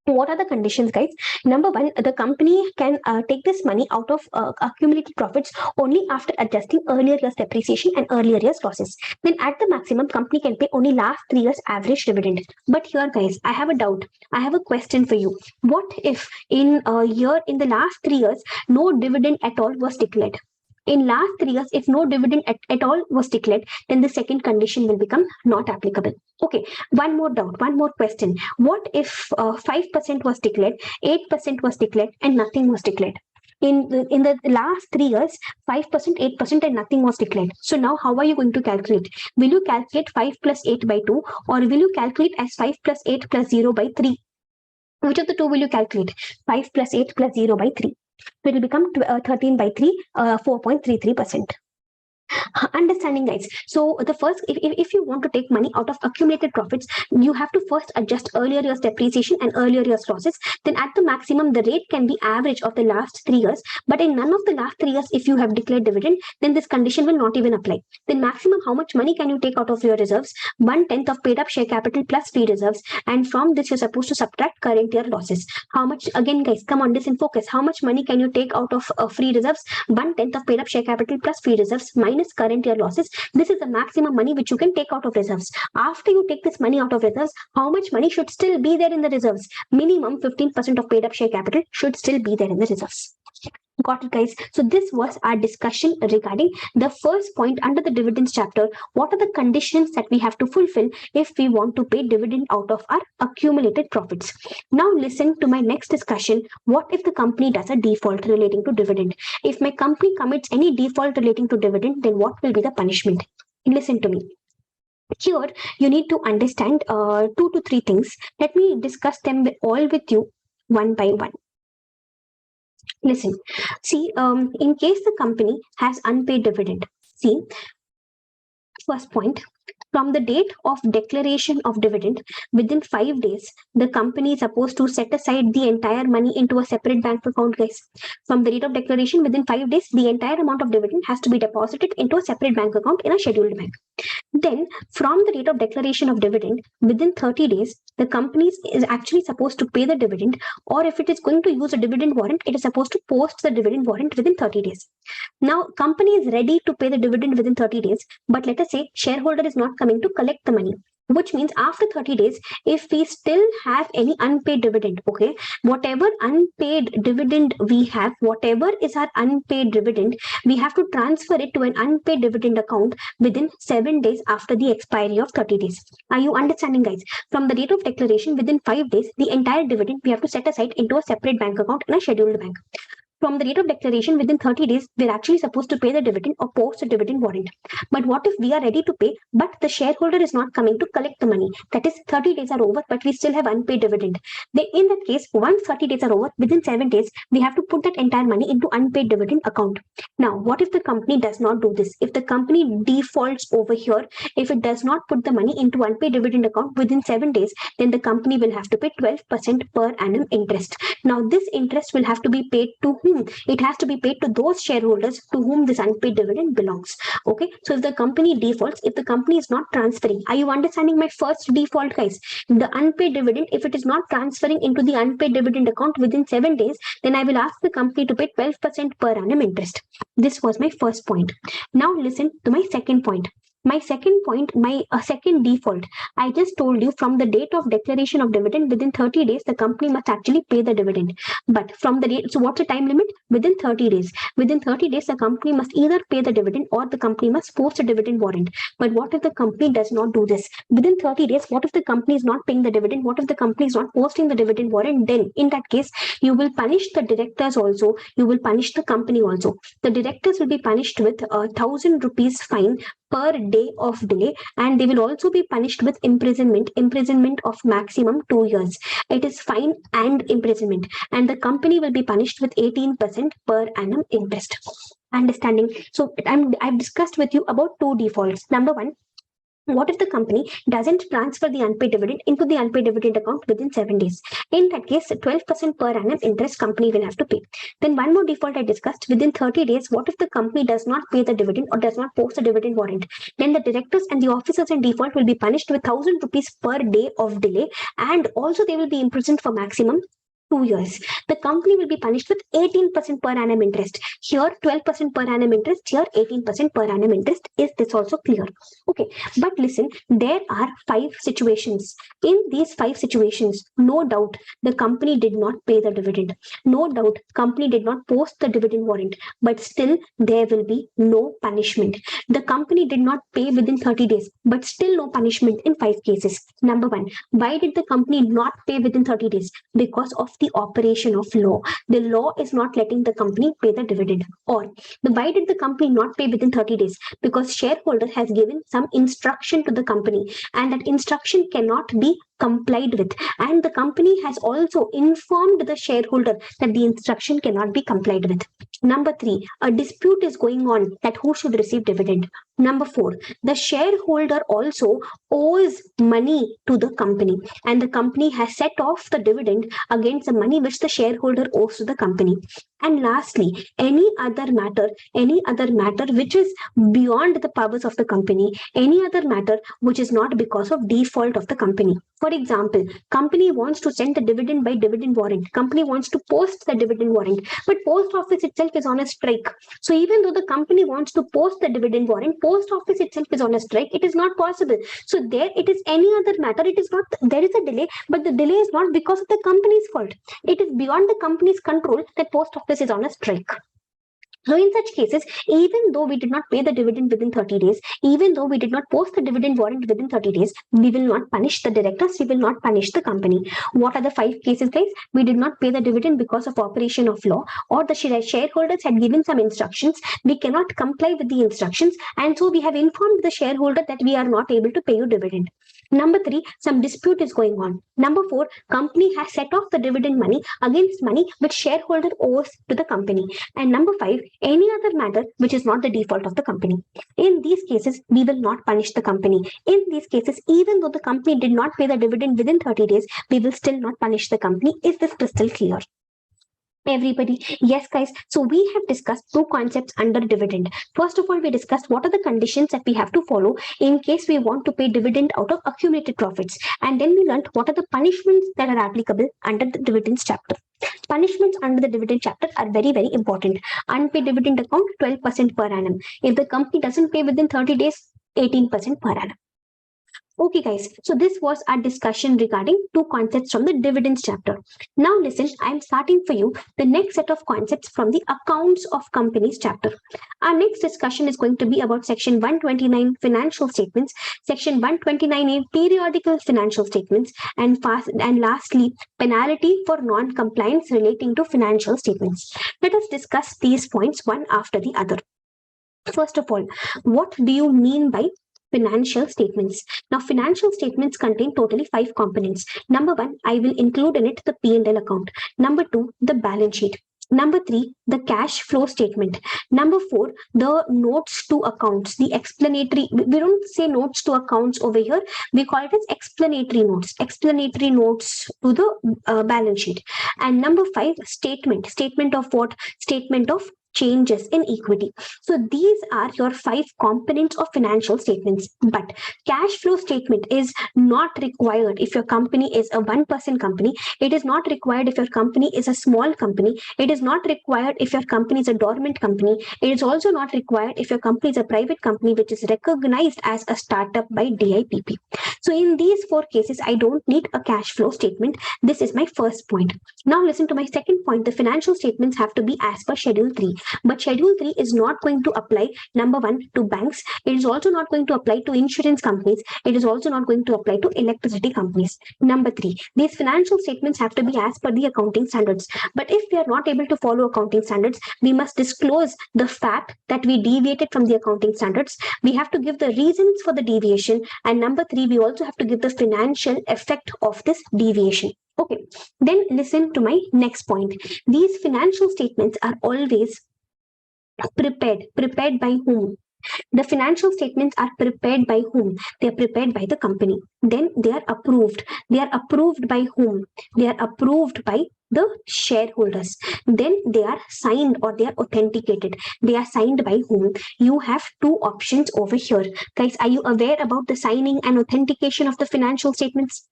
What are the conditions, guys? Number one, the company can take this money out of accumulated profits only after adjusting earlier years depreciation and earlier years losses. Then at the maximum, company can pay only last 3 years average dividend. But here, guys, I have a doubt. I have a question for you. What if in the last 3 years, no dividend at all was declared? In last 3 years, if no dividend at all was declared, then the second condition will become not applicable. Okay, one more doubt, one more question. What if 5% was declared, 8% was declared, and nothing was declared? In the last 3 years, 5%, 8%, and nothing was declared. So now how are you going to calculate? Will you calculate 5 plus 8 by 2, or will you calculate as 5 plus 8 plus 0 by 3? Which of the two will you calculate? 5 plus 8 plus 0 by 3. So it will become 13 by 3, 4.33%. Understanding, guys. So the first, if you want to take money out of accumulated profits, you have to first adjust earlier years depreciation and earlier years losses. Then at the maximum, the rate can be average of the last 3 years. But in none of the last 3 years, if you have declared dividend, then this condition will not even apply. Then maximum, how much money can you take out of your reserves? 1/10 of paid up share capital plus free reserves. And from this, you're supposed to subtract current year losses. How much, again, guys, come on, this in focus. How much money can you take out of free reserves? 1/10 of paid up share capital plus free reserves minus current year losses. This is the maximum money which you can take out of reserves. After you take this money out of reserves, how much money should still be there in the reserves? Minimum 15% of paid up share capital should still be there in the reserves. Got it, guys. So this was our discussion regarding the first point under the dividends chapter. What are the conditions that we have to fulfill if we want to pay dividend out of our accumulated profits? Now listen to my next discussion. What if the company does a default relating to dividend? If my company commits any default relating to dividend, then what will be the punishment? Listen to me. Here, you need to understand 2 to 3 things. Let me discuss them all with you one by one. Listen, see, in case the company has unpaid dividend, see, first point, From the date of declaration of dividend, within 5 days, the company is supposed to set aside the entire money into a separate bank account, guys. From the date of declaration, within 5 days, the entire amount of dividend has to be deposited into a separate bank account in a scheduled bank. Then, from the date of declaration of dividend, within 30 days, the company is actually supposed to pay the dividend, or if it is going to use a dividend warrant, it is supposed to post the dividend warrant within 30 days. Now, company is ready to pay the dividend within 30 days, but let us say shareholder is not coming to collect the money, which means after 30 days, if we still have any unpaid dividend, okay, whatever unpaid dividend we have, whatever is our unpaid dividend, we have to transfer it to an unpaid dividend account within 7 days after the expiry of 30 days. Are you understanding, guys? From the date of declaration, within 5 days, the entire dividend we have to set aside into a separate bank account in a scheduled bank. From the date of declaration, within 30 days, we're actually supposed to pay the dividend or post a dividend warrant. But what if we are ready to pay, but the shareholder is not coming to collect the money? That is, 30 days are over, but we still have unpaid dividend. Then in that case, once 30 days are over, within 7 days, we have to put that entire money into unpaid dividend account. Now, what if the company does not do this? If the company defaults over here, if it does not put the money into unpaid dividend account within 7 days, then the company will have to pay 12% per annum interest. Now, this interest will have to be paid to whom? It has to be paid to those shareholders to whom this unpaid dividend belongs. Okay, so if the company defaults, if the company is not transferring, are you understanding my first default, guys? The unpaid dividend, if it is not transferring into the unpaid dividend account within 7 days, then I will ask the company to pay 12% per annum interest. This was my first point. Now listen to my second point. My second point, my second default, I just told you from the date of declaration of dividend, within 30 days, the company must actually pay the dividend. But from the date, so what's the time limit? Within 30 days. Within 30 days, the company must either pay the dividend or the company must post a dividend warrant. But what if the company does not do this? Within 30 days, what if the company is not paying the dividend? What if the company is not posting the dividend warrant? Then in that case, you will punish the directors also. You will punish the company also. The directors will be punished with 1,000 rupees fine per day of delay, and they will also be punished with imprisonment of maximum 2 years. It is fine and imprisonment, and the company will be punished with 18% per annum interest. Understanding? So I've discussed with you about two defaults. Number one, what if the company doesn't transfer the unpaid dividend into the unpaid dividend account within 7 days? In that case, 12% per annum interest company will have to pay. Then one more default I discussed, within 30 days, what if the company does not pay the dividend or does not post a dividend warrant? Then the directors and the officers in default will be punished with 1,000 rupees per day of delay, and also they will be imprisoned for maximum 2 years. The company will be punished with 18% per annum interest. Here 12% per annum interest, here 18% per annum interest. Is this also clear? Okay, but listen, there are 5 situations. In these 5 situations, no doubt the company did not pay the dividend. No doubt company did not post the dividend warrant, but still there will be no punishment. The company did not pay within 30 days, but still no punishment in 5 cases. Number 1, why did the company not pay within 30 days? Because of the operation of law. The law is not letting the company pay the dividend. Or why did the company not pay within 30 days? Because shareholder has given some instruction to the company, and that instruction cannot be complied with, and the company has also informed the shareholder that the instruction cannot be complied with. Number 3, a dispute is going on that who should receive dividend. Number 4, the shareholder also owes money to the company, and the company has set off the dividend against the money which the shareholder owes to the company. And lastly, any other matter which is beyond the powers of the company, any other matter which is not because of default of the company. For example, company wants to send the dividend by dividend warrant. Company wants to post the dividend warrant, but post office itself is on a strike. So even though the company wants to post the dividend warrant, post office itself is on a strike. It is not possible. So there it is any other matter. It is not, there is a delay, but the delay is not because of the company's fault. It is beyond the company's control that post office is on a strike. So in such cases, even though we did not pay the dividend within 30 days, even though we did not post the dividend warrant within 30 days, we will not punish the directors, we will not punish the company. What are the 5 cases, guys? We did not pay the dividend because of operation of law, or the shareholders had given some instructions, we cannot comply with the instructions, and so we have informed the shareholder that we are not able to pay you dividend. Number 3, some dispute is going on. Number 4, company has set off the dividend money against money which shareholder owes to the company. And number 5, any other matter which is not the default of the company. In these cases, we will not punish the company. In these cases, even though the company did not pay the dividend within 30 days, we will still not punish the company. Is this crystal clear? Everybody, yes guys, so we have discussed two concepts under dividend. First of all, we discussed what are the conditions that we have to follow in case we want to pay dividend out of accumulated profits, and then we learned what are the punishments that are applicable under the dividends chapter. Punishments under the dividend chapter are very, very important. Unpaid dividend account, 12% per annum. If the company doesn't pay within 30 days, 18% per annum. Okay, guys, so this was our discussion regarding two concepts from the dividends chapter. Now, listen, I'm starting for you the next set of concepts from the accounts of companies chapter. Our next discussion is going to be about section 129 financial statements, section 129A periodical financial statements, and lastly, penalty for non-compliance relating to financial statements. Let us discuss these points one after the other. First of all, what do you mean by financial statements? Now, financial statements contain totally 5 components. Number 1, I will include in it the P&L account. Number 2, the balance sheet. Number 3, the cash flow statement. Number 4, the notes to accounts, the explanatory. We don't say notes to accounts over here. We call it as explanatory notes to the balance sheet. And number 5, statement. Statement of what? Statement of changes in equity. So these are your 5 components of financial statements. But cash flow statement is not required if your company is a 1-person company. It is not required if your company is a small company. It is not required if your company is a dormant company. It is also not required if your company is a private company which is recognized as a startup by DIPP. So in these 4 cases, I don't need a cash flow statement. This is my first point. Now listen to my second point. The financial statements have to be as per Schedule 3. But Schedule 3 is not going to apply, number 1, to banks. It is also not going to apply to insurance companies. It is also not going to apply to electricity companies. Number 3, these financial statements have to be as per the accounting standards. But if we are not able to follow accounting standards, we must disclose the fact that we deviated from the accounting standards. We have to give the reasons for the deviation. And number 3, we also have to give the financial effect of this deviation. Okay, then listen to my next point. These financial statements are always prepared by whom? The financial statements are prepared by whom? They are prepared by the company. Then they are approved. They are approved by whom? They are approved by the shareholders. Then they are signed or they are authenticated. They are signed by whom? You have 2 options over here. Guys, are you aware about the signing and authentication of the financial statements?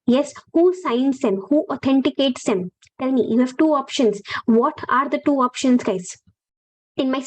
Yes, who signs them? Who authenticates them? Tell me, you have 2 options. What are the 2 options, guys? In my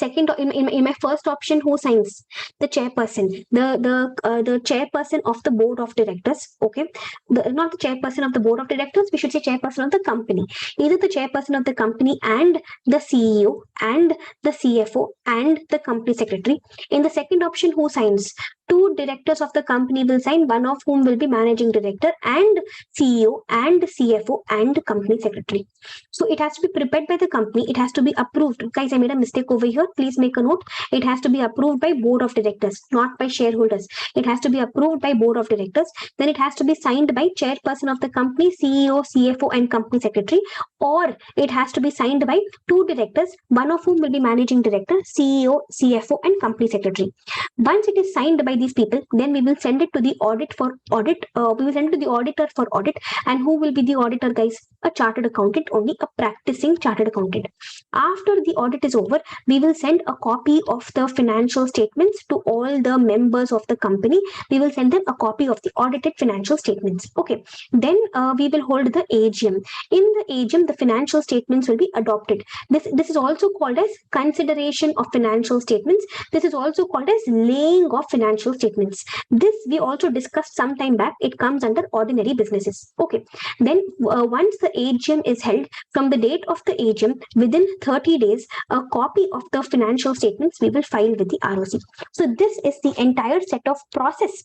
first option, who signs? The chairperson, the chairperson of the board of directors. Okay, not the chairperson of the board of directors, we should say chairperson of the company. Either the chairperson of the company and the CEO and the CFO and the company secretary. In the second option, who signs? 2 directors of the company will sign, one of whom will be managing director and CEO and CFO and company secretary. So it has to be prepared by the company. It has to be approved. Guys, I made a mistake over here. Please make a note. It has to be approved by board of directors, not by shareholders. It has to be approved by board of directors. Then it has to be signed by chairperson of the company, CEO, CFO and company secretary. Or it has to be signed by 2 directors, one of whom will be managing director, CEO, CFO and company secretary. Once it is signed by these people, then we will send it to the audit for audit. We will send it to the auditor for audit. And who will be the auditor, guys? A chartered accountant, only a practicing chartered accountant. After the audit is over, we will send a copy of the financial statements to all the members of the company. We will send them a copy of the audited financial statements. Okay. Then we will hold the AGM. In the AGM, the financial statements will be adopted. This is also called as consideration of financial statements. This is also called as laying of financial statements. This we also discussed some time back. It comes under ordinary businesses. Okay. Then once the AGM is held, from the date of the AGM, within 30 days, a copy of the financial statements we will file with the ROC. So this is the entire set of process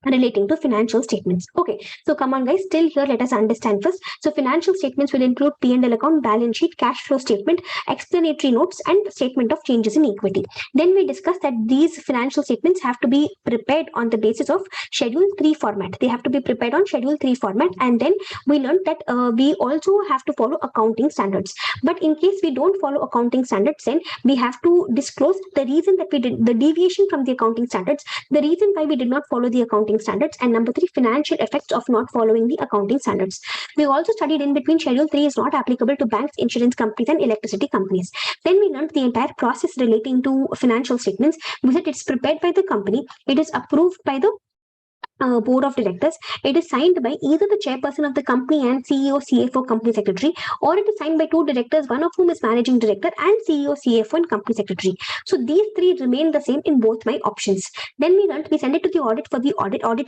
relating to financial statements. Okay, so come on guys, still here, let us understand first. So financial statements will include P&L account, balance sheet, cash flow statement, explanatory notes, and statement of changes in equity. Then we discussed that these financial statements have to be prepared on the basis of Schedule 3 format. They have to be prepared on Schedule 3 format, and then we learned that we also have to follow accounting standards. But in case we don't follow accounting standards, then we have to disclose the reason that we did the deviation from the accounting standards, the reason why we did not follow the accounting standards, and number 3, financial effects of not following the accounting standards. We also studied in between Schedule 3 is not applicable to banks, insurance companies, and electricity companies. Then we learned the entire process relating to financial statements. We said it's prepared by the company, it is approved by the board of directors. It is signed by either the chairperson of the company and CEO, CFO, company secretary, or it is signed by 2 directors, one of whom is managing director and CEO, CFO, and company secretary. So these 3 remain the same in both my options. Then we learned we send it to the auditor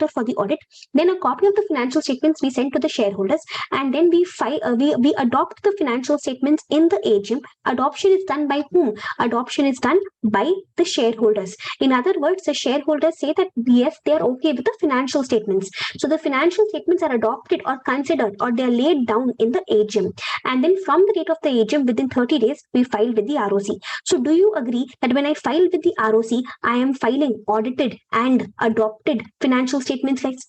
for the audit. Then a copy of the financial statements we send to the shareholders, and then we adopt the financial statements in the AGM. Adoption is done by whom? Adoption is done by the shareholders. In other words, the shareholders say that yes, they are okay with the financial statements. So the financial statements are adopted or considered, or they are laid down in the AGM. And then from the date of the AGM, within 30 days, we file with the ROC. So do you agree that when I file with the ROC, I am filing audited and adopted financial statements, guys?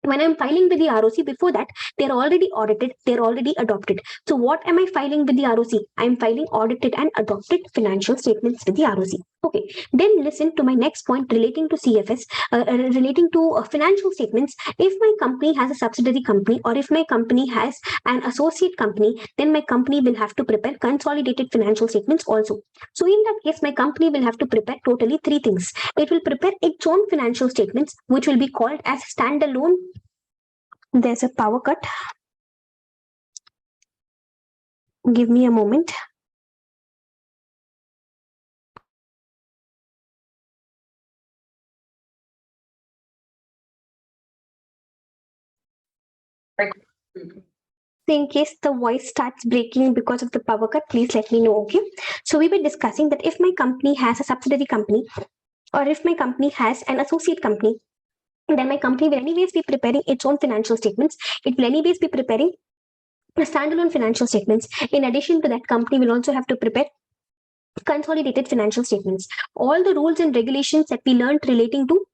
When I'm filing with the ROC, before that, they're already audited, they're already adopted. So what am I filing with the ROC? I'm filing audited and adopted financial statements with the ROC. Okay, then listen to my next point relating to CFS, relating to financial statements. If my company has a subsidiary company, or if my company has an associate company, then my company will have to prepare consolidated financial statements also. So in that case, my company will have to prepare totally 3 things. It will prepare its own financial statements, which will be called as standalone. There's a power cut. Give me a moment. In case the voice starts breaking because of the power cut, please let me know, okay? So we were discussing that if my company has a subsidiary company, or if my company has an associate company, then my company will anyways be preparing its own financial statements. It will anyways be preparing standalone financial statements. In addition to that, company will also have to prepare consolidated financial statements. All the rules and regulations that we learned relating to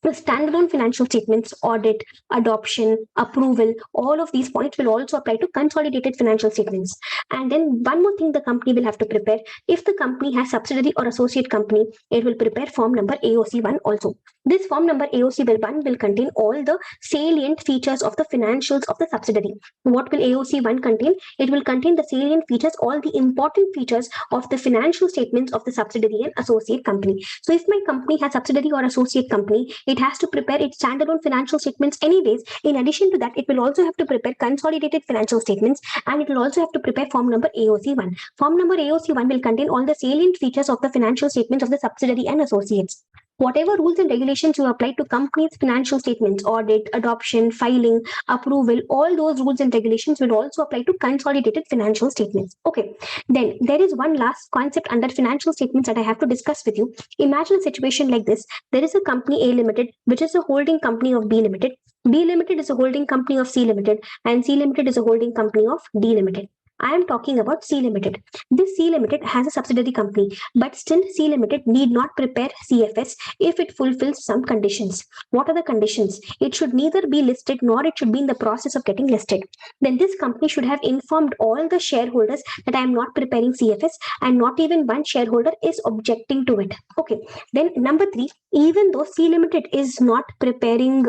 standalone financial statements, audit, adoption, approval, all of these points will also apply to consolidated financial statements. And then one more thing the company will have to prepare. If the company has subsidiary or associate company, it will prepare form number AOC1 also. This form number AOC1 will contain all the salient features of the financials of the subsidiary. What will AOC1 contain? It will contain the salient features, all the important features of the financial statements of the subsidiary and associate company. So if my company has subsidiary or associate company, it has to prepare its standalone financial statements anyways. In addition to that, it will also have to prepare consolidated financial statements, and it will also have to prepare form number AOC1. Form number AOC1 will contain all the salient features of the financial statements of the subsidiary and associates. Whatever rules and regulations you apply to companies' financial statements, audit, adoption, filing, approval, all those rules and regulations will also apply to consolidated financial statements. Okay, then there is one last concept under financial statements that I have to discuss with you. Imagine a situation like this. There is a company A Limited, which is a holding company of B Limited. B Limited is a holding company of C Limited, and C Limited is a holding company of D Limited. I am talking about C Limited. This C Limited has a subsidiary company, but still C Limited need not prepare CFS if it fulfills some conditions. What are the conditions? It should neither be listed nor it should be in the process of getting listed. Then this company should have informed all the shareholders that I am not preparing CFS, and not even one shareholder is objecting to it. Okay. Then number 3, even though C Limited is not preparing,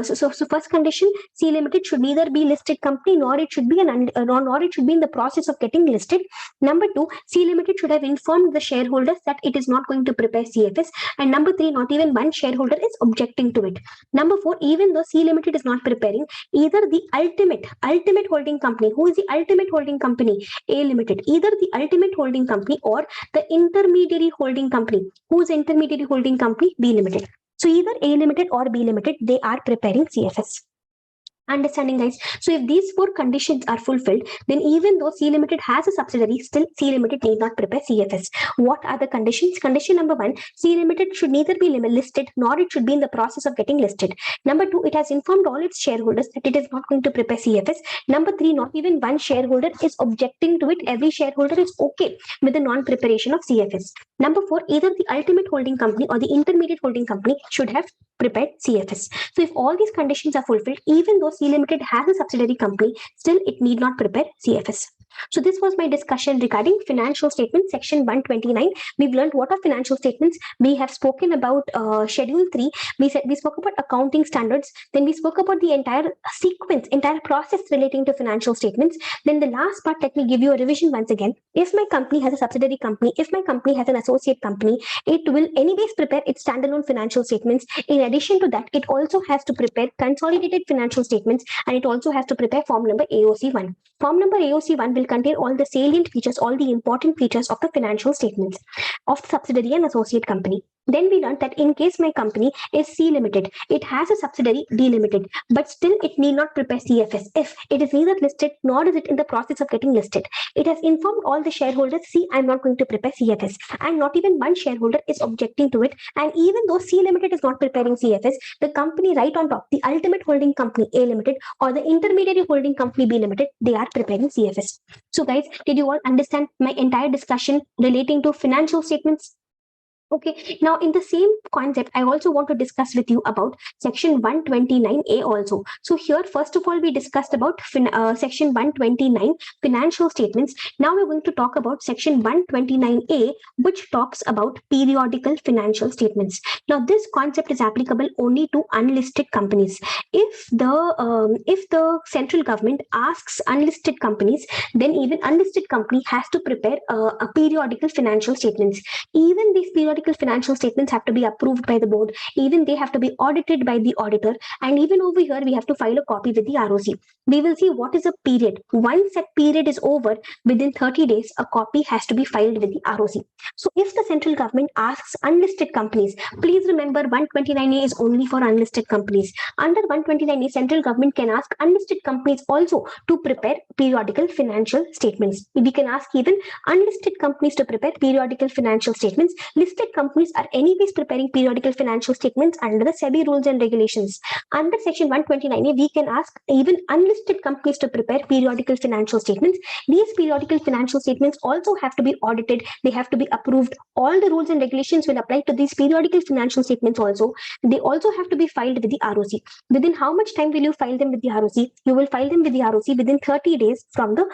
so first condition, C Limited should neither be listed company nor it should be nor it should be in the process of getting listed. Number 2, C Limited should have informed the shareholders that it is not going to prepare CFS. And number 3, not even one shareholder is objecting to it. Number 4, even though C Limited is not preparing, either the ultimate holding company, who is the ultimate holding company? A Limited. Either the ultimate holding company or the intermediary holding company. Who is intermediary holding company? B Limited. So either A Limited or B Limited, they are preparing CFS. Understanding, guys. So if these four conditions are fulfilled, then even though C Limited has a subsidiary, still C Limited need not prepare CFS. What are the conditions? Condition number one, C Limited should neither be listed nor it should be in the process of getting listed. Number two, it has informed all its shareholders that it is not going to prepare CFS. Number three, not even one shareholder is objecting to it. Every shareholder is okay with the non-preparation of CFS. Number four, either the ultimate holding company or the intermediate holding company should have prepared CFS. So if all these conditions are fulfilled, even though C Limited has a subsidiary company, still it need not prepare CFS. So this was my discussion regarding financial statements, section 129. We've learned what are financial statements. We have spoken about schedule 3. We spoke about accounting standards. Then we spoke about the entire sequence, entire process relating to financial statements. Then the last part, let me give you a revision once again. If my company has a subsidiary company, if my company has an associate company, it will anyways prepare its standalone financial statements. In addition to that, it also has to prepare consolidated financial statements, and it also has to prepare form number AOC1. Form number AOC1 will contain all the salient features, all the important features of the financial statements of the subsidiary and associate company. Then we learned that in case my company is C Limited, it has a subsidiary D Limited, but still it need not prepare CFS if it is neither listed nor is it in the process of getting listed. It has informed all the shareholders, see, I'm not going to prepare CFS, and not even one shareholder is objecting to it. And even though C Limited is not preparing CFS, the company right on top, the ultimate holding company A Limited or the intermediary holding company B Limited, they are preparing CFS. So guys, did you all understand my entire discussion relating to financial statements? Okay, now in the same concept, I also want to discuss with you about section 129A also. So here, first of all, we discussed about section 129 financial statements. Now we're going to talk about section 129A, which talks about periodical financial statements. Now this concept is applicable only to unlisted companies. If the central government asks unlisted companies, then even unlisted company has to prepare a periodical financial statements. Even these periodical financial statements have to be approved by the board. Even they have to be audited by the auditor. And even over here, we have to file a copy with the ROC. We will see what is a period. Once that period is over, within 30 days, a copy has to be filed with the ROC. So if the central government asks unlisted companies, please remember 129A is only for unlisted companies. Under 129A, central government can ask unlisted companies also to prepare periodical financial statements. We can ask even unlisted companies to prepare periodical financial statements. Listed companies are anyways preparing periodical financial statements under the SEBI rules and regulations. Under section 129A, we can ask even unlisted companies to prepare periodical financial statements. These periodical financial statements also have to be audited. They have to be approved. All the rules and regulations will apply to these periodical financial statements also. They also have to be filed with the ROC. Within how much time will you file them with the ROC? You will file them with the ROC within 30 days from the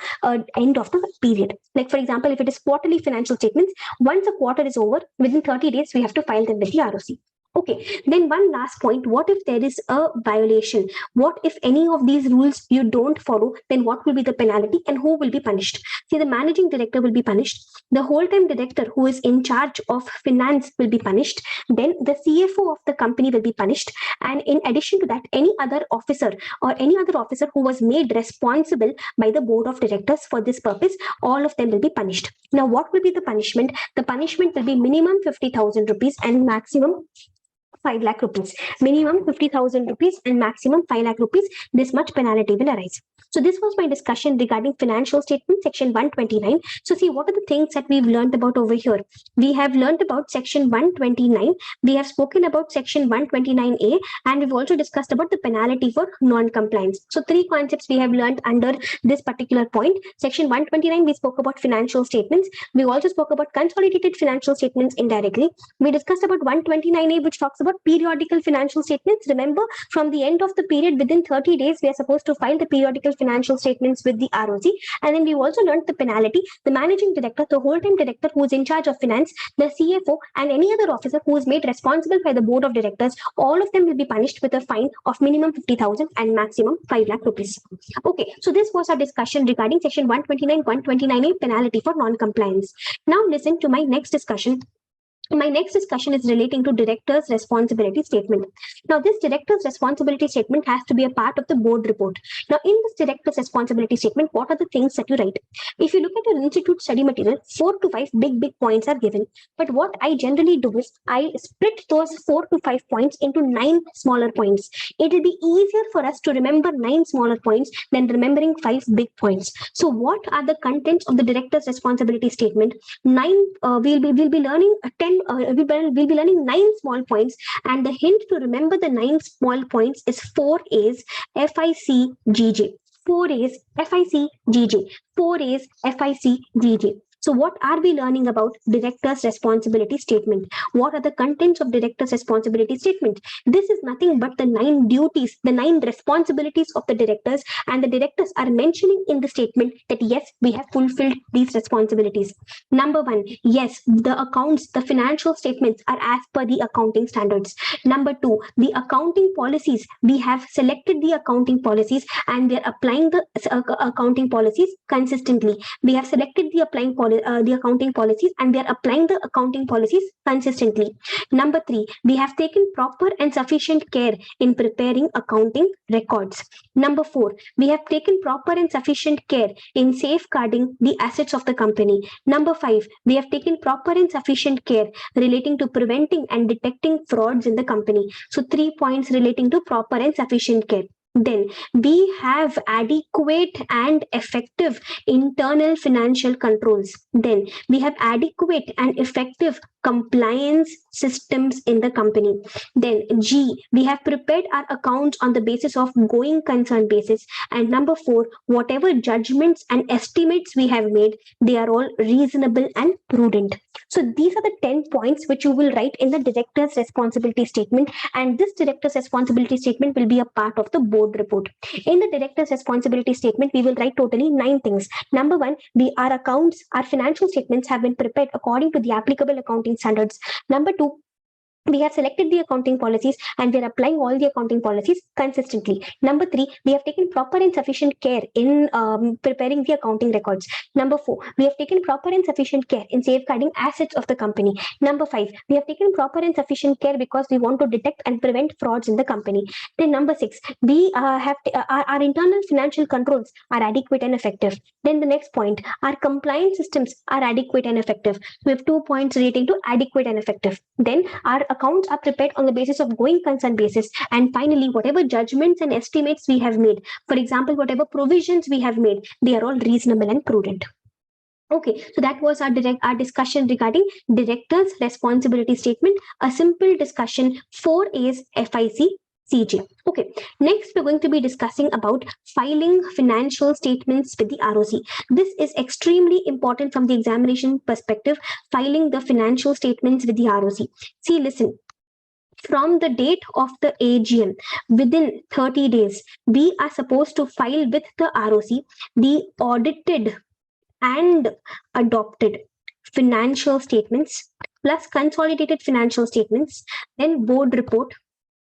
end of the period. Like for example, if it is quarterly financial statements, once a quarter is over, within 30 days, we have to file them with the ROC. Okay, then one last point. What if there is a violation? What if any of these rules you don't follow? Then what will be the penalty and who will be punished? See, the managing director will be punished. The whole-time director who is in charge of finance will be punished. Then the CFO of the company will be punished. And in addition to that, any other officer who was made responsible by the board of directors for this purpose, all of them will be punished. Now, what will be the punishment? The punishment will be minimum 50,000 rupees and maximum 5 lakh rupees. Minimum 50,000 rupees and maximum 5 lakh rupees. This much penalty will arise. So this was my discussion regarding financial statement section 129. So see, what are the things that we've learned about over here? We have learned about section 129. We have spoken about section 129A, and we've also discussed about the penalty for non-compliance. So 3 concepts we have learned under this particular point. Section 129, we spoke about financial statements. We also spoke about consolidated financial statements indirectly. We discussed about 129A, which talks about periodical financial statements. Remember, from the end of the period, within 30 days, we are supposed to file the periodical financial statements with the ROC. And then we also learned the penalty. The managing director, the whole-time director who is in charge of finance, the CFO, and any other officer who is made responsible by the board of directors, all of them will be punished with a fine of minimum 50,000 and maximum 5 lakh rupees. Okay, so this was our discussion regarding section 129, 129A, penalty for non-compliance. Now listen to my next discussion My next discussion is relating to director's responsibility statement. Now, this director's responsibility statement has to be a part of the board report. Now, in this director's responsibility statement, what are the things that you write? If you look at your institute study material, 4 to 5 big points are given. But what I generally do is I split those 4 to 5 points into 9 smaller points. It will be easier for us to remember 9 smaller points than remembering 5 big points. So, what are the contents of the director's responsibility statement? We'll be learning 10 we'll be learning 9 small points, and the hint to remember the 9 small points is 4 A's FICGJ. 4 A's FICGJ. 4 A's FICGJ. So, what are we learning about director's responsibility statement? What are the contents of director's responsibility statement? This is nothing but the 9 duties, the 9 responsibilities of the directors, and the directors are mentioning in the statement that yes, we have fulfilled these responsibilities. Number one, yes, the accounts, the financial statements are as per the accounting standards. Number two, the accounting policies, we have selected the accounting policies and we are applying the accounting policies consistently. We have selected the accounting policies and we are applying the accounting policies consistently. Number three, we have taken proper and sufficient care in preparing accounting records. Number four, we have taken proper and sufficient care in safeguarding the assets of the company. Number five, we have taken proper and sufficient care relating to preventing and detecting frauds in the company. So 3 points relating to proper and sufficient care. Then we have adequate and effective internal financial controls. Then we have adequate and effective compliance systems in the company. Then G, we have prepared our accounts on the basis of going concern basis. And number four, whatever judgments and estimates we have made, they are all reasonable and prudent. So these are the 10 points which you will write in the director's responsibility statement, and this director's responsibility statement will be a part of the board report. In the director's responsibility statement, we will write totally 9 things. Number one, our accounts, our financial statements have been prepared according to the applicable accounting standards. Number two, we have selected the accounting policies and we are applying all the accounting policies consistently. Number three, we have taken proper and sufficient care in preparing the accounting records. Number four, we have taken proper and sufficient care in safeguarding assets of the company. Number five, we have taken proper and sufficient care because we want to detect and prevent frauds in the company. Then number six, we our internal financial controls are adequate and effective. Then the next point, our compliance systems are adequate and effective. We have 2 points relating to adequate and effective. Then our accounts are prepared on the basis of going concern basis. And finally, whatever judgments and estimates we have made, for example, whatever provisions we have made, they are all reasonable and prudent. Okay, so that was our discussion regarding director's responsibility statement. A simple discussion. 4A's FICGJ. Okay, next we're going to be discussing about filing financial statements with the ROC. This is extremely important from the examination perspective, filing the financial statements with the ROC. See, listen. From the date of the AGM, within 30 days, we are supposed to file with the ROC the audited and adopted financial statements plus consolidated financial statements, then board report,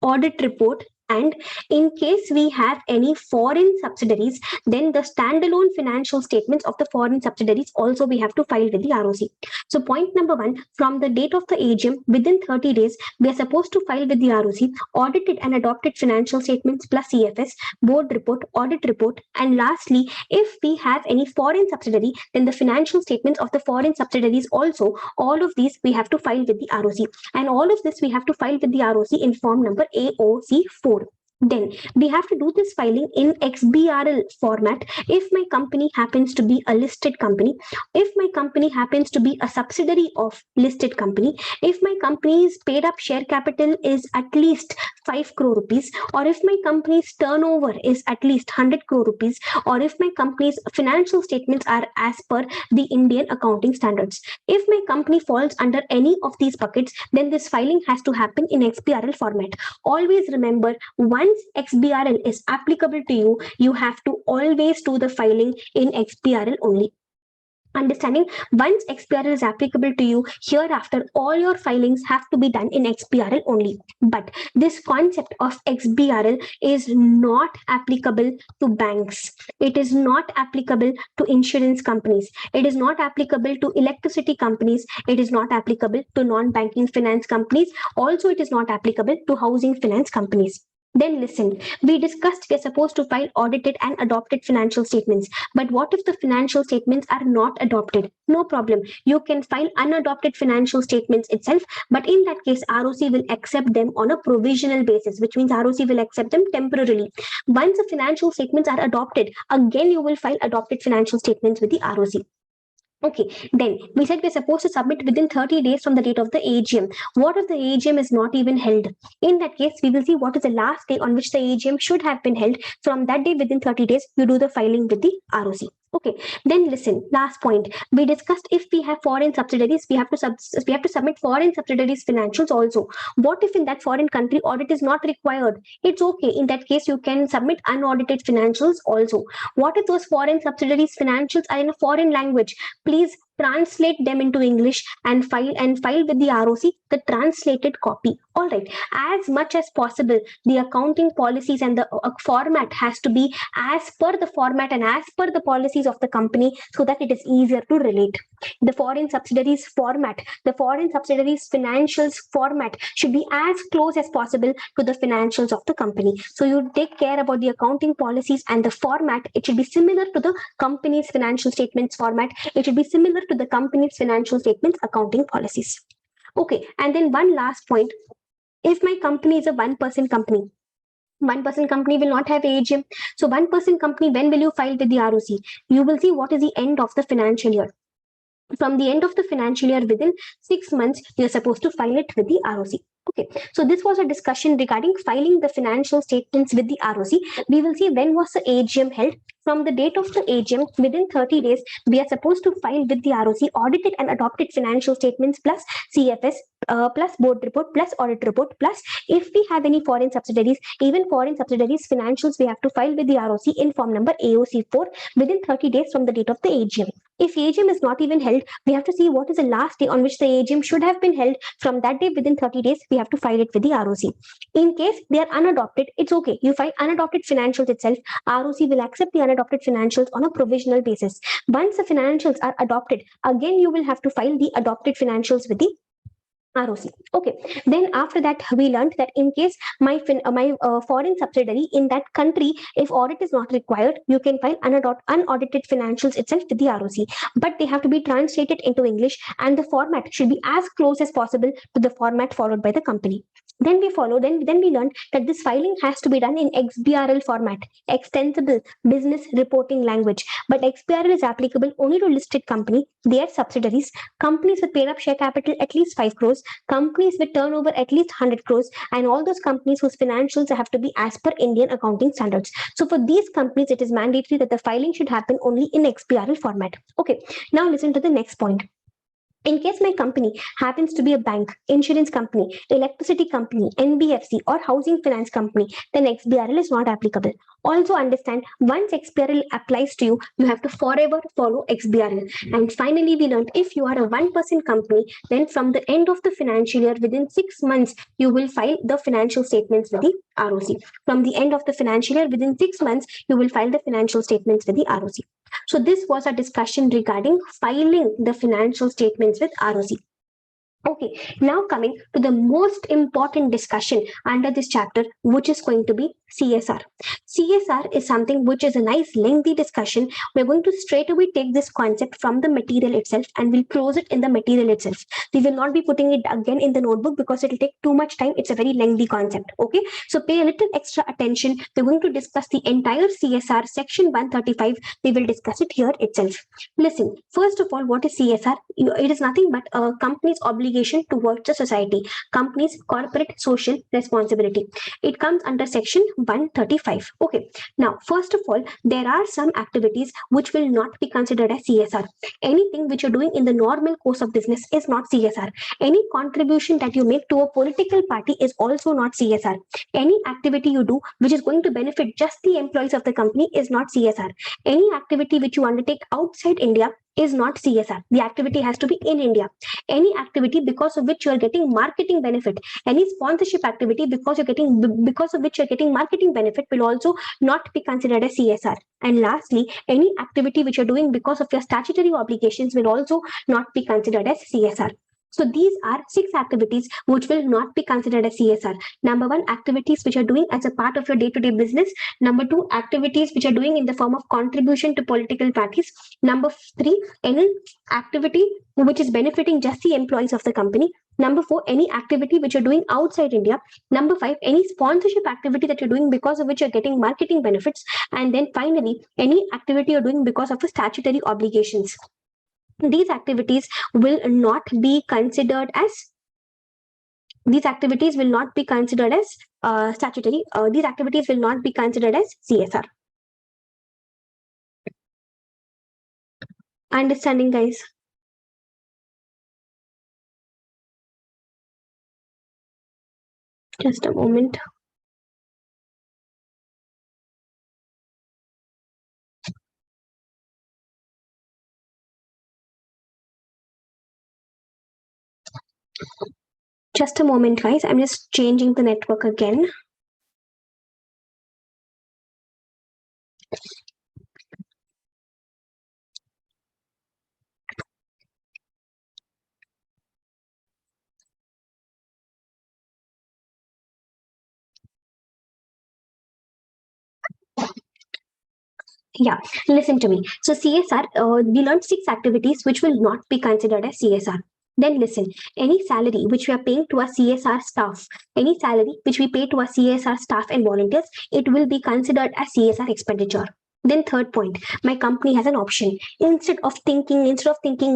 audit report, and in case we have any foreign subsidiaries, then the standalone financial statements of the foreign subsidiaries also we have to file with the ROC. So point number one, from the date of the AGM, within 30 days, we are supposed to file with the ROC audited and adopted financial statements plus CFS, board report, audit report, and lastly, if we have any foreign subsidiary, then the financial statements of the foreign subsidiaries also, all of these we have to file with the ROC. And all of this we have to file with the ROC in form number AOC4. Then we have to do this filing in XBRL format if my company happens to be a listed company, if my company happens to be a subsidiary of listed company, if my company's paid up share capital is at least 5 crore rupees, or if my company's turnover is at least 100 crore rupees, or if my company's financial statements are as per the Indian accounting standards. If my company falls under any of these buckets, then this filing has to happen in XBRL format. Always remember, once XBRL is applicable to you, you have to always do the filing in XBRL only. Understanding once XBRL is applicable to you, hereafter all your filings have to be done in XBRL only. But this concept of XBRL is not applicable to banks. It is not applicable to insurance companies. It is not applicable to electricity companies. It is not applicable to non-banking finance companies. Also, it is not applicable to housing finance companies. Then listen, we discussed we're supposed to file audited and adopted financial statements. But what if the financial statements are not adopted? No problem. You can file unadopted financial statements itself. But in that case, ROC will accept them on a provisional basis, which means ROC will accept them temporarily. Once the financial statements are adopted, again you will file adopted financial statements with the ROC. Okay, then we said we're supposed to submit within 30 days from the date of the AGM. What if the AGM is not even held? In that case, we will see what is the last day on which the AGM should have been held. From that day, within 30 days, you do the filing with the ROC. Okay, then listen, last point. We discussed if we have foreign subsidiaries, we have to submit foreign subsidiaries financials also. What if in that foreign country audit is not required? It's okay. In that case, you can submit unaudited financials also. What if those foreign subsidiaries financials are in a foreign language? Please translate them into English and file with the ROC the translated copy. All right, as much as possible, the accounting policies and the format has to be as per the format and as per the policies of the company, so that it is easier to relate. The foreign subsidiaries format, the foreign subsidiaries financials format should be as close as possible to the financials of the company. So you take care about the accounting policies and the format. It should be similar to the company's financial statements format. It should be similar to the company's financial statements accounting policies. Okay, and then one last point. If my company is a one-person company, one-person company will not have AGM. So one-person company, when will you file with the ROC? You will see what is the end of the financial year. From the end of the financial year, within 6 months, you're supposed to file it with the ROC. Okay, so this was a discussion regarding filing the financial statements with the ROC. We will see when was the AGM held. From the date of the AGM, within 30 days, we are supposed to file with the ROC audited and adopted financial statements plus CFS plus board report plus audit report plus if we have any foreign subsidiaries, even foreign subsidiaries financials, we have to file with the ROC in form number AOC4 within 30 days from the date of the AGM. If AGM is not even held, we have to see what is the last day on which the AGM should have been held. From that day, within 30 days, we have to file it with the ROC. In case they are unadopted, it's okay. You file unadopted financials itself. ROC will accept the unadopted financials on a provisional basis. Once the financials are adopted, again you will have to file the adopted financials with the ROC. Okay. Then after that, we learned that in case my foreign subsidiary in that country, if audit is not required, you can file unaudited financials itself with the ROC. But they have to be translated into English, and the format should be as close as possible to the format followed by the company. Then we learned that this filing has to be done in XBRL format, extensible business reporting language. But XBRL is applicable only to listed company, their subsidiaries, companies with paid up share capital at least 5 crores, companies with turnover at least 100 crores, and all those companies whose financials have to be as per Indian accounting standards. So for these companies, it is mandatory that the filing should happen only in XBRL format. Okay, now listen to the next point. In case my company happens to be a bank, insurance company, electricity company, NBFC, or housing finance company, then XBRL is not applicable. Also understand, once XBRL applies to you, you have to forever follow XBRL. And finally, we learned if you are a one-person company, then from the end of the financial year, within 6 months, you will file the financial statements with the ROC. From the end of the financial year, within 6 months, you will file the financial statements with the ROC. So this was a discussion regarding filing the financial statements with ROC. Okay, now coming to the most important discussion under this chapter, which is going to be CSR. CSR is something which is a nice lengthy discussion. We're going to straight away take this concept from the material itself and we'll close it in the material itself. We will not be putting it again in the notebook because it will take too much time. It's a very lengthy concept. Okay, so pay a little extra attention. We're going to discuss the entire CSR section 135. We will discuss it here itself. Listen, first of all, what is CSR? It is nothing but a company's obligation towards the society, company's corporate social responsibility. It comes under section 135. Okay, now first of all, there are some activities which will not be considered as CSR. Anything which you're doing in the normal course of business is not CSR. Any contribution that you make to a political party is also not CSR. Any activity you do which is going to benefit just the employees of the company is not CSR. Any activity which you undertake outside India is not CSR. The activity has to be in India. Any activity because of which you are getting marketing benefit, any sponsorship activity because of which you're getting marketing benefit will also not be considered as CSR. And lastly, any activity which you're doing because of your statutory obligations will also not be considered as CSR. So these are 6 activities which will not be considered as CSR. Number 1, activities which are doing as a part of your day-to-day business. Number 2, activities which are doing in the form of contribution to political parties. Number 3, any activity which is benefiting just the employees of the company. Number 4, any activity which you're doing outside India. Number 5, any sponsorship activity that you're doing because of which you're getting marketing benefits. And then finally, any activity you're doing because of a statutory obligations. These activities will not be considered as statutory. These activities will not be considered as CSR. Understanding, guys? Just a moment. Just a moment, guys. I'm just changing the network again. Yeah, listen to me. So CSR, we learned 6 activities which will not be considered as CSR. Then listen, any salary which we are paying to our CSR staff, any salary which we pay to our CSR staff and volunteers, it will be considered as CSR expenditure. Then third point, my company has an option. Instead of thinking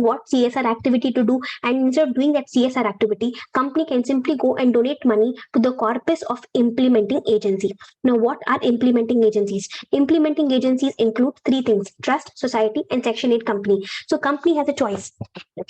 what CSR activity to do, and instead of doing that CSR activity, company can simply go and donate money to the corpus of implementing agency. Now, what are implementing agencies? Implementing agencies include 3 things: trust, society, and Section 8 company. So company has a choice.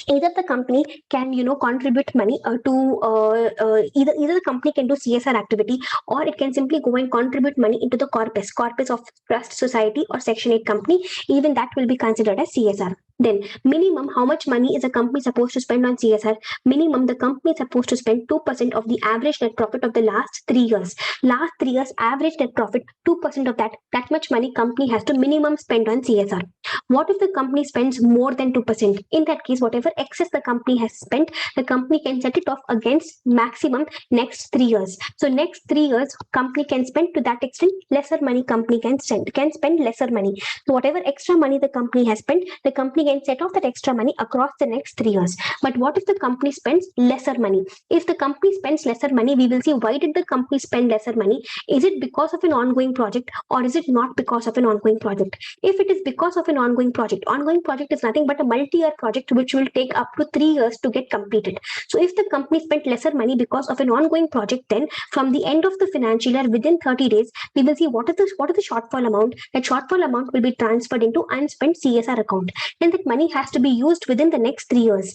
Either the company can contribute money either the company can do CSR activity, or it can simply go and contribute money into the corpus of trust, society, or Section 8 company. Even that will be considered as CSR. Then minimum, how much money is a company supposed to spend on CSR? Minimum, the company is supposed to spend 2% of the average net profit of the last 3 years. Last 3 years average net profit, 2% of that much money company has to minimum spend on CSR. What if the company spends more than 2%? In that case, whatever excess the company has spent, the company can set it off against maximum next 3 years. So next 3 years, company can spend to that extent, lesser money company can spend lesser money. So whatever extra money the company has spent, the company can set off that extra money across the next 3 years. But what if the company spends lesser money? If the company spends lesser money, we will see why did the company spend lesser money? Is it because of an ongoing project, or is it not because of an ongoing project? If it is because of an ongoing project is nothing but a multi-year project which will take up to 3 years to get completed. So if the company spent lesser money because of an ongoing project, then from the end of the financial year, within 30 days, we will see what is the shortfall amount. That shortfall amount will be transferred into unspent CSR account. Then that money has to be used within the next 3 years.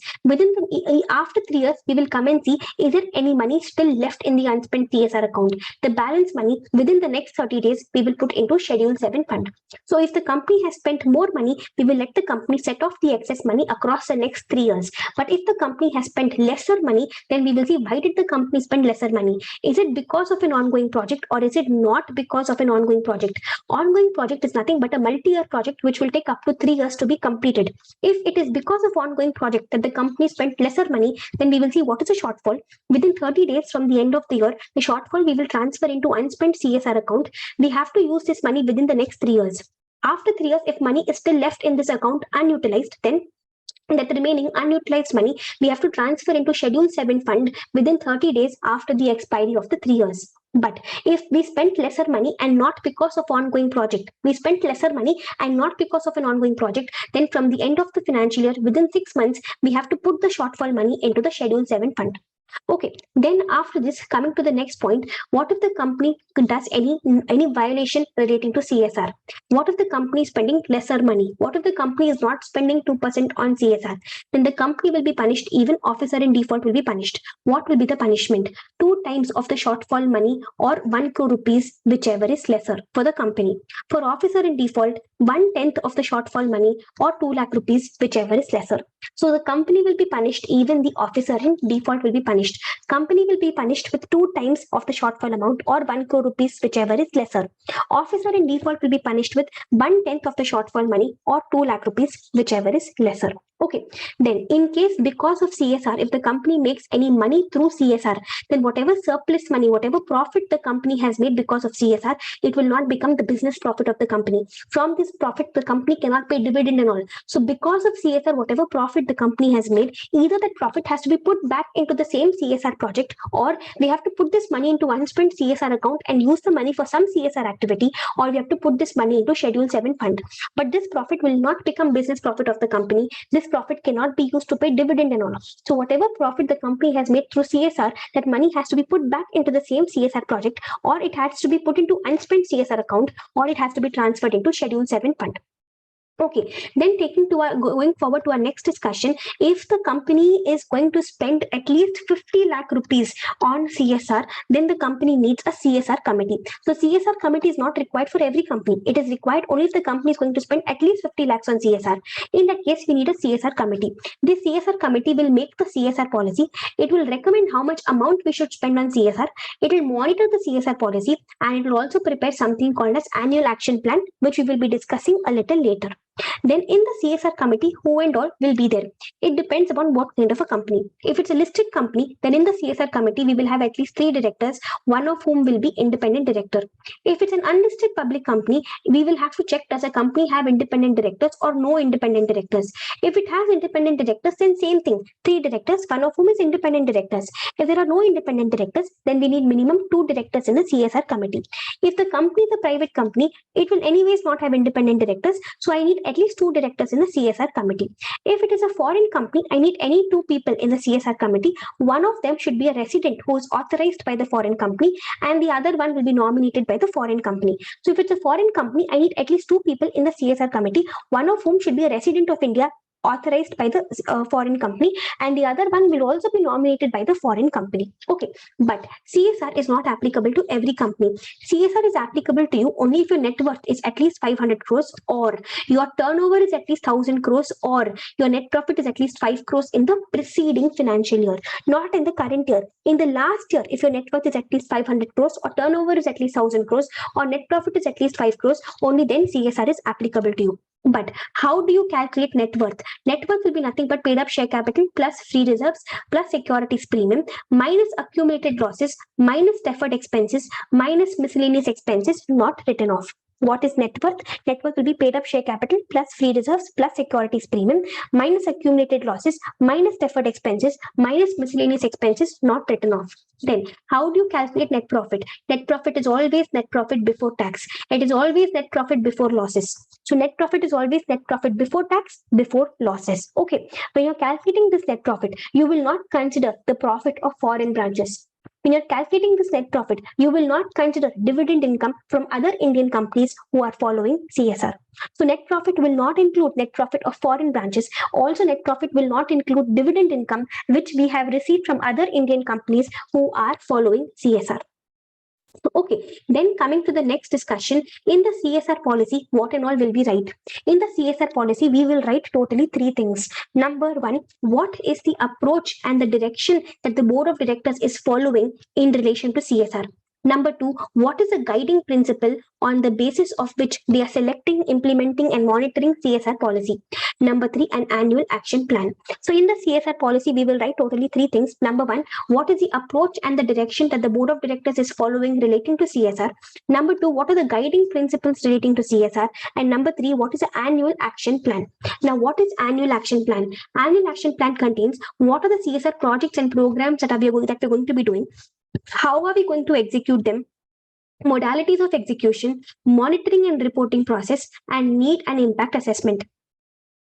After 3 years, we will come and see, is there any money still left in the unspent CSR account? The balance money within the next 30 days, we will put into Schedule 7 fund. So if the company has spent more money, we will let the company set off the excess money across the next 3 years. But if the company has spent lesser money, then we will see why did the company spend lesser money? Is it because of an ongoing project, or is it not because of an ongoing project? Ongoing project is nothing but a multi-year project which will take up to 3 years to be completed. If it is because of ongoing project that the company spent lesser money, then we will see what is the shortfall. Within 30 days from the end of the year, the shortfall we will transfer into unspent CSR account. We have to use this money within the next 3 years. After 3 years, if money is still left in this account unutilized, then that remaining unutilized money we have to transfer into Schedule 7 fund within 30 days after the expiry of the 3 years. But if we spent lesser money and not because of ongoing project, then from the end of the financial year, within 6 months, we have to put the shortfall money into the Schedule 7 fund. Okay, then after this, coming to the next point, what if the company does any violation relating to CSR? What if the company is spending lesser money? What if the company is not spending 2% on CSR? Then the company will be punished, even officer in default will be punished. What will be the punishment? 2 times of the shortfall money or 1 crore rupees, whichever is lesser for the company. For officer in default, 1/10 of the shortfall money or 2 lakh rupees, whichever is lesser. So the company will be punished, even the officer in default will be punished. Company will be punished with 2 times of the shortfall amount or 1 crore rupees, whichever is lesser. Officer in default will be punished with 1/10 of the shortfall money or 2 lakh rupees, whichever is lesser. Okay. Then in case because of CSR, if the company makes any money through CSR, then whatever surplus money, whatever profit the company has made because of CSR, it will not become the business profit of the company. From this profit, the company cannot pay dividend and all. So because of CSR, whatever profit the company has made, either that profit has to be put back into the same CSR project, or we have to put this money into unspent CSR account and use the money for some CSR activity, or we have to put this money into Schedule 7 fund. But this profit will not become business profit of the company. This profit cannot be used to pay dividend and all. So whatever profit the company has made through CSR, that money has to be put back into the same CSR project, or it has to be put into unspent CSR account, or it has to be transferred into Schedule 7 fund. Okay, then going forward to our next discussion, if the company is going to spend at least 50 lakh rupees on CSR, then the company needs a CSR committee. So CSR committee is not required for every company. It is required only if the company is going to spend at least 50 lakhs on CSR. In that case, we need a CSR committee. This CSR committee will make the CSR policy. It will recommend how much amount we should spend on CSR. It will monitor the CSR policy, and it will also prepare something called as annual action plan, which we will be discussing a little later. Then in the CSR committee, who and all will be there? It depends upon what kind of a company. If it's a listed company, then in the CSR committee, we will have at least 3 directors, one of whom will be independent director. If it's an unlisted public company, we will have to check, does a company have independent directors or no independent directors? If it has independent directors, then same thing, 3 directors, one of whom is independent directors. If there are no independent directors, then we need minimum 2 directors in the CSR committee. If the company is a private company, it will anyways not have independent directors, so I need at least 2 directors in the CSR committee. If it is a foreign company, I need any 2 people in the CSR committee. One of them should be a resident who is authorized by the foreign company, and the other one will be nominated by the foreign company. So if it's a foreign company, I need at least 2 people in the CSR committee, one of whom should be a resident of India authorized by the foreign company, and the other one will also be nominated by the foreign company. Okay, but CSR is not applicable to every company. CSR is applicable to you only if your net worth is at least 500 crores, or your turnover is at least 1000 crores, or your net profit is at least 5 crores in the preceding financial year, not in the current year. In the last year, if your net worth is at least 500 crores, or turnover is at least 1000 crores, or net profit is at least 5 crores, only then CSR is applicable to you. But how do you calculate net worth? Net worth will be nothing but paid up share capital plus free reserves plus securities premium minus accumulated losses minus deferred expenses minus miscellaneous expenses not written off. What is net worth? Net worth will be paid up share capital plus free reserves plus securities premium minus accumulated losses minus deferred expenses minus miscellaneous expenses not written off. Then how do you calculate net profit? Net profit is always net profit before tax. It is always net profit before losses. So net profit is always net profit before tax, before losses. Okay, when you're calculating this net profit, you will not consider the profit of foreign branches. When you're calculating this net profit, you will not consider dividend income from other Indian companies who are following CSR. So net profit will not include net profit of foreign branches. Also, net profit will not include dividend income, which we have received from other Indian companies who are following CSR. Okay, then coming to the next discussion, in the CSR policy, what and all will be right? In the CSR policy, we will write totally 3 things. Number 1, what is the approach and the direction that the board of directors is following in relation to CSR? Number 2, what is the guiding principle on the basis of which they are selecting, implementing, and monitoring CSR policy? Number 3, an annual action plan. So in the CSR policy, we will write totally 3 things. Number 1, what is the approach and the direction that the board of directors is following relating to CSR? Number 2, what are the guiding principles relating to CSR? And number 3, what is the annual action plan? Now, what is annual action plan? Annual action plan contains what are the CSR projects and programs that we're going to be doing. How are we going to execute them? Modalities of execution, monitoring and reporting process, and need and impact assessment.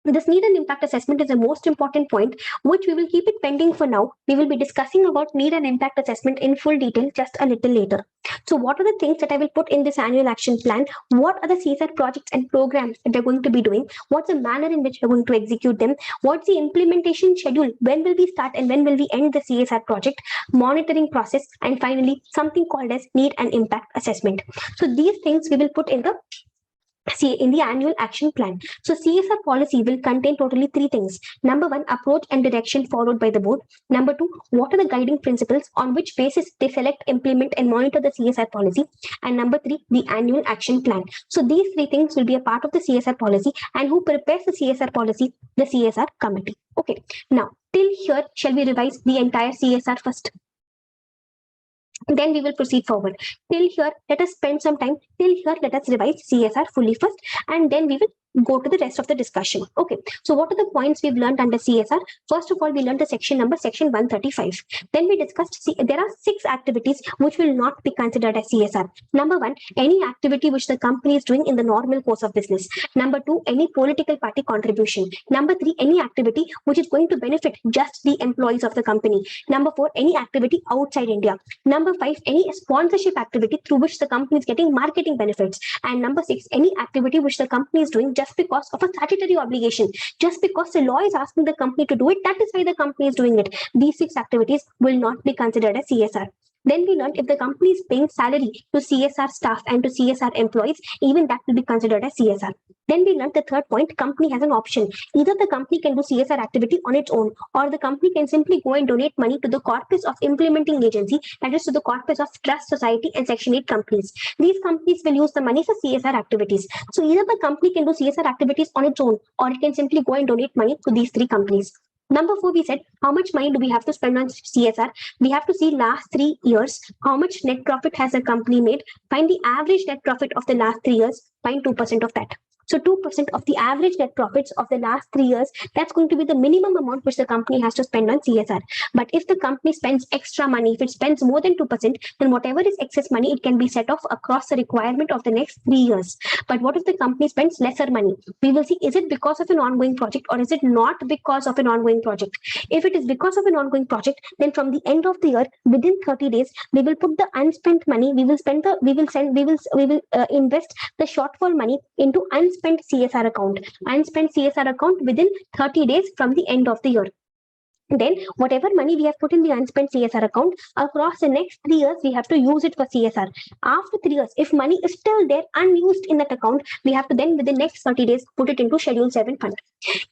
This need and impact assessment is the most important point, which we will keep it pending for now. We will be discussing about need and impact assessment in full detail just a little later. So what are the things that I will put in this annual action plan? What are the CSR projects and programs that we're going to be doing? What's the manner in which we're going to execute them? What's the implementation schedule? When will we start and when will we end the CSR project? Monitoring process, and finally something called as need and impact assessment. So these things we will put in the annual action plan. So CSR policy will contain totally three things. Number one, approach and direction followed by the board. Number two, what are the guiding principles on which basis they select, implement, and monitor the CSR policy. And number three, the annual action plan. So these three things will be a part of the CSR policy. And who prepares the CSR policy? The CSR committee. Okay. Now, till here, shall we revise the entire CSR first? Then we will proceed forward. Till here, let us spend some time. Till here, let us revise CSR fully first, and then we will go to the rest of the discussion. Okay. So what are the points we've learned under CSR? First of all, we learned the section 135. Then we discussed there are 6 activities which will not be considered as CSR. Number one, any activity which the company is doing in the normal course of business. Number two, any political party contribution. Number three, any activity which is going to benefit just the employees of the company. Number four, any activity outside India. Number five, any sponsorship activity through which the company is getting marketing benefits. And number six, any activity which the company is doing just because of a statutory obligation, just because the law is asking the company to do it. That is why the company is doing it. These 6 activities will not be considered as CSR. Then we learned if the company is paying salary to CSR staff and to CSR employees, even that will be considered as CSR. Then we learned the third point, company has an option. Either the company can do CSR activity on its own, or the company can simply go and donate money to the corpus of implementing agency, that is to the corpus of trust society and section 8 companies. These companies will use the money for CSR activities. So either the company can do CSR activities on its own, or it can simply go and donate money to these 3 companies. Number 4, we said, how much money do we have to spend on CSR? We have to see last 3 years, how much net profit has the company made, find the average net profit of the last 3 years, find 2% of that. So 2% of the average net profits of the last 3 years, that's going to be the minimum amount which the company has to spend on CSR. But if the company spends extra money, if it spends more than 2%, then whatever is excess money, it can be set off across the requirement of the next 3 years. But what if the company spends lesser money? We will see, is it because of an ongoing project or is it not because of an ongoing project? If it is because of an ongoing project, then from the end of the year, within 30 days, we will put the unspent money, we will invest the shortfall money into unspent CSR account. Unspent CSR account within 30 days from the end of the year. Then whatever money we have put in the unspent CSR account, across the next 3 years, we have to use it for CSR. After 3 years, if money is still there unused in that account, we have to then within the next 30 days put it into Schedule 7 fund.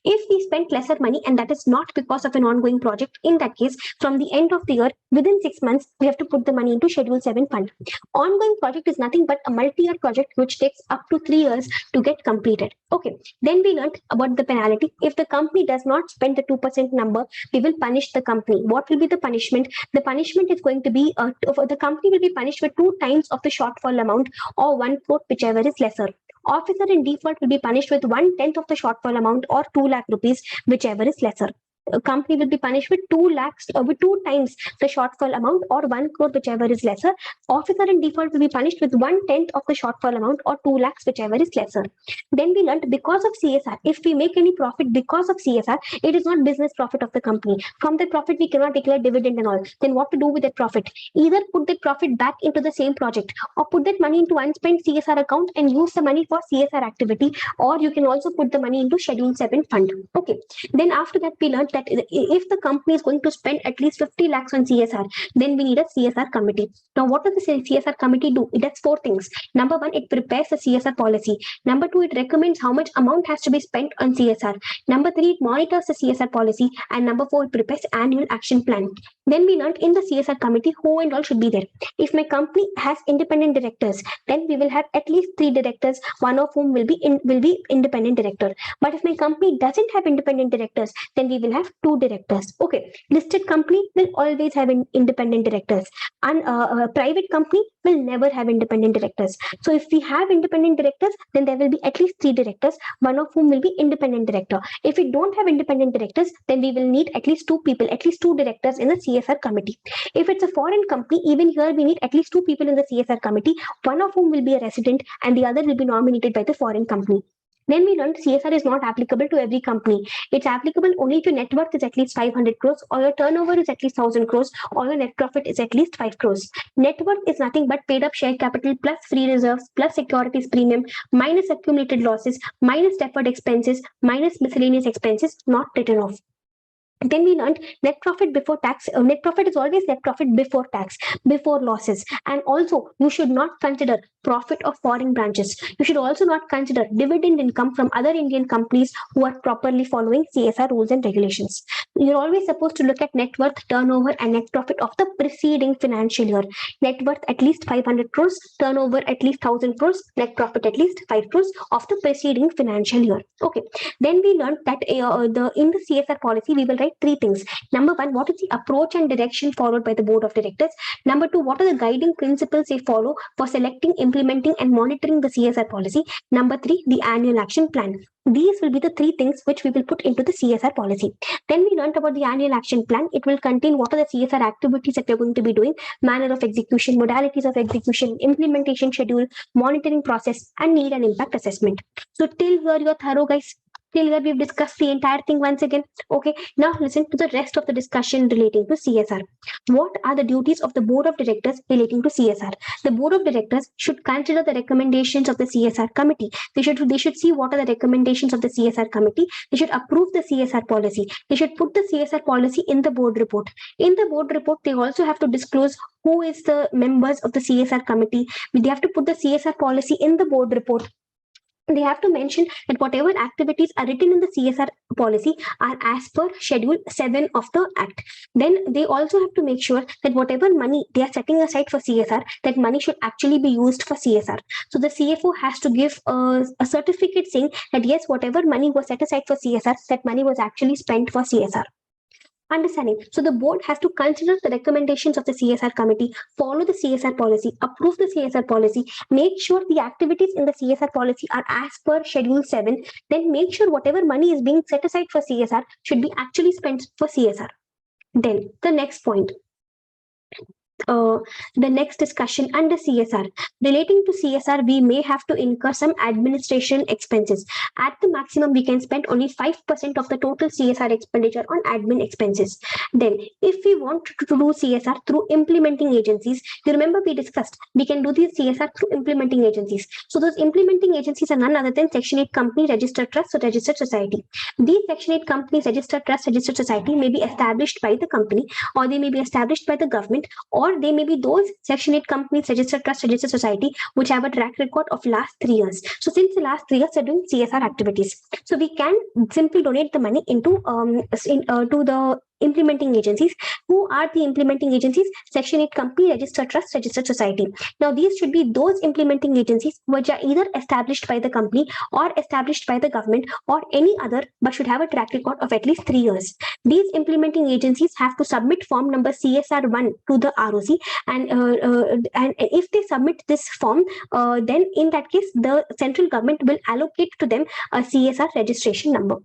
If we spent lesser money and that is not because of an ongoing project, in that case, from the end of the year, within 6 months, we have to put the money into Schedule 7 fund. Ongoing project is nothing but a multi-year project which takes up to 3 years to get completed. Okay. Then we learned about the penalty. If the company does not spend the 2% number, we will punish the company. What will be the punishment? The punishment is going to be, the company will be punished with 2 times of the shortfall amount or 1/4, whichever is lesser. Officer in default will be punished with 1/10 of the shortfall amount or 2 lakh rupees, whichever is lesser. A company will be punished with 2 lakhs, with 2 times the shortfall amount or 1 crore, whichever is lesser. Officer in default will be punished with 1/10 of the shortfall amount or 2 lakhs, whichever is lesser. Then we learned because of CSR, if we make any profit because of CSR, it is not business profit of the company. From the profit, we cannot declare dividend and all. Then what to do with that profit? Either put that profit back into the same project or put that money into unspent CSR account and use the money for CSR activity, or you can also put the money into Schedule 7 fund. Okay. Then after that, we learned that if the company is going to spend at least 50 lakhs on CSR, then we need a CSR committee. Now, what does the CSR committee do? It does 4 things. Number 1, it prepares the CSR policy. Number 2, it recommends how much amount has to be spent on CSR. Number 3, it monitors the CSR policy. And number 4, it prepares annual action plan. Then we learned in the CSR committee who and all should be there. If my company has independent directors, then we will have at least 3 directors, one of whom will be independent director. But if my company doesn't have independent directors, then we will have 2 directors. Okay. Listed company will always have independent directors, and a private company will never have independent directors. So if we have independent directors, then there will be at least 3 directors, one of whom will be independent director. If we don't have independent directors, then we will need at least 2 people, at least 2 directors in the CSR committee. If it's a foreign company, even here we need at least 2 people in the CSR committee, one of whom will be a resident and the other will be nominated by the foreign company. Then we learned CSR is not applicable to every company. It's applicable only if your net worth is at least 500 crores, or your turnover is at least 1000 crores, or your net profit is at least 5 crores. Net worth is nothing but paid up share capital plus free reserves plus securities premium minus accumulated losses minus deferred expenses minus miscellaneous expenses not written off. Then we learned net profit before tax. Net profit is always net profit before tax, before losses. And also, you should not consider profit of foreign branches. You should also not consider dividend income from other Indian companies who are properly following CSR rules and regulations. You're always supposed to look at net worth, turnover, and net profit of the preceding financial year. Net worth at least 500 crores, turnover at least 1000 crores, net profit at least 5 crores of the preceding financial year. Okay. Then we learned that in the CSR policy, we will write three things. Number one, what is the approach and direction followed by the board of directors? Number two, what are the guiding principles they follow for selecting, implementing, and monitoring the CSR policy? Number three, the annual action plan. These will be the three things which we will put into the CSR policy. Then we learned about the annual action plan. It will contain what are the CSR activities that we're going to be doing, manner of execution, modalities of execution, implementation schedule, monitoring process, and need and impact assessment. So till here you're thorough, guys. Till here we've discussed the entire thing once again. Okay, now listen to the rest of the discussion relating to CSR. What are the duties of the board of directors relating to CSR? The board of directors should consider the recommendations of the CSR committee. They should see what are the recommendations of the CSR committee. They should approve the CSR policy. They should put the CSR policy in the board report. In the board report, they also have to disclose who is the members of the CSR committee. They have to put the CSR policy in the board report. They have to mention that whatever activities are written in the CSR policy are as per Schedule 7 of the Act. Then they also have to make sure that whatever money they are setting aside for CSR, that money should actually be used for CSR. So the CFO has to give a certificate saying that yes, whatever money was set aside for CSR, that money was actually spent for CSR. Understanding. So the board has to consider the recommendations of the CSR committee, follow the CSR policy, approve the CSR policy, make sure the activities in the CSR policy are as per Schedule 7, then make sure whatever money is being set aside for CSR should be actually spent for CSR. Then the next point. The next discussion under CSR. Relating to CSR, we may have to incur some administration expenses. At the maximum, we can spend only 5% of the total CSR expenditure on admin expenses. Then, if we want to do CSR through implementing agencies, you remember we discussed we can do the CSR through implementing agencies. So those implementing agencies are none other than Section 8 company, registered trust, or registered society. These Section 8 companies, registered trust, registered society may be established by the company, or they may be established by the government, or they may be those Section 8 companies, registered trust, registered society, which have a track record of last 3 years. So since the last 3 years, they're doing CSR activities. So we can simply donate the money into to the implementing agencies. Who are the implementing agencies? Section 8 company, registered trust, registered society. Now these should be those implementing agencies which are either established by the company or established by the government or any other, but should have a track record of at least 3 years. These implementing agencies have to submit form number CSR1 to the ROC, and if they submit this form, then in that case the central government will allocate to them a CSR registration number.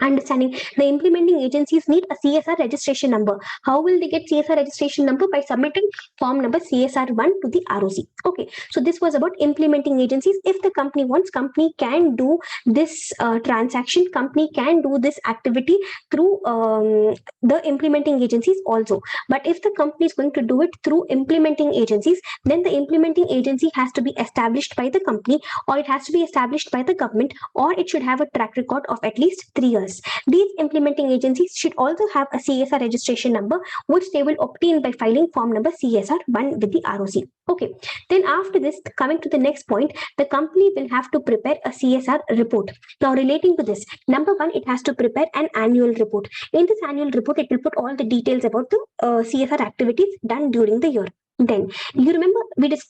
Understanding. The implementing agencies need a CSR registration number. How will they get CSR registration number? By submitting form number CSR1 to the ROC. Okay, so this was about implementing agencies. If the company wants, company can do this transaction, company can do this activity through the implementing agencies also. But if the company is going to do it through implementing agencies, then the implementing agency has to be established by the company, or it has to be established by the government, or it should have a track record of at least 3 years. These implementing agencies should also have a CSR registration number, which they will obtain by filing form number CSR1 with the ROC. Okay. Then after this, coming to the next point, the company will have to prepare a CSR report. Now relating to this, number one, it has to prepare an annual report. In this annual report, it will put all the details about the CSR activities done during the year. Then you remember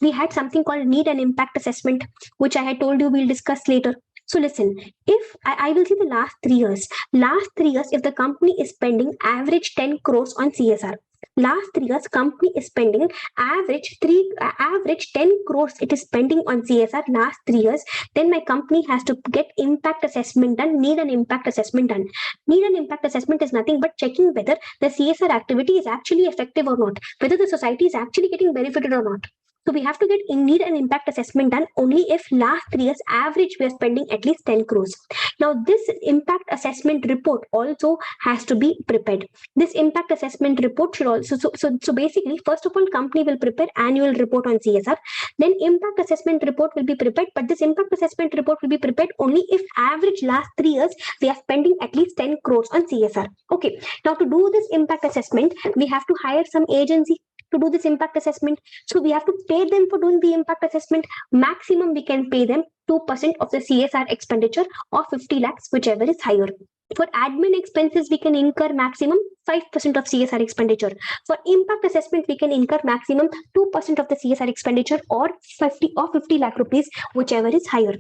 we had something called need and impact assessment, which I had told you we'll discuss later. So listen, if I will see the last 3 years, if the company is spending average 10 crores on CSR, last 3 years company is spending average 10 crores it is spending on CSR last 3 years, then my company has to get impact assessment done, need an impact assessment done. Need an impact assessment is nothing but checking whether the CSR activity is actually effective or not, whether the society is actually getting benefited or not. So we have to get need an impact assessment done only if last 3 years average we are spending at least 10 crores. Now this impact assessment report also has to be prepared. This impact assessment report should also, so basically, first of all, company will prepare annual report on CSR. Then impact assessment report will be prepared, but this impact assessment report will be prepared only if average last 3 years we are spending at least 10 crores on CSR. Okay. Now to do this impact assessment, we have to hire some agency to do this impact assessment. So we have to pay them for doing the impact assessment. Maximum we can pay them 2% of the CSR expenditure or 50 lakhs, whichever is higher. For admin expenses, we can incur maximum 5% of CSR expenditure. For impact assessment, we can incur maximum 2% of the CSR expenditure or 50 lakh rupees, whichever is higher.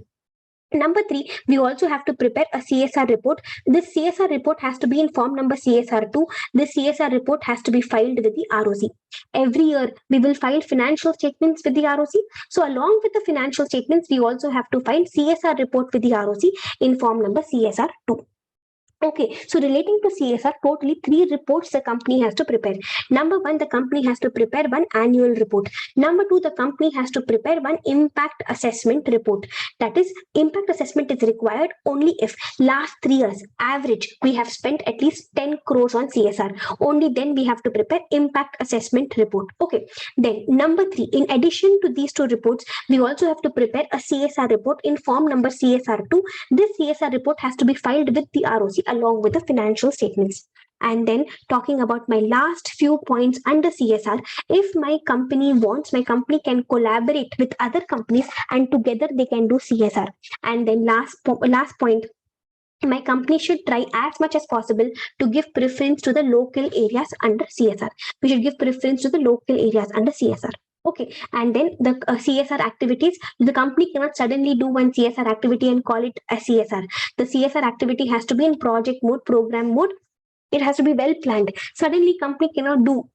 Number 3, we also have to prepare a CSR report. This CSR report has to be in form number CSR2. This CSR report has to be filed with the ROC. Every year, we will file financial statements with the ROC. So along with the financial statements, we also have to file CSR report with the ROC in form number CSR2. Okay, so relating to CSR, totally 3 reports the company has to prepare. Number 1, the company has to prepare one annual report. Number 2, the company has to prepare one impact assessment report. That is, impact assessment is required only if last 3 years average we have spent at least 10 crores on CSR. Only then we have to prepare impact assessment report. Okay, then number 3, in addition to these 2 reports, we also have to prepare a CSR report in form number CSR2. This CSR report has to be filed with the ROC along with the financial statements. And then talking about my last few points under CSR, if my company wants, my company can collaborate with other companies and together they can do CSR. And then last point, my company should try as much as possible to give preference to the local areas under CSR. We should give preference to the local areas under CSR. Okay, and then the CSR activities, the company cannot suddenly do one CSR activity and call it a CSR. The CSR activity has to be in project mode, program mode. It has to be well planned. Suddenly, company cannot do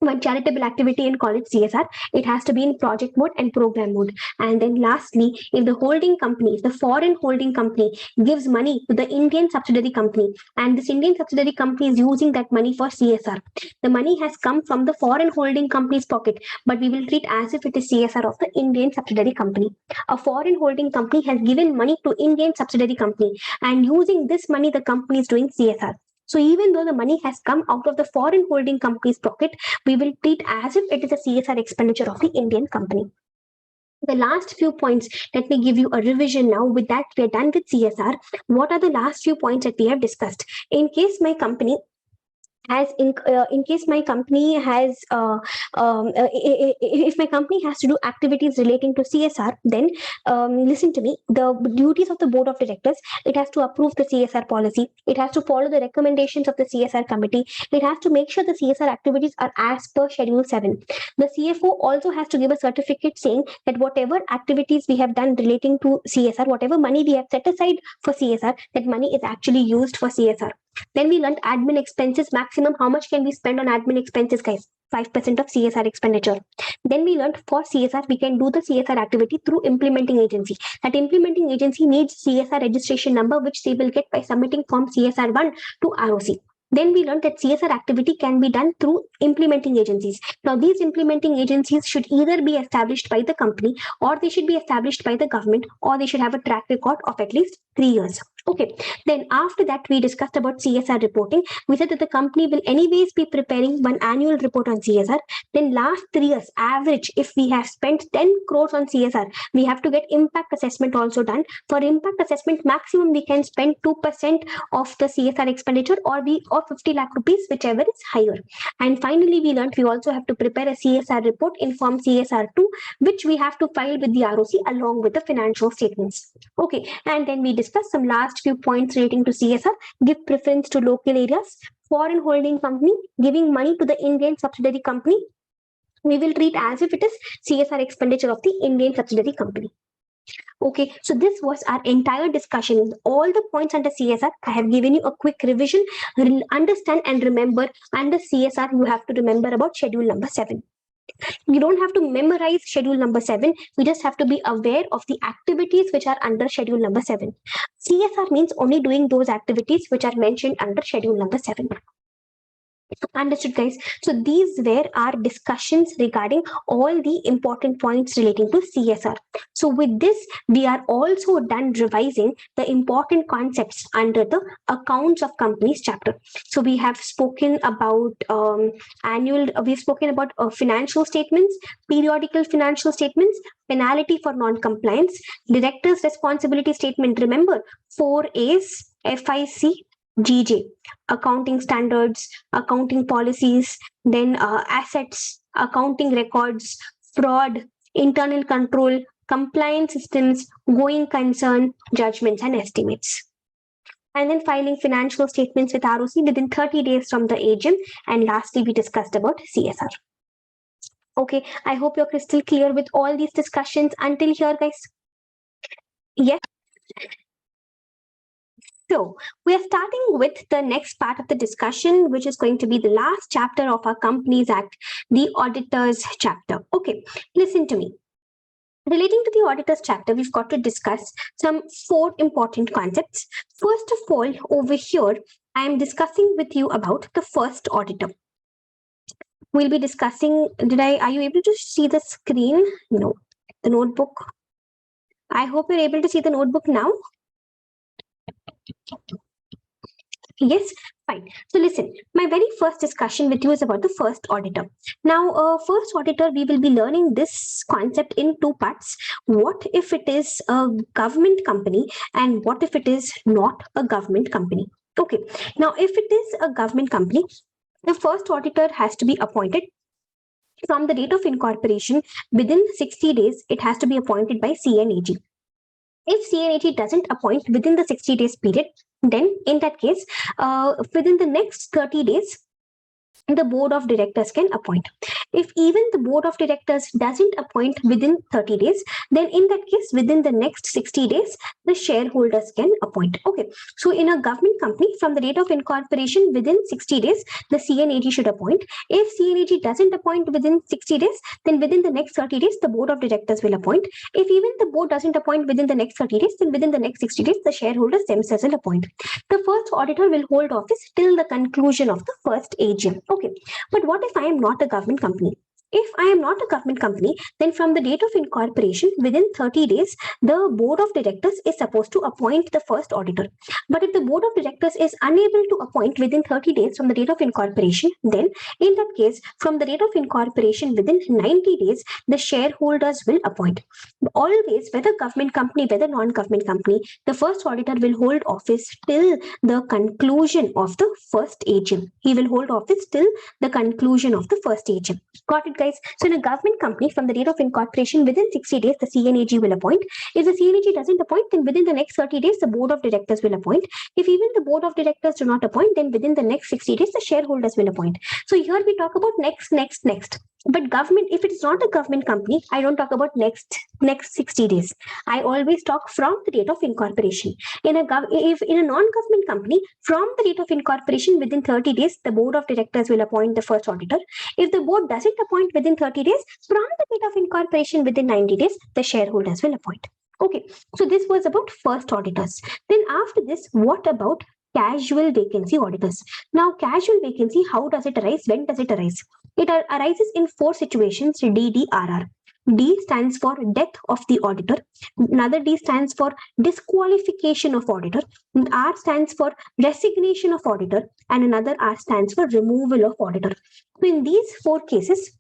one charitable activity and call it CSR. It has to be in project mode and program mode. And then lastly, if the holding company, if the foreign holding company gives money to the Indian subsidiary company and this Indian subsidiary company is using that money for CSR, the money has come from the foreign holding company's pocket, but we will treat as if it is CSR of the Indian subsidiary company. A foreign holding company has given money to Indian subsidiary company and using this money, the company is doing CSR. So even though the money has come out of the foreign holding company's pocket, we will treat as if it is a CSR expenditure of the Indian company. The last few points, let me give you a revision now. With that, we are done with CSR. What are the last few points that we have discussed? In case my company has in case my company has if my company has to do activities relating to CSR, then listen to me, the duties of the board of directors, it has to approve the CSR policy, it has to follow the recommendations of the CSR committee, it has to make sure the CSR activities are as per schedule 7. The CFO also has to give a certificate saying that whatever activities we have done relating to CSR, whatever money we have set aside for CSR, that money is actually used for CSR. Then we learned admin expenses, maximum how much can we spend on admin expenses, guys? 5% of CSR expenditure. Then we learned for CSR, we can do the CSR activity through implementing agency. That implementing agency needs CSR registration number, which they will get by submitting form CSR1 to ROC. Then we learned that CSR activity can be done through implementing agencies. Now, these implementing agencies should either be established by the company or they should be established by the government or they should have a track record of at least 3 years. Okay, then after that, we discussed about CSR reporting. We said that the company will anyways be preparing one annual report on CSR. Then last 3 years, average, if we have spent 10 crores on CSR, we have to get impact assessment also done. For impact assessment, maximum we can spend 2% of the CSR expenditure or 50 lakh rupees, whichever is higher. And finally, we learned we also have to prepare a CSR report in form CSR2, which we have to file with the ROC along with the financial statements. Okay, and then we discussed some last few points relating to CSR. Give preference to local areas, foreign holding company, giving money to the Indian subsidiary company. We will treat as if it is CSR expenditure of the Indian subsidiary company. Okay, so this was our entire discussion. All the points under CSR, I have given you a quick revision. Understand and remember, under CSR, you have to remember about schedule number 7. You don't have to memorize schedule number 7. You just have to be aware of the activities which are under schedule number 7. CSR means only doing those activities which are mentioned under schedule number 7. Understood, guys. So these were our discussions regarding all the important points relating to CSR. So with this, we are also done revising the important concepts under the accounts of companies chapter. So we have spoken about we've spoken about financial statements, periodical financial statements, penalty for non-compliance, director's responsibility statement. Remember, 4A's, FIC, GJ, accounting standards, accounting policies, then assets, accounting records, fraud, internal control, compliance systems, going concern, judgments, and estimates. And then filing financial statements with ROC within 30 days from the AGM. And lastly, we discussed about CSR. Okay, I hope you're crystal clear with all these discussions until here, guys. Yes. So we are starting with the next part of the discussion, which is going to be the last chapter of our Companies Act, the Auditors chapter. Okay, listen to me. Relating to the Auditors chapter, we've got to discuss some 4 important concepts. First of all, over here, I am discussing with you about the first auditor. We'll be discussing, are you able to see the screen? No, the notebook. I hope you're able to see the notebook now. Yes, fine. So listen, my very first discussion with you is about the first auditor. Now, first auditor, we will be learning this concept in 2 parts. What if it is a government company and what if it is not a government company? Okay, now if it is a government company, the first auditor has to be appointed from the date of incorporation. Within 60 days, it has to be appointed by CNAG. If CNAG doesn't appoint within the 60 days period, then in that case, within the next 30 days, the board of directors can appoint. If even the board of directors doesn't appoint within 30 days, then in that case, within the next 60 days, the shareholders can appoint. Okay. So in a government company, from the date of incorporation, within 60 days, the CNAG should appoint. If CNAG doesn't appoint within 60 days, then within the next 30 days, the board of directors will appoint. If even the board doesn't appoint within the next 30 days, then within the next 60 days, the shareholders themselves will appoint. The first auditor will hold office till the conclusion of the first AGM. Okay, but what if I am not a government company? If I am not a government company, then from the date of incorporation, within 30 days, the board of directors is supposed to appoint the first auditor. But if the board of directors is unable to appoint within 30 days from the date of incorporation, then in that case, from the date of incorporation, within 90 days, the shareholders will appoint. Always, whether government company, whether non-government company, the first auditor will hold office till the conclusion of the first AGM. He will hold office till the conclusion of the first AGM. Got it, guys? So in a government company, from the date of incorporation, within 60 days, the CNAG will appoint. If the CNAG doesn't appoint, then within the next 30 days, the board of directors will appoint. If even the board of directors do not appoint, then within the next 60 days, the shareholders will appoint. So here we talk about next. But government, if it is not a government company, I don't talk about next 60 days. I always talk from the date of incorporation. If in a non-government company, from the date of incorporation, within 30 days, the board of directors will appoint the first auditor. If the board doesn't appoint within 30 days, from the date of incorporation, within 90 days, the shareholders will appoint. Okay, so this was about first auditors. Then after this, what about casual vacancy auditors? Now, casual vacancy, how does it arise? When does it arise? It arises in 4 situations, DDRR. D stands for death of the auditor. Another D stands for disqualification of auditor. R stands for resignation of auditor. And another R stands for removal of auditor. So in these 4 cases,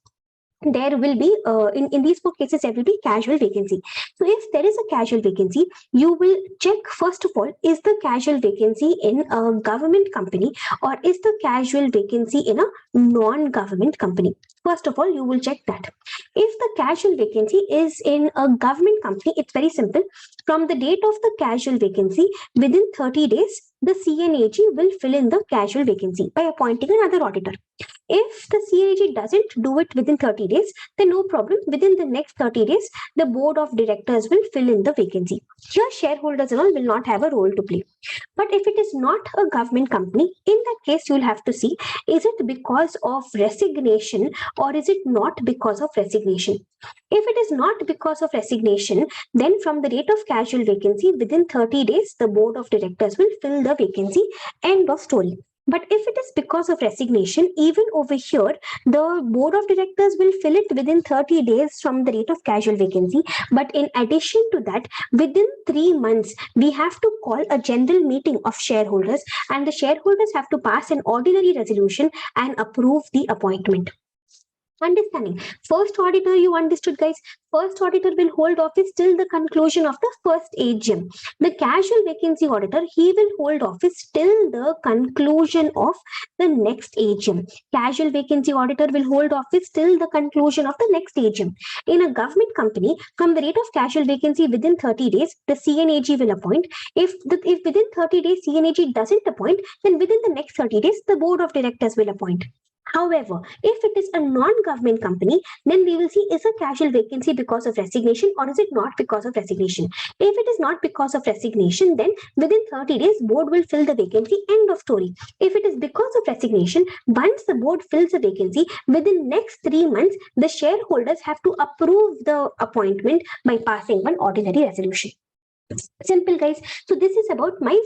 there will be in these 4 cases there will be casual vacancy. So if there is a casual vacancy, you will check first of all, is the casual vacancy in a government company or is the casual vacancy in a non-government company? First of all, you will check that. If the casual vacancy is in a government company, it's very simple. From the date of the casual vacancy, within 30 days, the CNAG will fill in the casual vacancy by appointing another auditor. If the CNAG doesn't do it within 30 days, then no problem. Within the next 30 days, the board of directors will fill in the vacancy. Here, shareholders and all will not have a role to play. But if it is not a government company, in that case, you'll have to see, is it because of resignation or is it not because of resignation? If it is not because of resignation, then from the date of casual vacancy, within 30 days, the board of directors will fill the vacancy. End of story. But if it is because of resignation, even over here, the board of directors will fill it within 30 days from the date of casual vacancy. But in addition to that, within 3 months, we have to call a general meeting of shareholders, and the shareholders have to pass an ordinary resolution and approve the appointment. Understanding. First auditor, you understood, guys. First auditor will hold office till the conclusion of the first AGM. The casual vacancy auditor, he will hold office till the conclusion of the next AGM. Casual vacancy auditor will hold office till the conclusion of the next AGM. In a government company, from the rate of casual vacancy within 30 days, the CNAG will appoint. If within 30 days CNAG doesn't appoint, then within the next 30 days, the board of directors will appoint. However, if it is a non-government company, then we will see, is a casual vacancy because of resignation or is it not because of resignation? If it is not because of resignation, then within 30 days, board will fill the vacancy, end of story. If it is because of resignation, once the board fills the vacancy, within next 3 months, the shareholders have to approve the appointment by passing one ordinary resolution. Simple, guys. So this is about my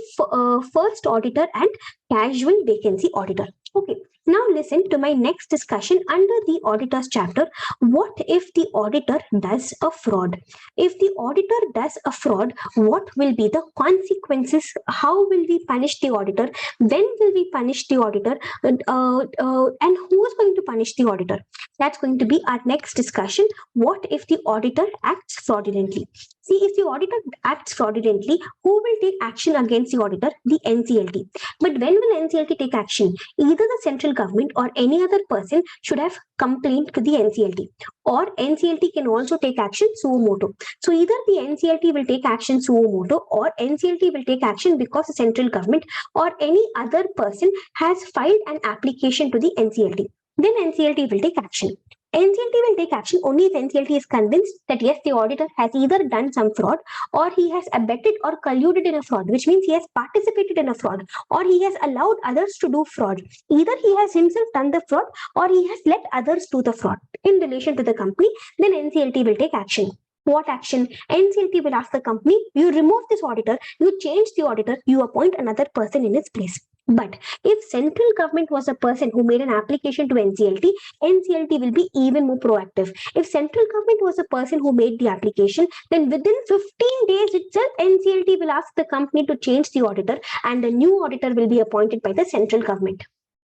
first auditor and casual vacancy auditor. Okay, now listen to my next discussion under the auditors chapter. What if the auditor does a fraud? If the auditor does a fraud, what will be the consequences? How will we punish the auditor? When will we punish the auditor? And who is going to punish the auditor? That's going to be our next discussion. What if the auditor acts fraudulently? See, if the auditor acts fraudulently, who will take action against the auditor? The NCLT. But when will NCLT take action? Either the central government or any other person should have complained to the NCLT, or NCLT can also take action suo motu. So either the NCLT will take action suo motu, or NCLT will take action because the central government or any other person has filed an application to the NCLT. Then NCLT will take action. NCLT will take action only if NCLT is convinced that yes, the auditor has either done some fraud or he has abetted or colluded in a fraud, which means he has participated in a fraud or he has allowed others to do fraud. Either he has himself done the fraud or he has let others do the fraud in relation to the company, then NCLT will take action. What action? NCLT will ask the company, you remove this auditor, you change the auditor, you appoint another person in its place. But if central government was a person who made an application to NCLT, NCLT will be even more proactive. If central government was a person who made the application, then within 15 days itself, NCLT will ask the company to change the auditor and a new auditor will be appointed by the central government.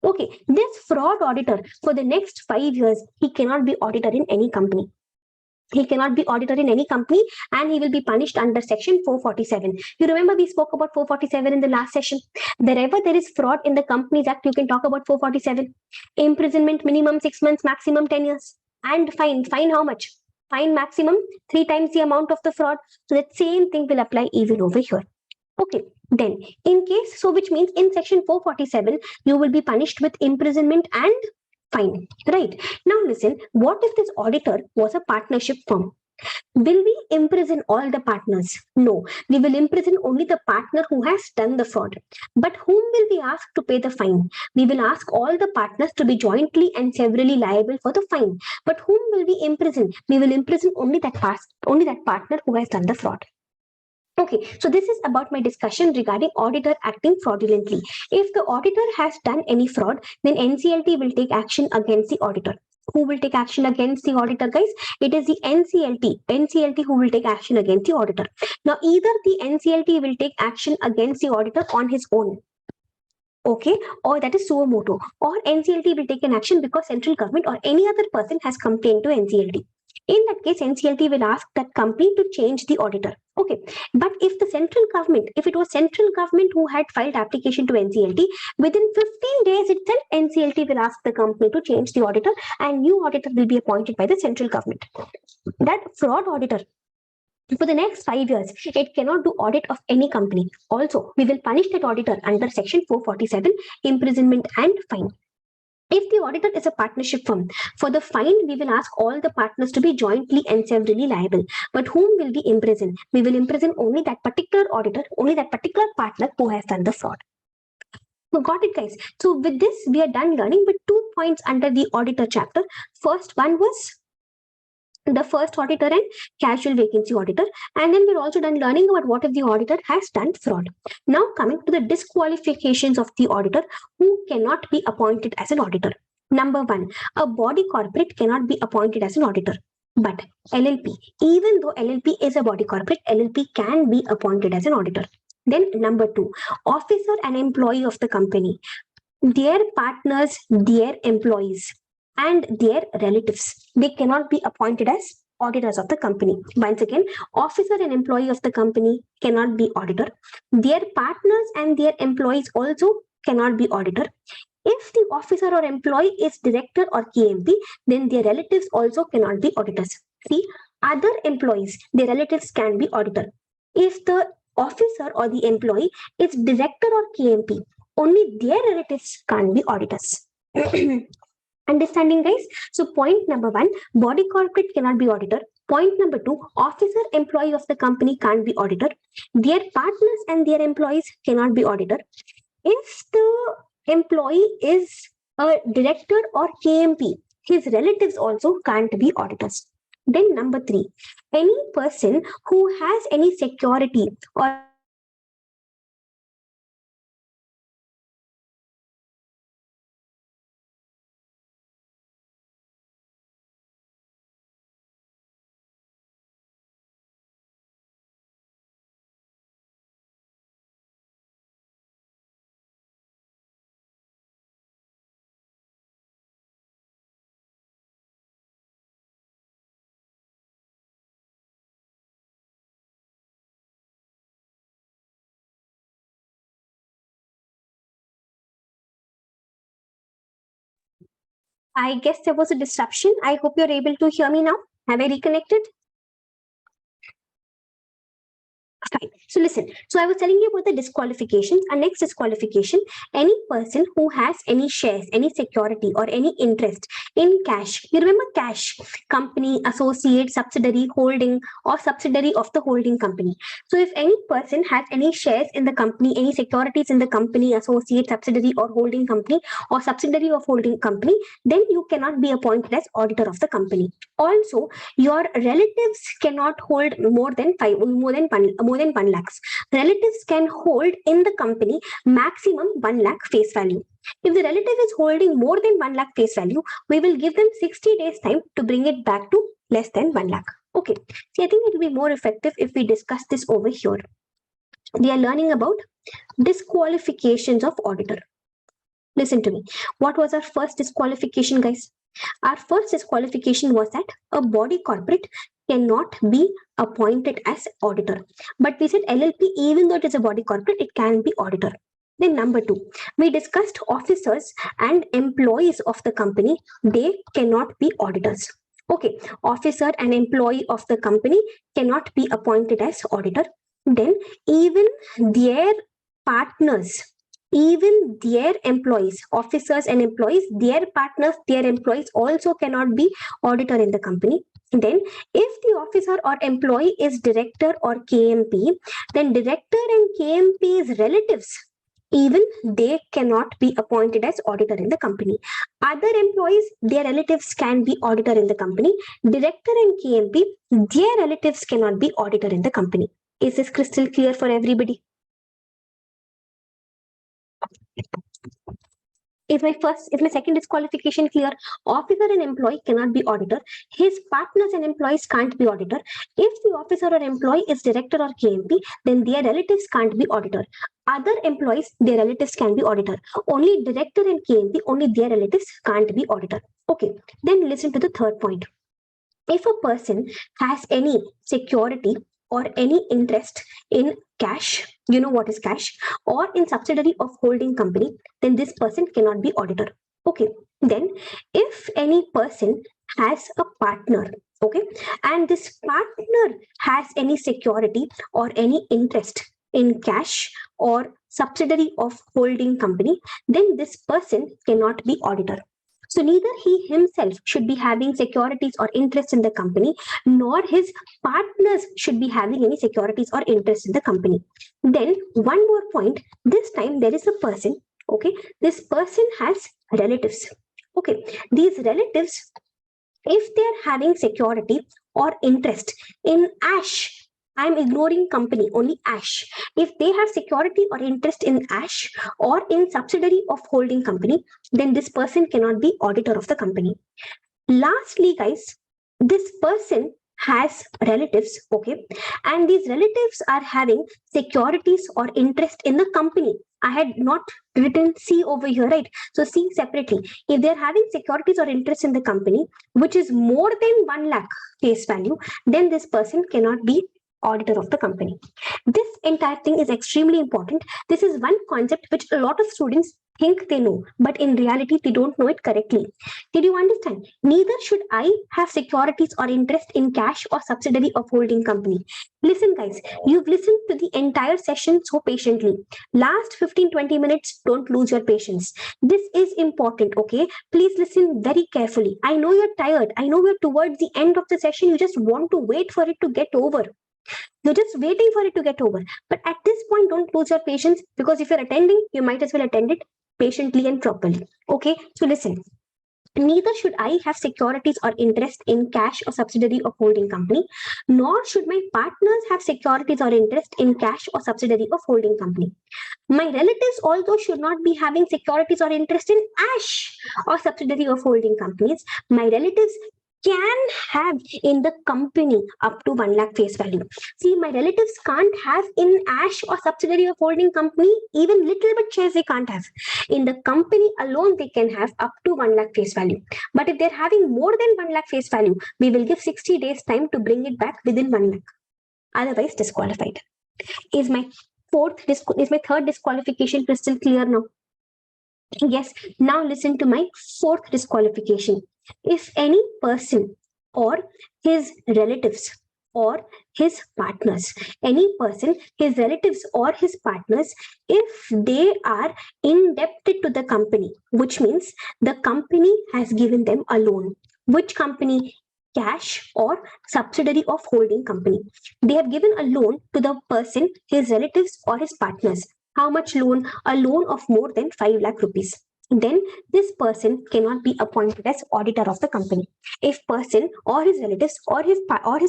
Okay, this fraud auditor for the next 5 years, he cannot be auditor in any company. He cannot be auditor in any company and he will be punished under section 447. You remember we spoke about 447 in the last session. Wherever there is fraud in the Companies Act, you can talk about 447. Imprisonment minimum 6 months, maximum 10 years. And fine. Fine how much? Fine maximum 3 times the amount of the fraud. So that same thing will apply even over here. Okay, then in case, so which means in section 447, you will be punished with imprisonment and fine, right? Now listen, what if this auditor was a partnership firm? Will we imprison all the partners? No, we will imprison only the partner who has done the fraud. But whom will we ask to pay the fine? We will ask all the partners to be jointly and severally liable for the fine. But whom will we imprison? We will imprison only that partner who has done the fraud. Okay, so this is about my discussion regarding auditor acting fraudulently. If the auditor has done any fraud, then NCLT will take action against the auditor. Who will take action against the auditor, guys? It is the NCLT who will take action against the auditor. Now, either the NCLT will take action against the auditor on his own, okay, or that is suo motu, or NCLT will take an action because central government or any other person has complained to NCLT. In that case, NCLT will ask that company to change the auditor. Okay, but if it was central government who had filed application to NCLT, within 15 days itself, NCLT will ask the company to change the auditor and new auditor will be appointed by the central government. That fraud auditor, for the next 5 years, it cannot do audit of any company. Also, we will punish that auditor under section 447, imprisonment and fine. If the auditor is a partnership firm, for the fine, we will ask all the partners to be jointly and severally liable. But whom will we imprison? We will imprison only that particular auditor, only that particular partner who has done the fraud. So got it, guys? So with this, we are done learning with 2 points under the auditor chapter. First one was the first auditor and casual vacancy auditor. And then we're also done learning about what if the auditor has done fraud. Now coming to the disqualifications of the auditor who cannot be appointed as an auditor. Number one, a body corporate cannot be appointed as an auditor. But LLP, even though LLP is a body corporate, LLP can be appointed as an auditor. Then number two, officer and employee of the company, their partners, their employees, and their relatives, they cannot be appointed as auditors of the company. Once again, officer and employee of the company cannot be auditor. Their partners and their employees also cannot be auditor. If the officer or employee is director or KMP, then their relatives also cannot be auditors. See, other employees, their relatives can be auditor. If the officer or the employee is director or KMP, only their relatives can't be auditors. Understanding, guys? So point number one, body corporate cannot be auditor. Point number two, officer employee of the company can't be auditor. Their partners and their employees cannot be auditor. If the employee is a director or KMP, his relatives also can't be auditors. Then number three, any person who has any security or I guess there was a disruption. I hope you're able to hear me now. Have I reconnected? Fine. So listen. So I was telling you about the disqualifications. Our next disqualification, any person who has any shares, any security or any interest in cash. You remember cash, company, associate, subsidiary, holding or subsidiary of the holding company. So if any person has any shares in the company, any securities in the company, associate, subsidiary or holding company or subsidiary of holding company, then you cannot be appointed as auditor of the company. Also, your relatives cannot hold more than 1 lakhs. Relatives can hold in the company maximum 1 lakh face value. If the relative is holding more than 1 lakh face value, we will give them 60 days time to bring it back to less than 1 lakh. Okay. See, I think it will be more effective if we discuss this over here. We are learning about disqualifications of auditor. Listen to me. What was our first disqualification, guys? Our first disqualification was that a body corporate cannot be appointed as auditor. But we said LLP, even though it is a body corporate, it can be auditor. Then number two, we discussed officers and employees of the company. They cannot be auditors. Okay, officer and employee of the company cannot be appointed as auditor. Then even their partners, even their employees, officers and employees, their partners, their employees also cannot be auditor in the company. Then if the officer or employee is director or KMP, then director and KMP's relatives, even they cannot be appointed as auditor in the company. Other employees, their relatives can be auditor in the company. Director and KMP, their relatives cannot be auditor in the company. Is this crystal clear for everybody? Is my second disqualification clear? Officer and employee cannot be auditor. His partners and employees can't be auditor. If the officer or employee is director or KMP, then their relatives can't be auditor. Other employees, their relatives can be auditor. Only director and KMP, only their relatives can't be auditor. Okay, then listen to the third point. If a person has any security or any interest in cash, you know what is cash, or in subsidiary of holding company, then this person cannot be auditor. Okay, then if any person has a partner, okay, and this partner has any security or any interest in cash or subsidiary of holding company, then this person cannot be auditor. So neither he himself should be having securities or interest in the company, nor his partners should be having any securities or interest in the company. Then one more point, this time there is a person, okay, this person has relatives. Okay, these relatives If they're having security or interest in ash, I'm ignoring company, only ash. If they have security or interest in ash or in subsidiary of holding company, then this person cannot be auditor of the company. Lastly, guys, this person has relatives, okay, and these relatives are having securities or interest in the company. I had not written C over here, right? So C separately. If they're having securities or interest in the company, which is more than 1 lakh face value, then this person cannot be auditor of the company. This entire thing is extremely important. This is one concept which a lot of students think they know, but in reality, they don't know it correctly. Did you understand? Neither should I have securities or interest in cash or subsidiary of holding company. Listen, guys, you've listened to the entire session so patiently. Last 15-20 minutes, don't lose your patience. This is important, okay? Please listen very carefully. I know you're tired. I know we're towards the end of the session. You just want to wait for it to get over. You're just waiting for it to get over. But at this point, don't lose your patience, because if you're attending, you might as well attend it patiently and properly. Okay, so listen. Neither should I have securities or interest in cash or subsidiary of holding company, nor should my partners have securities or interest in cash or subsidiary of holding company. My relatives also should not be having securities or interest in ash or subsidiary of holding companies. My relatives can have in the company up to 1 lakh face value. See, my relatives can't have in ash or subsidiary of holding company, even little bit shares they can't have. In the company alone, they can have up to 1 lakh face value. But if they're having more than 1 lakh face value, we will give 60 days time to bring it back within 1 lakh. Otherwise, disqualified. Is my third disqualification crystal clear now? Yes, now listen to my fourth disqualification. If any person or his relatives or his partners, any person, his relatives or his partners, if they are indebted to the company, which means the company has given them a loan. Which company? Cash or subsidiary of holding company. They have given a loan to the person, his relatives or his partners. How much loan? A loan of more than 5 lakh rupees. Then this person cannot be appointed as auditor of the company. If person or his relatives or his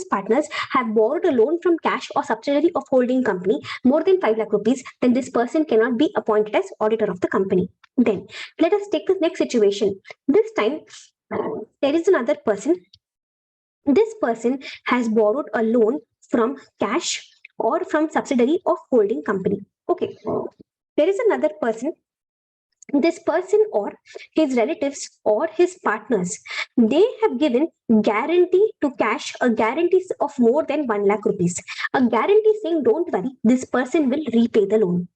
partners have borrowed a loan from cash or subsidiary of holding company more than 5 lakh rupees, then this person cannot be appointed as auditor of the company. Then let us take the next situation. This time there is another person. This person has borrowed a loan from cash or from subsidiary of holding company. Okay. There is another person. This person or his relatives or his partners, they have given guarantee to cash, a guarantee of more than 1 lakh rupees. A guarantee saying, don't worry, this person will repay the loan.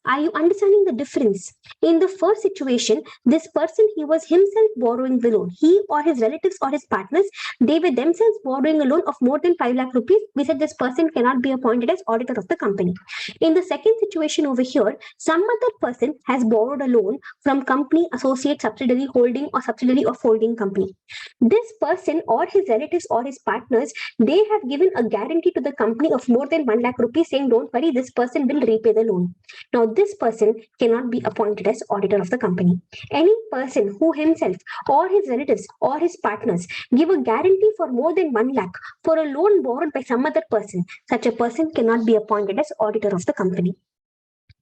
Are you understanding the difference? In the first situation, this person, he was himself borrowing the loan. He or his relatives or his partners, they were themselves borrowing a loan of more than 5 lakh rupees. We said this person cannot be appointed as auditor of the company. In the second situation over here, some other person has borrowed a loan from company, associate, subsidiary, holding or subsidiary of holding company. This person or his relatives or his partners, they have given a guarantee to the company of more than 1 lakh rupees saying, don't worry, this person will repay the loan. Now, this person cannot be appointed as auditor of the company. Any person who himself or his relatives or his partners give a guarantee for more than 1 lakh for a loan borrowed by some other person, such a person cannot be appointed as auditor of the company.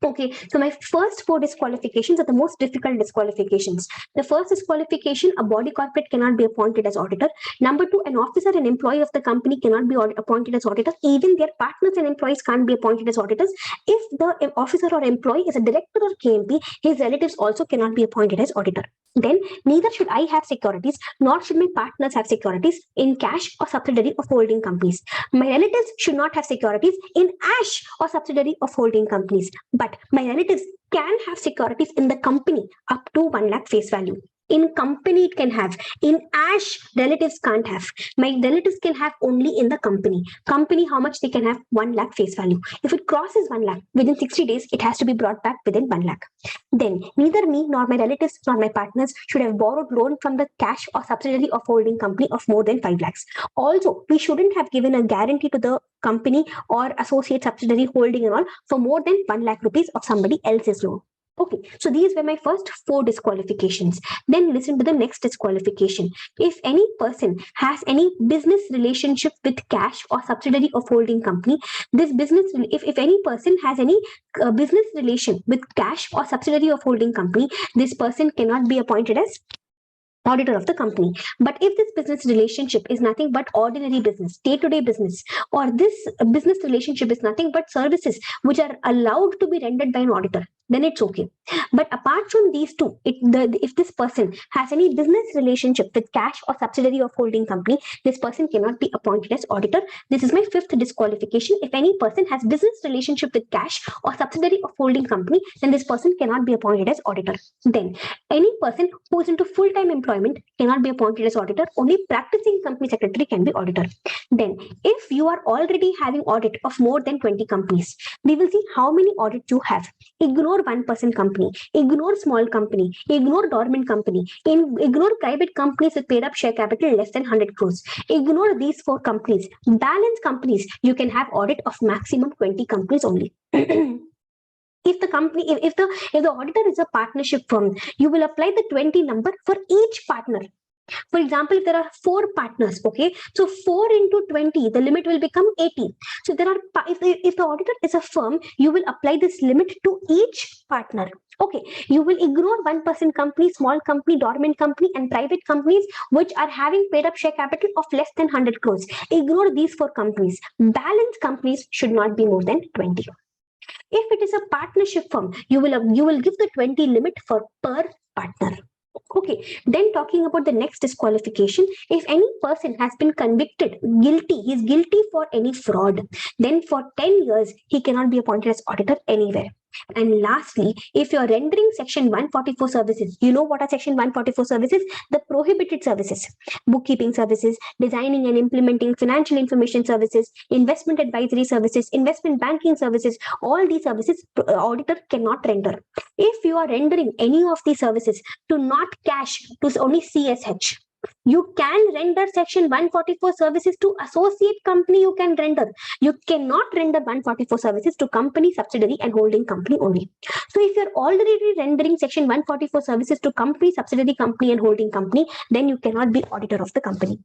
Okay, so my first four disqualifications are the most difficult disqualifications. The first disqualification, a body corporate cannot be appointed as auditor. Number two, an officer and employee of the company cannot be appointed as auditor. Even their partners and employees can't be appointed as auditors. If the officer or employee is a director or KMP, his relatives also cannot be appointed as auditor. Then neither should I have securities, nor should my partners have securities in cash or subsidiary of holding companies. My relatives should not have securities in ash or subsidiary of holding companies. But my relatives can have securities in the company up to 1 lakh face value. In company, it can have. In ash, relatives can't have. My relatives can have only in the company. Company, how much they can have? 1 lakh face value. If it crosses 1 lakh, within 60 days, it has to be brought back within 1 lakh. Then, neither me nor my relatives nor my partners should have borrowed loan from the cash or subsidiary of holding company of more than 5 lakhs. Also, we shouldn't have given a guarantee to the company or associate subsidiary holding and all for more than 1 lakh rupees of somebody else's loan. Okay, so these were my first 4 disqualifications. Then listen to the next disqualification. If any person has any business relationship with cash or subsidiary of holding company, this business, if any person has any business relation with cash or subsidiary of holding company, this person cannot be appointed as auditor of the company. But if this business relationship is nothing but ordinary business, day-to-day business, or this business relationship is nothing but services which are allowed to be rendered by an auditor, then it's okay. But apart from these two, if this person has any business relationship with cash or subsidiary of holding company, this person cannot be appointed as auditor. This is my 5th disqualification. If any person has business relationship with cash or subsidiary of holding company, then this person cannot be appointed as auditor. Then any person who is into full-time employment cannot be appointed as auditor. Only practicing company secretary can be auditor. Then if you are already having audit of more than 20 companies, we will see how many audits you have. Ignore 1% company, ignore small company, ignore dormant company, ignore private companies with paid up share capital less than 100 crores. Ignore these 4 companies. Balance companies, you can have audit of maximum 20 companies only. If the company, if the auditor is a partnership firm, you will apply the 20 number for each partner. For example, if there are 4 partners, okay, so 4 into 20, the limit will become 80. So there are, if the auditor is a firm, you will apply this limit to each partner. Okay, you will ignore 1% company, small company, dormant company, and private companies which are having paid up share capital of less than 100 crores. Ignore these 4 companies. Balance companies should not be more than 20. If it is a partnership firm, you will give the 20 limit for per partner. Okay, then talking about the next disqualification, if any person has been convicted guilty, he is guilty for any fraud, then for 10 years he cannot be appointed as auditor anywhere. And lastly, if you're rendering section 144 services, you know what are section 144 services? The prohibited services, bookkeeping services, designing and implementing financial information services, investment advisory services, investment banking services, all these services auditor cannot render. If you are rendering any of these services to not cash, to only CSH, you can render section 144 services to associate company. You can render. You cannot render 144 services to company, subsidiary, and holding company only. So if you're already rendering section 144 services to company, subsidiary company, and holding company, then you cannot be auditor of the company.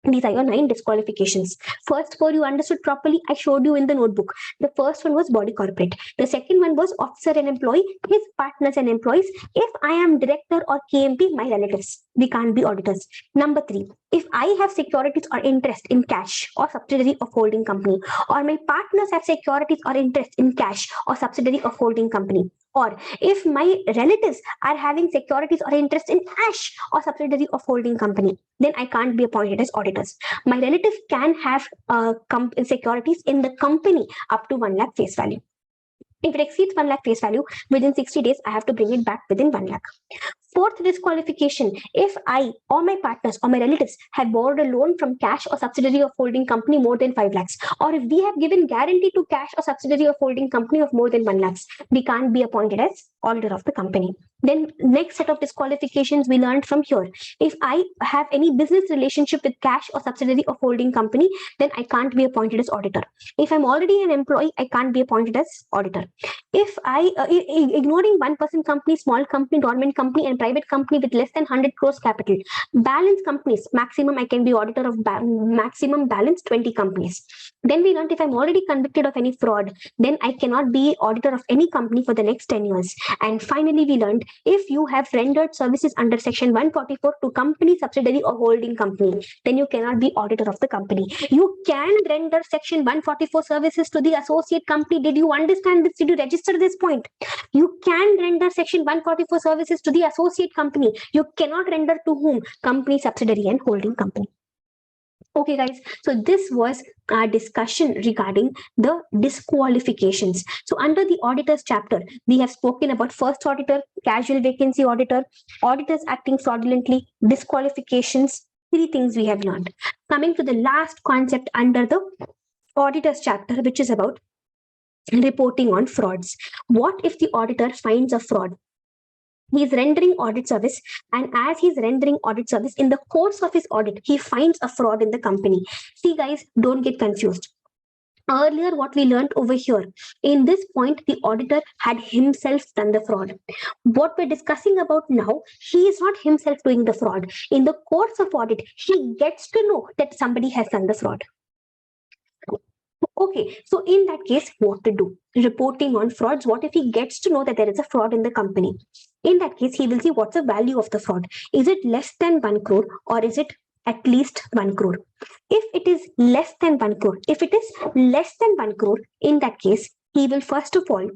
These are your 9 disqualifications. First 4 you understood properly. I showed you in the notebook. The first one was body corporate. The second one was officer and employee, his partners and employees. If I am director or KMP, my relatives, we can't be auditors. Number 3, if I have securities or interest in cash or subsidiary of holding company, or my partners have securities or interest in cash or subsidiary of holding company, or if my relatives are having securities or interest in cash or subsidiary of holding company, then I can't be appointed as auditors. My relative can have securities in the company up to 1 lakh face value. If it exceeds 1 lakh face value, within 60 days, I have to bring it back within 1 lakh. Fourth disqualification, if I or my partners or my relatives have borrowed a loan from cash or subsidiary of holding company more than 5 lakhs, or if we have given guarantee to cash or subsidiary of holding company of more than 1 lakhs, we can't be appointed as auditor of the company. Then next set of disqualifications we learned from here. If I have any business relationship with cash or subsidiary of holding company, then I can't be appointed as auditor. If I'm already an employee, I can't be appointed as auditor. If I, ignoring 1% company, small company, dormant company, and private company with less than 100 crores capital, balance companies, maximum I can be auditor of maximum balance 20 companies. Then we learned if I'm already convicted of any fraud, then I cannot be auditor of any company for the next 10 years. And finally, we learned if you have rendered services under section 144 to company, subsidiary, or holding company, then you cannot be auditor of the company. You can render section 144 services to the associate company. Did you understand this? Did you register this point? You can render section 144 services to the associate company. You cannot render to whom? Company, subsidiary, and holding company. Okay, guys, so this was our discussion regarding the disqualifications. So under the auditors chapter, we have spoken about first auditor, casual vacancy auditor, auditors acting fraudulently, disqualifications, 3 things we have learned. Coming to the last concept under the auditors chapter, which is about reporting on frauds. What if the auditor finds a fraud? He is rendering audit service, and as he's rendering audit service, in the course of his audit, he finds a fraud in the company. See, guys, don't get confused. Earlier, what we learned over here, in this point, the auditor had himself done the fraud. What we're discussing about now, he is not himself doing the fraud. In the course of audit, he gets to know that somebody has done the fraud. Okay, so in that case, what to do? Reporting on frauds. What if he gets to know that there is a fraud in the company? In that case, he will see what's the value of the fraud. Is it less than 1 crore or is it at least 1 crore? If it is less than 1 crore, if it is less than 1 crore, in that case, he will first of all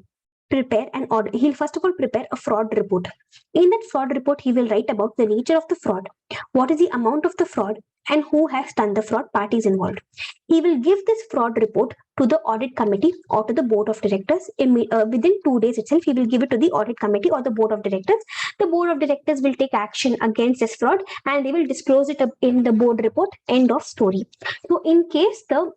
prepare an order. He'll first of all prepare a fraud report. In that fraud report, he will write about the nature of the fraud, what is the amount of the fraud, and who has done the fraud, parties involved. He will give this fraud report to the audit committee or to the board of directors. Within 2 days itself, he will give it to the audit committee or the board of directors. The board of directors will take action against this fraud and they will disclose it in the board report. End of story. So in case the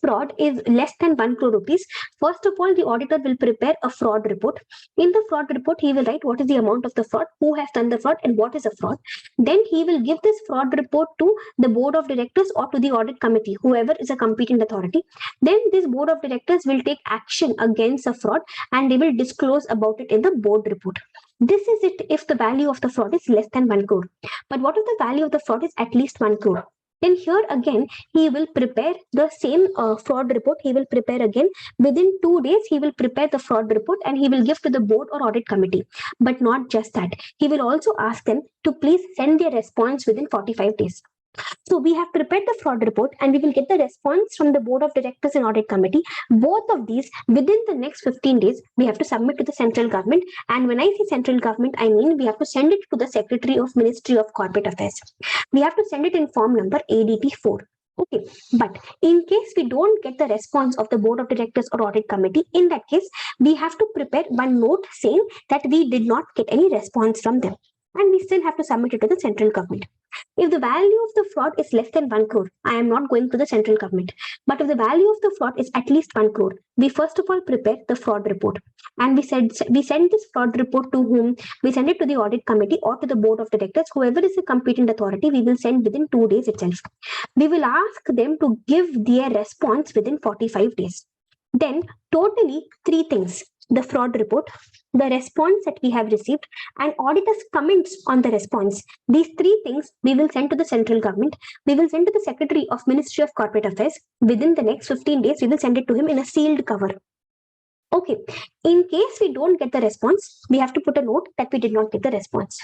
fraud is less than 1 crore rupees, first of all, the auditor will prepare a fraud report. In the fraud report, he will write what is the amount of the fraud, who has done the fraud, and what is a fraud. Then he will give this fraud report to the board of directors or to the audit committee, whoever is a competent authority. Then this board of directors will take action against a fraud and they will disclose about it in the board report. This is it if the value of the fraud is less than 1 crore. But what if the value of the fraud is at least 1 crore? Then here again, he will prepare the same fraud report. He will prepare again. Within 2 days, he will prepare the fraud report and he will give to the board or audit committee. But not just that. He will also ask them to please send their response within 45 days. So we have prepared the fraud report and we will get the response from the board of directors and audit committee. Both of these within the next 15 days, we have to submit to the central government. And when I say central government, I mean we have to send it to the Secretary of Ministry of Corporate Affairs. We have to send it in form number ADT4. Okay, but in case we don't get the response of the board of directors or audit committee, in that case, we have to prepare one note saying that we did not get any response from them. And we still have to submit it to the central government. If the value of the fraud is less than 1 crore, I am not going to the central government. But if the value of the fraud is at least 1 crore, we first of all prepare the fraud report. And we send this fraud report to whom? We send it to the audit committee or to the board of directors. Whoever is the competent authority, we will send within 2 days itself. We will ask them to give their response within 45 days. Then totally 3 things: the fraud report, the response that we have received, and auditor's comments on the response. These 3 things we will send to the central government. We will send to the Secretary of Ministry of Corporate Affairs. Within the next 15 days, we will send it to him in a sealed cover. Okay, in case we don't get the response, we have to put a note that we did not get the response.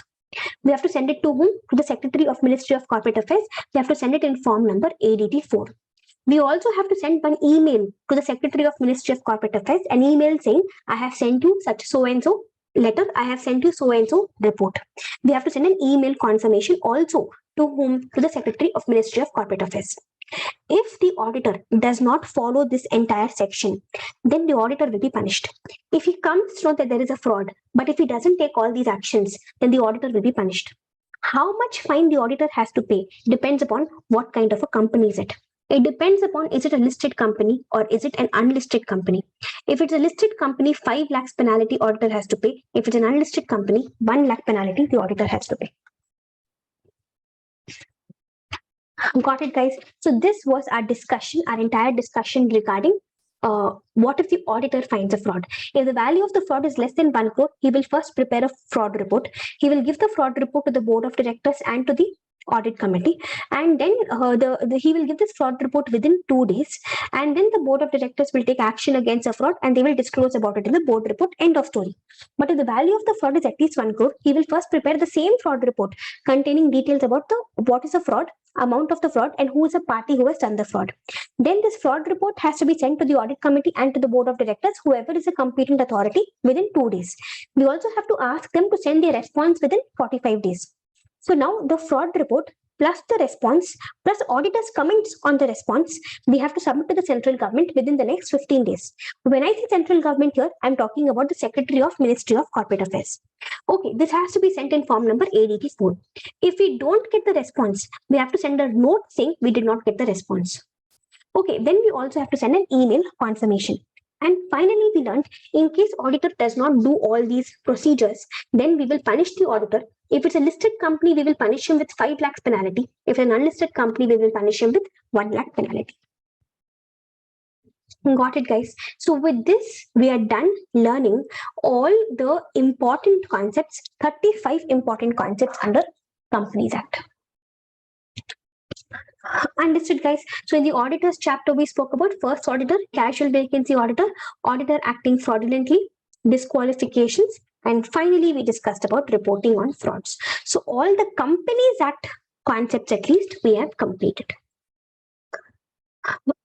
We have to send it to whom? To the Secretary of Ministry of Corporate Affairs. We have to send it in form number ADT4. We also have to send one email to the Secretary of Ministry of Corporate Affairs, an email saying, I have sent you such so-and-so letter, I have sent you so-and-so report. We have to send an email confirmation also to whom? To the Secretary of Ministry of Corporate Affairs. If the auditor does not follow this entire section, then the auditor will be punished. If he comes to know that there is a fraud, but if he doesn't take all these actions, then the auditor will be punished. How much fine the auditor has to pay depends upon what kind of a company is it. It depends upon, is it a listed company or is it an unlisted company? If it's a listed company, 5 lakhs penalty auditor has to pay. If it's an unlisted company, 1 lakh penalty the auditor has to pay. Got it, guys? So this was our discussion, our entire discussion regarding what if the auditor finds a fraud? If the value of the fraud is less than 1 crore, he will first prepare a fraud report. He will give the fraud report to the board of directors and to the audit committee, and then he will give this fraud report within 2 days, and then the board of directors will take action against a fraud and they will disclose about it in the board report. End of story. But if the value of the fraud is at least 1 crore, he will first prepare the same fraud report containing details about what is a fraud, amount of the fraud, and who is a party who has done the fraud. Then this fraud report has to be sent to the audit committee and to the board of directors, whoever is a competent authority, within 2 days. We also have to ask them to send their response within 45 days. So now the fraud report plus the response plus auditor's comments on the response, we have to submit to the central government within the next 15 days. When I say central government here, I'm talking about the Secretary of Ministry of Corporate Affairs. Okay, this has to be sent in form number ADT4. If we don't get the response, we have to send a note saying we did not get the response. Okay, then we also have to send an email confirmation. And finally, we learned, in case auditor does not do all these procedures, then we will punish the auditor. If it's a listed company, we will punish him with 5 lakhs penalty. If it's an unlisted company, we will punish him with 1 lakh penalty. Got it, guys. So with this, we are done learning all the important concepts, 35 important concepts under Companies Act. Understood, guys. So in the auditors chapter, we spoke about first auditor, casual vacancy auditor, auditor acting fraudulently, disqualifications, and finally we discussed about reporting on frauds. So all the Companies Act concepts at least we have completed.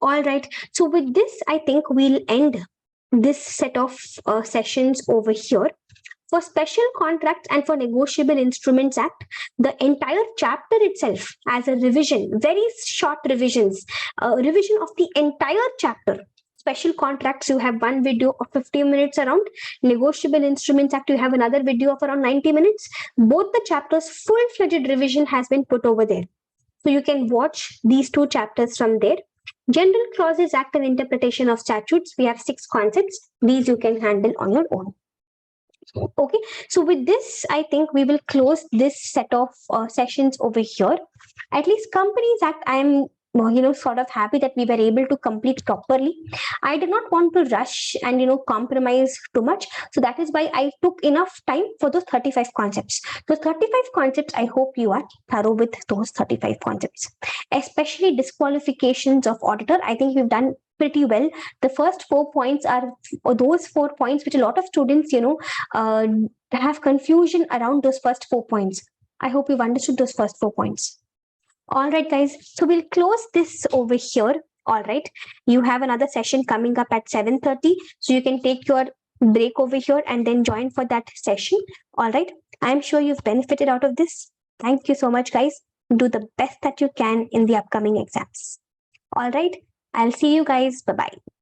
All right. So with this, I think we'll end this set of sessions over here. For special contracts and for negotiable instruments act, the entire chapter itself as a revision, very short revisions, revision of the entire chapter. Special contracts, you have one video of 50 minutes around. Negotiable instruments act, you have another video of around 90 minutes. Both the chapters, full-fledged revision has been put over there. So you can watch these two chapters from there. General Clauses Act and Interpretation of Statutes, we have 6 concepts. These you can handle on your own. Okay, so with this, I think we will close this set of sessions over here. At least Companies Act, I am sort of happy that we were able to complete properly. I did not want to rush and compromise too much, so that is why I took enough time for those 35 concepts. Those 35 concepts, I hope you are thorough with those 35 concepts, especially disqualifications of auditor. I think we've done pretty well. The first 4 points are those 4 points which a lot of students have confusion around those first 4 points. I hope you've understood those first 4 points. All right, guys. So we'll close this over here. All right. You have another session coming up at 7:30. So you can take your break over here and then join for that session. All right. I'm sure you've benefited out of this. Thank you so much, guys. Do the best that you can in the upcoming exams. All right. I'll see you guys. Bye-bye.